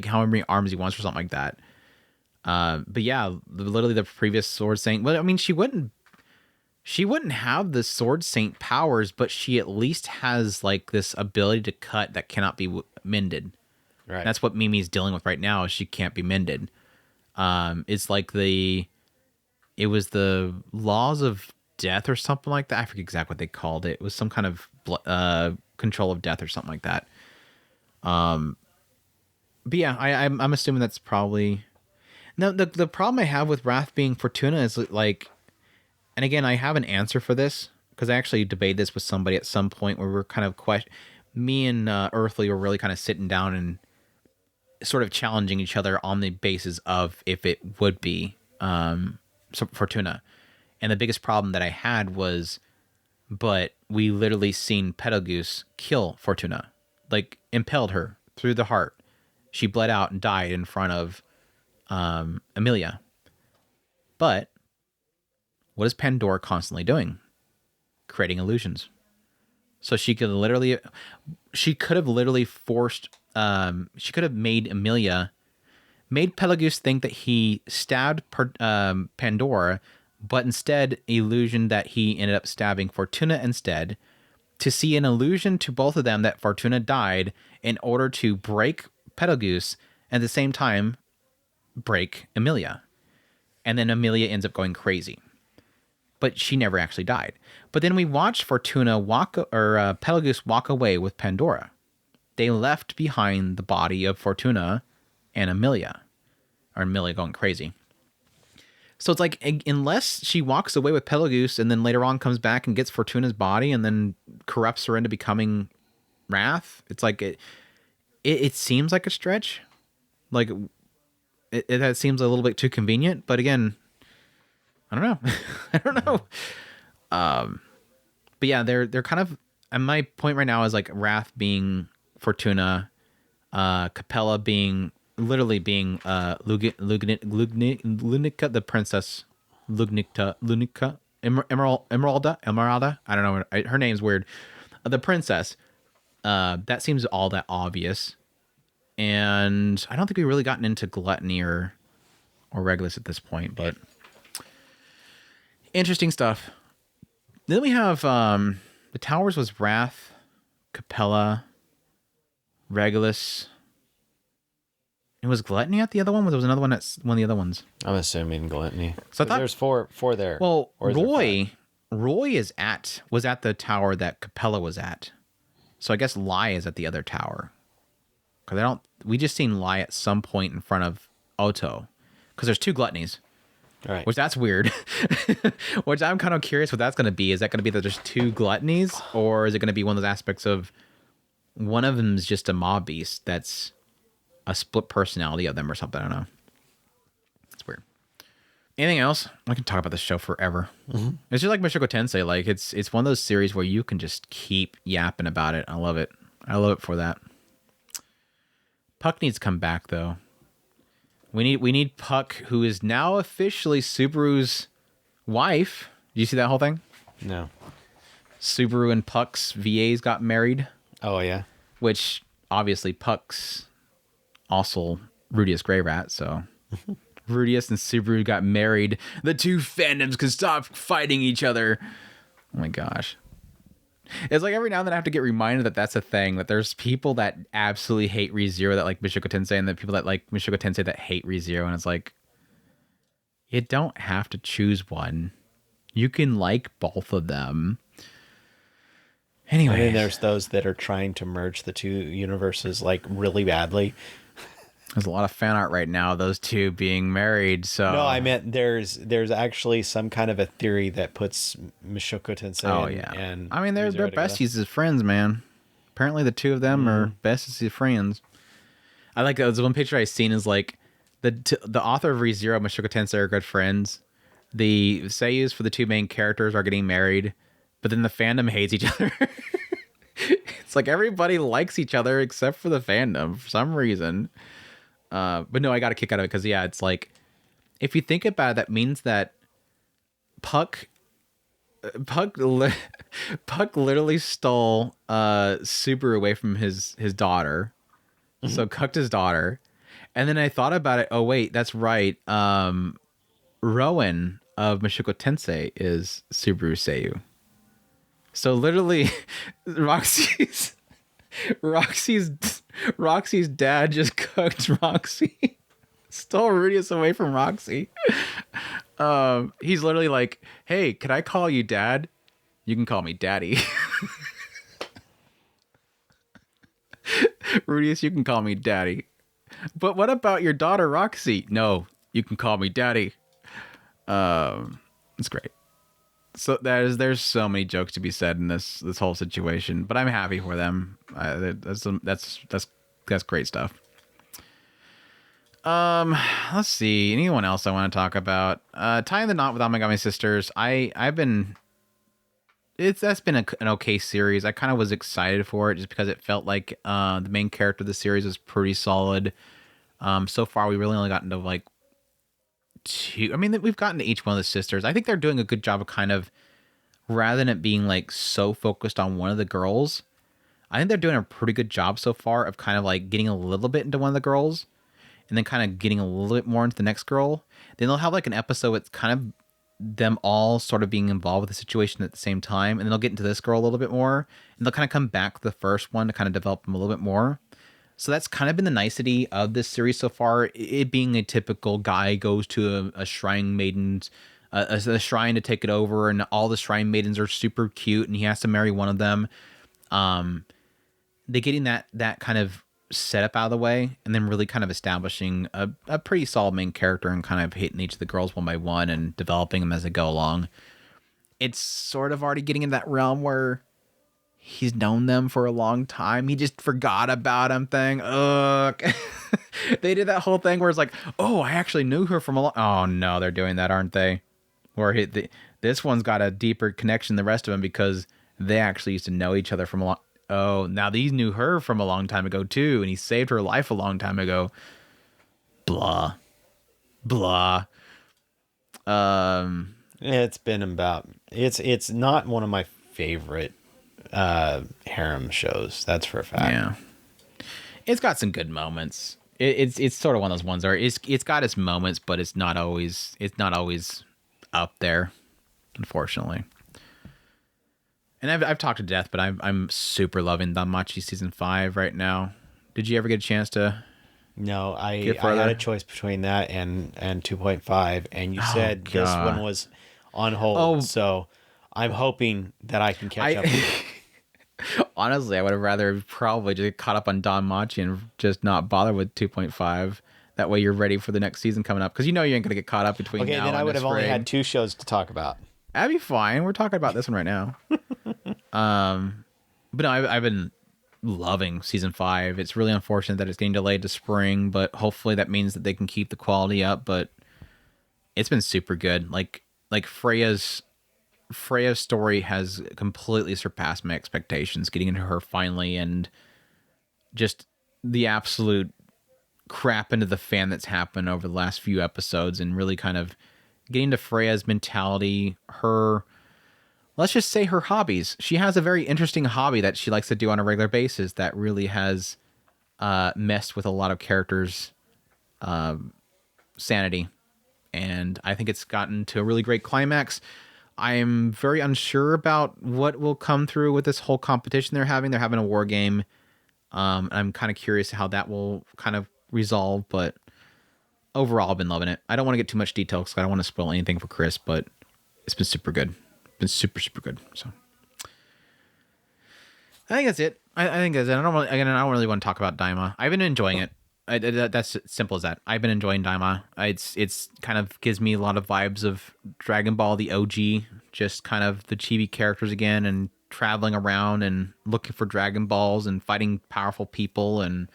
how many arms he wants or something like that. But yeah, literally the previous Sword Saint. Well, I mean, she wouldn't have the Sword Saint powers, but she at least has like this ability to cut that cannot be mended. Right. That's what Mimi's dealing with right now. Is she can't be mended. It's like it was the laws of death or something like that. I forget exactly what they called it. It was some kind of control of death or something like that. But yeah, I'm assuming that's probably. Now the problem I have with Wrath being Fortuna is like, and again, I have an answer for this because I actually debated this with somebody at some point where we're kind of me and Earthly were really kind of sitting down and sort of challenging each other on the basis of if it would be Fortuna. And the biggest problem that I had was, but we literally seen Betelgeuse kill Fortuna, like impaled her through the heart. She bled out and died in front of Emilia. But what is Pandora constantly doing? Creating illusions. So she could have literally forced, she could have made Betelgeuse think that he stabbed Pandora, but instead illusion that he ended up stabbing Fortuna instead, to see an illusion to both of them that Fortuna died in order to break Betelgeuse and at the same time break Emilia. And then Emilia ends up going crazy. But she never actually died. But then we watched Betelgeuse walk away with Pandora. They left behind the body of Fortuna and Emilia. Or Emilia going crazy. So it's like, unless she walks away with Betelgeuse and then later on comes back and gets Fortuna's body and then corrupts her into becoming Wrath, it's like, it seems like a stretch. Like, it seems a little bit too convenient. But again, I don't know. I don't know. But yeah, they're kind of, and my point right now is like Wrath being Fortuna, Capella literally being Lunica, the princess, Lunica, Emeralda. I don't know. Her name's weird. The princess. That seems all that obvious. And I don't think we've really gotten into Gluttony or Regulus at this point, but interesting stuff. Then we have the Towers was Wrath, Capella, Regulus. And was Gluttony at the other one? There was another one at one of the other ones. I'm assuming Gluttony. So I thought there's four there. Well, Roy was at the tower that Capella was at. So I guess Lai is at the other tower. Because we just seen Lai at some point in front of Oto. Because there's 2 Gluttonies. Right. Which that's weird. Which I'm kind of curious what that's going to be. Is that going to be that there's 2 Gluttonies? Or is it going to be one of those aspects of one of them is just a mob beast that's a split personality of them or something? I don't know. It's weird. Anything else? I can talk about this show forever. Mm-hmm. It's just like Mushoku Tensei. Like it's one of those series where you can just keep yapping about it. I love it. I love it for that. Puck needs to come back though. We need Puck, who is now officially Subaru's wife. Did you see that whole thing? No. Subaru and Puck's VAs got married. Oh yeah. Which obviously Puck's also Rudius Grey Rat, so Rudius and Subaru got married. The 2 fandoms can stop fighting each other. Oh my gosh. It's like every now and then I have to get reminded that that's a thing, that there's people that absolutely hate ReZERO that like Mushoku Tensei, and the people that like Mushoku Tensei that hate ReZERO, and it's like, you don't have to choose one. You can like both of them. Anyway, and then there's those that are trying to merge the 2 universes like really badly. There's a lot of fan art right now, those 2 being married. So no, I meant there's actually some kind of a theory that puts Mushoku Tensei and I mean, they're besties as friends, man. Apparently the 2 of them are besties as friends. I like that. One picture I seen is like the author of ReZERO, Mushoku Tensei are good friends. The seiyus for the 2 main characters are getting married. but then the fandom hates each other. It's like everybody likes each other except for the fandom for some reason. But no, I got a kick out of it because, yeah, it's like, if you think about it, that means that Puck literally stole Subaru away from his daughter. So cucked his daughter. And then I thought about it. Oh, wait, that's right. Rowan of Mashiko Tensei is Subaru Seiyu. So literally, Roxy's dad just cooked Roxy, stole Rudius away from Roxy. He's literally like, "Hey, can I call you Dad? You can call me Daddy." Rudius, you can call me Daddy. But what about your daughter Roxy? No, you can call me Daddy. It's great. So there's so many jokes to be said in this whole situation, but I'm happy for them. That's great stuff. Let's see. Anyone else I want to talk about? Tying the knot with Amagami Sisters. That's been an okay series. I kind of was excited for it just because it felt like the main character of the series was pretty solid. So far we really only gotten to like two. I mean, we've gotten to each one of the sisters. I think they're doing a good job of kind of, rather than it being like so focused on one of the girls, I think they're doing a pretty good job so far of kind of like getting a little bit into one of the girls and then kind of getting a little bit more into the next girl. Then they'll have like an episode that's kind of them all sort of being involved with the situation at the same time. And then they'll get into this girl a little bit more and they'll kind of come back to the first one to kind of develop them a little bit more. So that's kind of been the nicety of this series so far. It being a typical guy goes to a shrine maidens, a shrine to take it over, and all the shrine maidens are super cute, and he has to marry one of them. They getting that kind of setup out of the way, and then really kind of establishing a pretty solid main character and kind of hitting each of the girls one by one and developing them as they go along. It's sort of already getting in that realm where he's known them for a long time. He just forgot about them thing. Ugh. They did that whole thing where it's like, oh, I actually knew her from a long... Oh, no, they're doing that, aren't they? Where this one's got a deeper connection than the rest of them because they actually used to know each other from a long... Oh, now these knew her from a long time ago, too, and he saved her life a long time ago. Blah. Blah. It's been about... It's not one of my favorite harem shows, that's for a fact. Yeah, it's got some good moments. It's sort of one of those ones where it's got its moments, but it's not always up there, unfortunately. And I've talked to death, but I'm super loving Danmachi season 5 right now. Did you ever get a chance to? No, I had a choice between that and 2.5, and you said this one was on hold, so I'm hoping that I can catch up. Honestly, I would have rather probably just caught up on Danmachi and just not bother with 2.5. That way you're ready for the next season coming up. Because you know you ain't going to get caught up between now and then I would have only spring. had 2 shows to talk about. That'd be fine. We're talking about this one right now. But no, I've been loving season 5. It's really unfortunate that it's getting delayed to spring, but hopefully that means that they can keep the quality up. But it's been super good. Like Freya's story has completely surpassed my expectations, getting into her finally, and just the absolute crap into the fan that's happened over the last few episodes, and really kind of getting to Freya's mentality, let's just say her hobbies. She has a very interesting hobby that she likes to do on a regular basis that really has messed with a lot of characters' sanity. And I think it's gotten to a really great climax. I'm very unsure about what will come through with this whole competition they're having. They're having a war game. I'm kind of curious how that will kind of resolve, but overall, I've been loving it. I don't want to get too much detail because I don't want to spoil anything for Chris, but it's been super good. It's been super, super good. So I think that's it. I think that's it. I don't really want to talk about DAIMA. I've been enjoying it. That's simple as that. I've been enjoying DAIMA. It's kind of gives me a lot of vibes of Dragon Ball, the OG, just kind of the chibi characters again, and traveling around and looking for Dragon Balls and fighting powerful people, and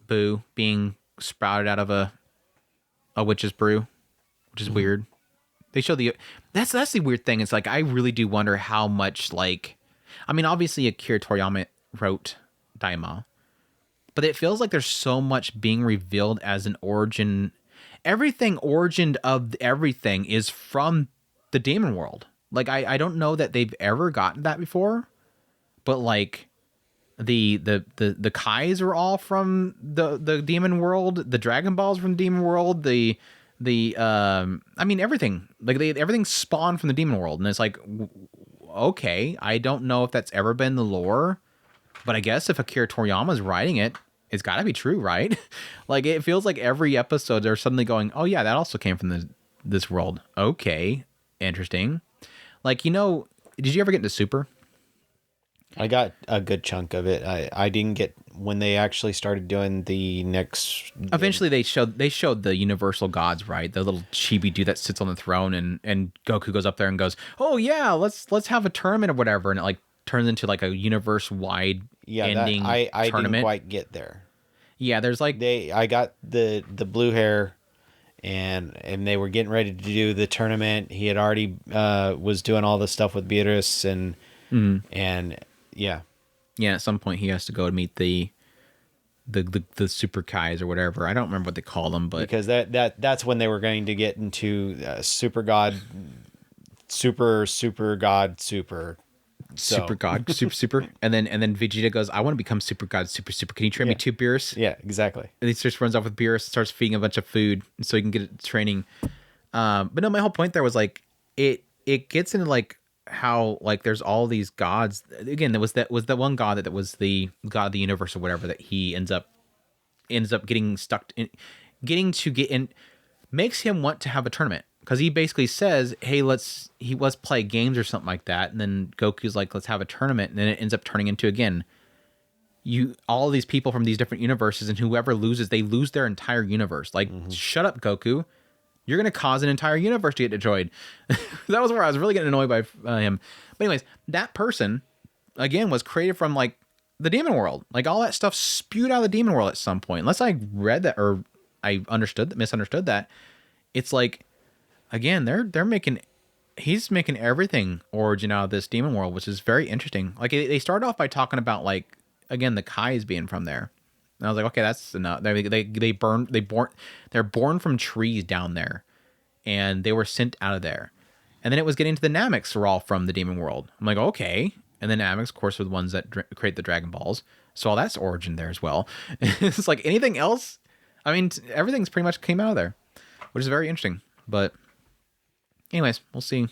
Boo being sprouted out of a witch's brew, which is weird. They show the that's the weird thing. It's like I really do wonder how much like, I mean, obviously Akira Toriyama wrote Daima, but it feels like there's so much being revealed as an origin. Everything origin of everything is from the demon world. Like I don't know that they've ever gotten that before, but like the Kais are all from the demon world. The Dragon Balls from the demon world. I mean everything, like everything spawned from the demon world, and it's like, okay, I don't know if that's ever been the lore, but I guess if Akira Toriyama's writing it, it's got to be true, right? Like it feels like every episode they're suddenly going, oh yeah, that also came from this world. Okay, interesting. Like, you know, did you ever get into Super? I got a good chunk of it. I didn't get when they actually started doing the next. Eventually, they showed the universal gods, right? The little chibi dude that sits on the throne, and Goku goes up there and goes, "Oh yeah, let's have a tournament or whatever," and it like turns into like a universe wide ending I tournament. didn't quite get there. Yeah, there's like I got the blue hair, and they were getting ready to do the tournament. He had already was doing all the stuff with Beerus and yeah. Yeah, at some point he has to go to meet the Super Kais or whatever. I don't remember what they call them, but because that's when they were going to get into Super God, Super God, Super. So. Super God, super, and then Vegeta goes, "I want to become Super God, super. Can you train me 2 Beerus?" Yeah, exactly. And he just runs off with Beerus, starts feeding a bunch of food so he can get training. But no, my whole point there was like it gets into like how like there's all these gods. Again, there was that one god that was the god of the universe or whatever that he ends up getting stuck in, makes him want to have a tournament. Because he basically says, hey, let's play games or something like that. And then Goku's like, let's have a tournament. And then it ends up turning into, again, all of these people from these different universes, and whoever loses, they lose their entire universe. Like, shut up, Goku. You're going to cause an entire universe to get destroyed. That was where I was really getting annoyed by him. But anyways, that person, again, was created from, like, the demon world. Like, all that stuff spewed out of the demon world at some point. Unless I read that or I misunderstood that. It's like, again, he's making everything origin out of this demon world, which is very interesting. Like they start off by talking about like, again, the Kais being from there. And I was like, okay, that's enough. They're born from trees down there, and they were sent out of there. And then it was getting to the Nameks are all from the demon world. I'm like, okay. And the Nameks, of course, are the ones that create the Dragon Balls. So all that's origin there as well. It's like anything else. I mean, everything's pretty much came out of there, which is very interesting. But anyways, we'll see.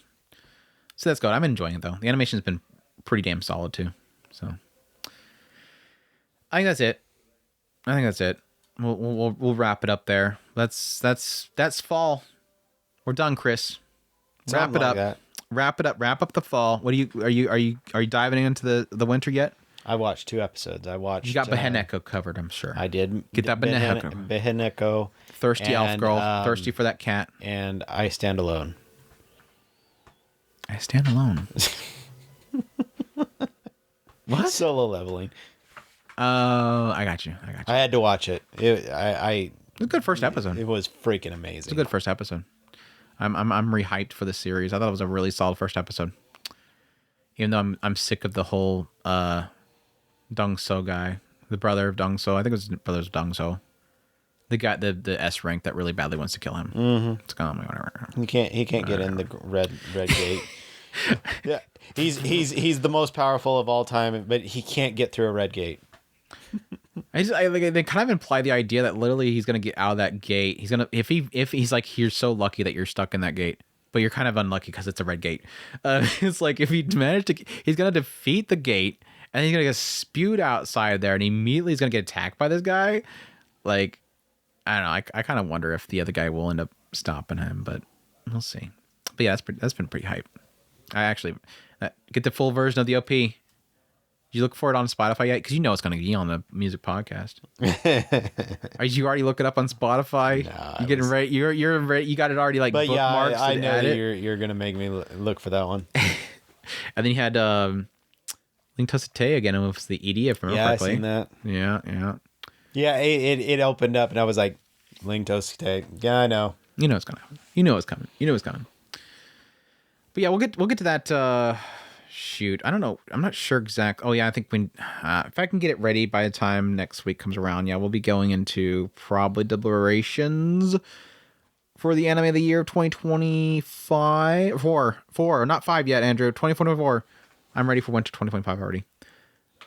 So that's good. I'm enjoying it though. The animation's been pretty damn solid too. So I think that's it. We'll wrap it up there. That's fall. We're done, Chris. Wrap it up. Wrap it up. Wrap up the fall. What are you diving into the winter yet? I watched 2 episodes. You got Baheneko covered, I'm sure. I did. Get that Baheneko. Thirsty elf girl. Thirsty for that cat. And I Stand Alone. I Stand Alone. What? Solo leveling. I got you. I had to watch it. It was a good first episode. It was freaking amazing. It's a good first episode. I'm re-hyped for the series. I thought it was a really solid first episode. Even though I'm sick of the whole Dong So guy, the brother of Dong So. I think it was the brothers of Dong So. The guy, the S rank that really badly wants to kill him. Mm-hmm. It's kind of like whatever. He can't get in the red gate. Yeah, he's the most powerful of all time, but he can't get through a red gate. They kind of imply the idea that literally he's gonna get out of that gate. He's gonna if he's like, you're so lucky that you're stuck in that gate, but you're kind of unlucky because it's a red gate. It's like if he managed to, he's gonna defeat the gate and he's gonna get spewed outside there, and immediately he's gonna get attacked by this guy. Like, I don't know. I kind of wonder if the other guy will end up stopping him, but we'll see. But yeah, that's been pretty hype. I actually get the full version of the OP. Did you look for it on Spotify yet? Because you know it's going to be on the music podcast. Are you already look it up on Spotify? Nah, you getting ready? You're ready. You got it already like bookmarked. Yeah, I know you're going to make me look for that one. And then you had Link Tosite again. It was the ED, if I remember correctly. I seen that. Yeah. Yeah, it opened up and I was like, Link Tosite. Yeah, I know. You know it's gonna happen. You know it's coming. But yeah, we'll get to that. Shoot, I don't know. I'm not sure exact. Oh yeah, I think when if I can get it ready by the time next week comes around, yeah, we'll be going into probably deliberations for the anime of the year of 2025. Four, not five yet, Andrew. 2024. I'm ready for winter 2025 already.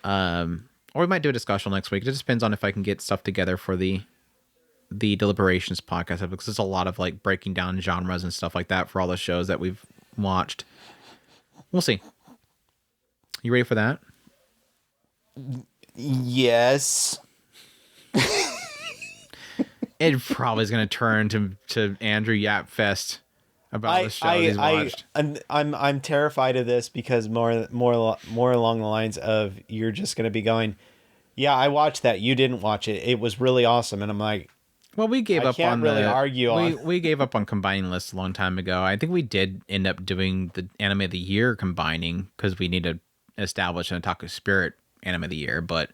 Or we might do a discussion next week. It just depends on if I can get stuff together for the deliberations podcast, because there's a lot of like breaking down genres and stuff like that for all the shows that we've watched. We'll see. You ready for that? Yes. It probably is going to turn to Andrew Yap Fest about the show he's watched. I'm terrified of this because more along the lines of you're just going to be going, yeah, I watched that. You didn't watch it. It was really awesome. And I'm like, well, we gave up on we gave up on combining lists a long time ago. I think we did end up doing the anime of the year combining because we need to establish an Otaku Spirit anime of the year. But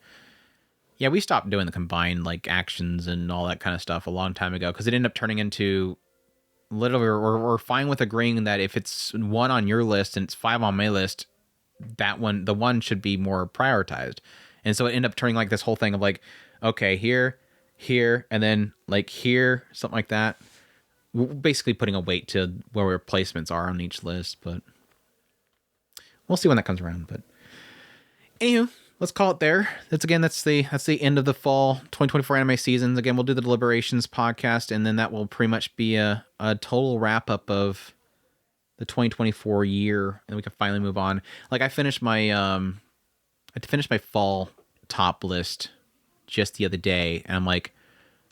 yeah, we stopped doing the combined like actions and all that kind of stuff a long time ago because it ended up turning into literally we're fine with agreeing that if it's 1 on your list and it's 5 on my list, the one should be more prioritized. And so it ended up turning like this whole thing of like, okay, here, and then like here, something like that. We're basically putting a weight to where our placements are on each list, but we'll see when that comes around. But anywho, let's call it there. That's the end of the fall 2024 anime seasons. Again, we'll do the deliberations podcast, and then that will pretty much be a total wrap up of the 2024 year, and we can finally move on. Like I finished my fall top list just the other day, and I'm like,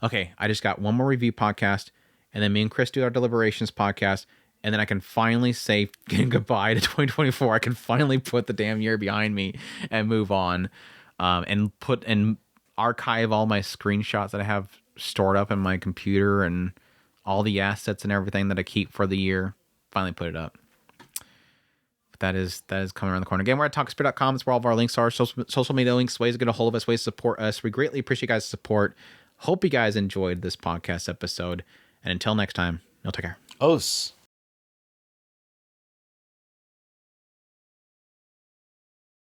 okay, I just got one more review podcast, and then me and Chris do our deliberations podcast, and then I can finally say goodbye to 2024. I can finally put the damn year behind me and move on, and archive all my screenshots that I have stored up in my computer and all the assets and everything that I keep for the year. Finally put it up. That is coming around the corner. Again, we're at talkspirit.com. It's where all of our links are. Social media links, ways to get a hold of us, ways to support us. We greatly appreciate you guys' support. Hope you guys enjoyed this podcast episode. And until next time, y'all take care. Os.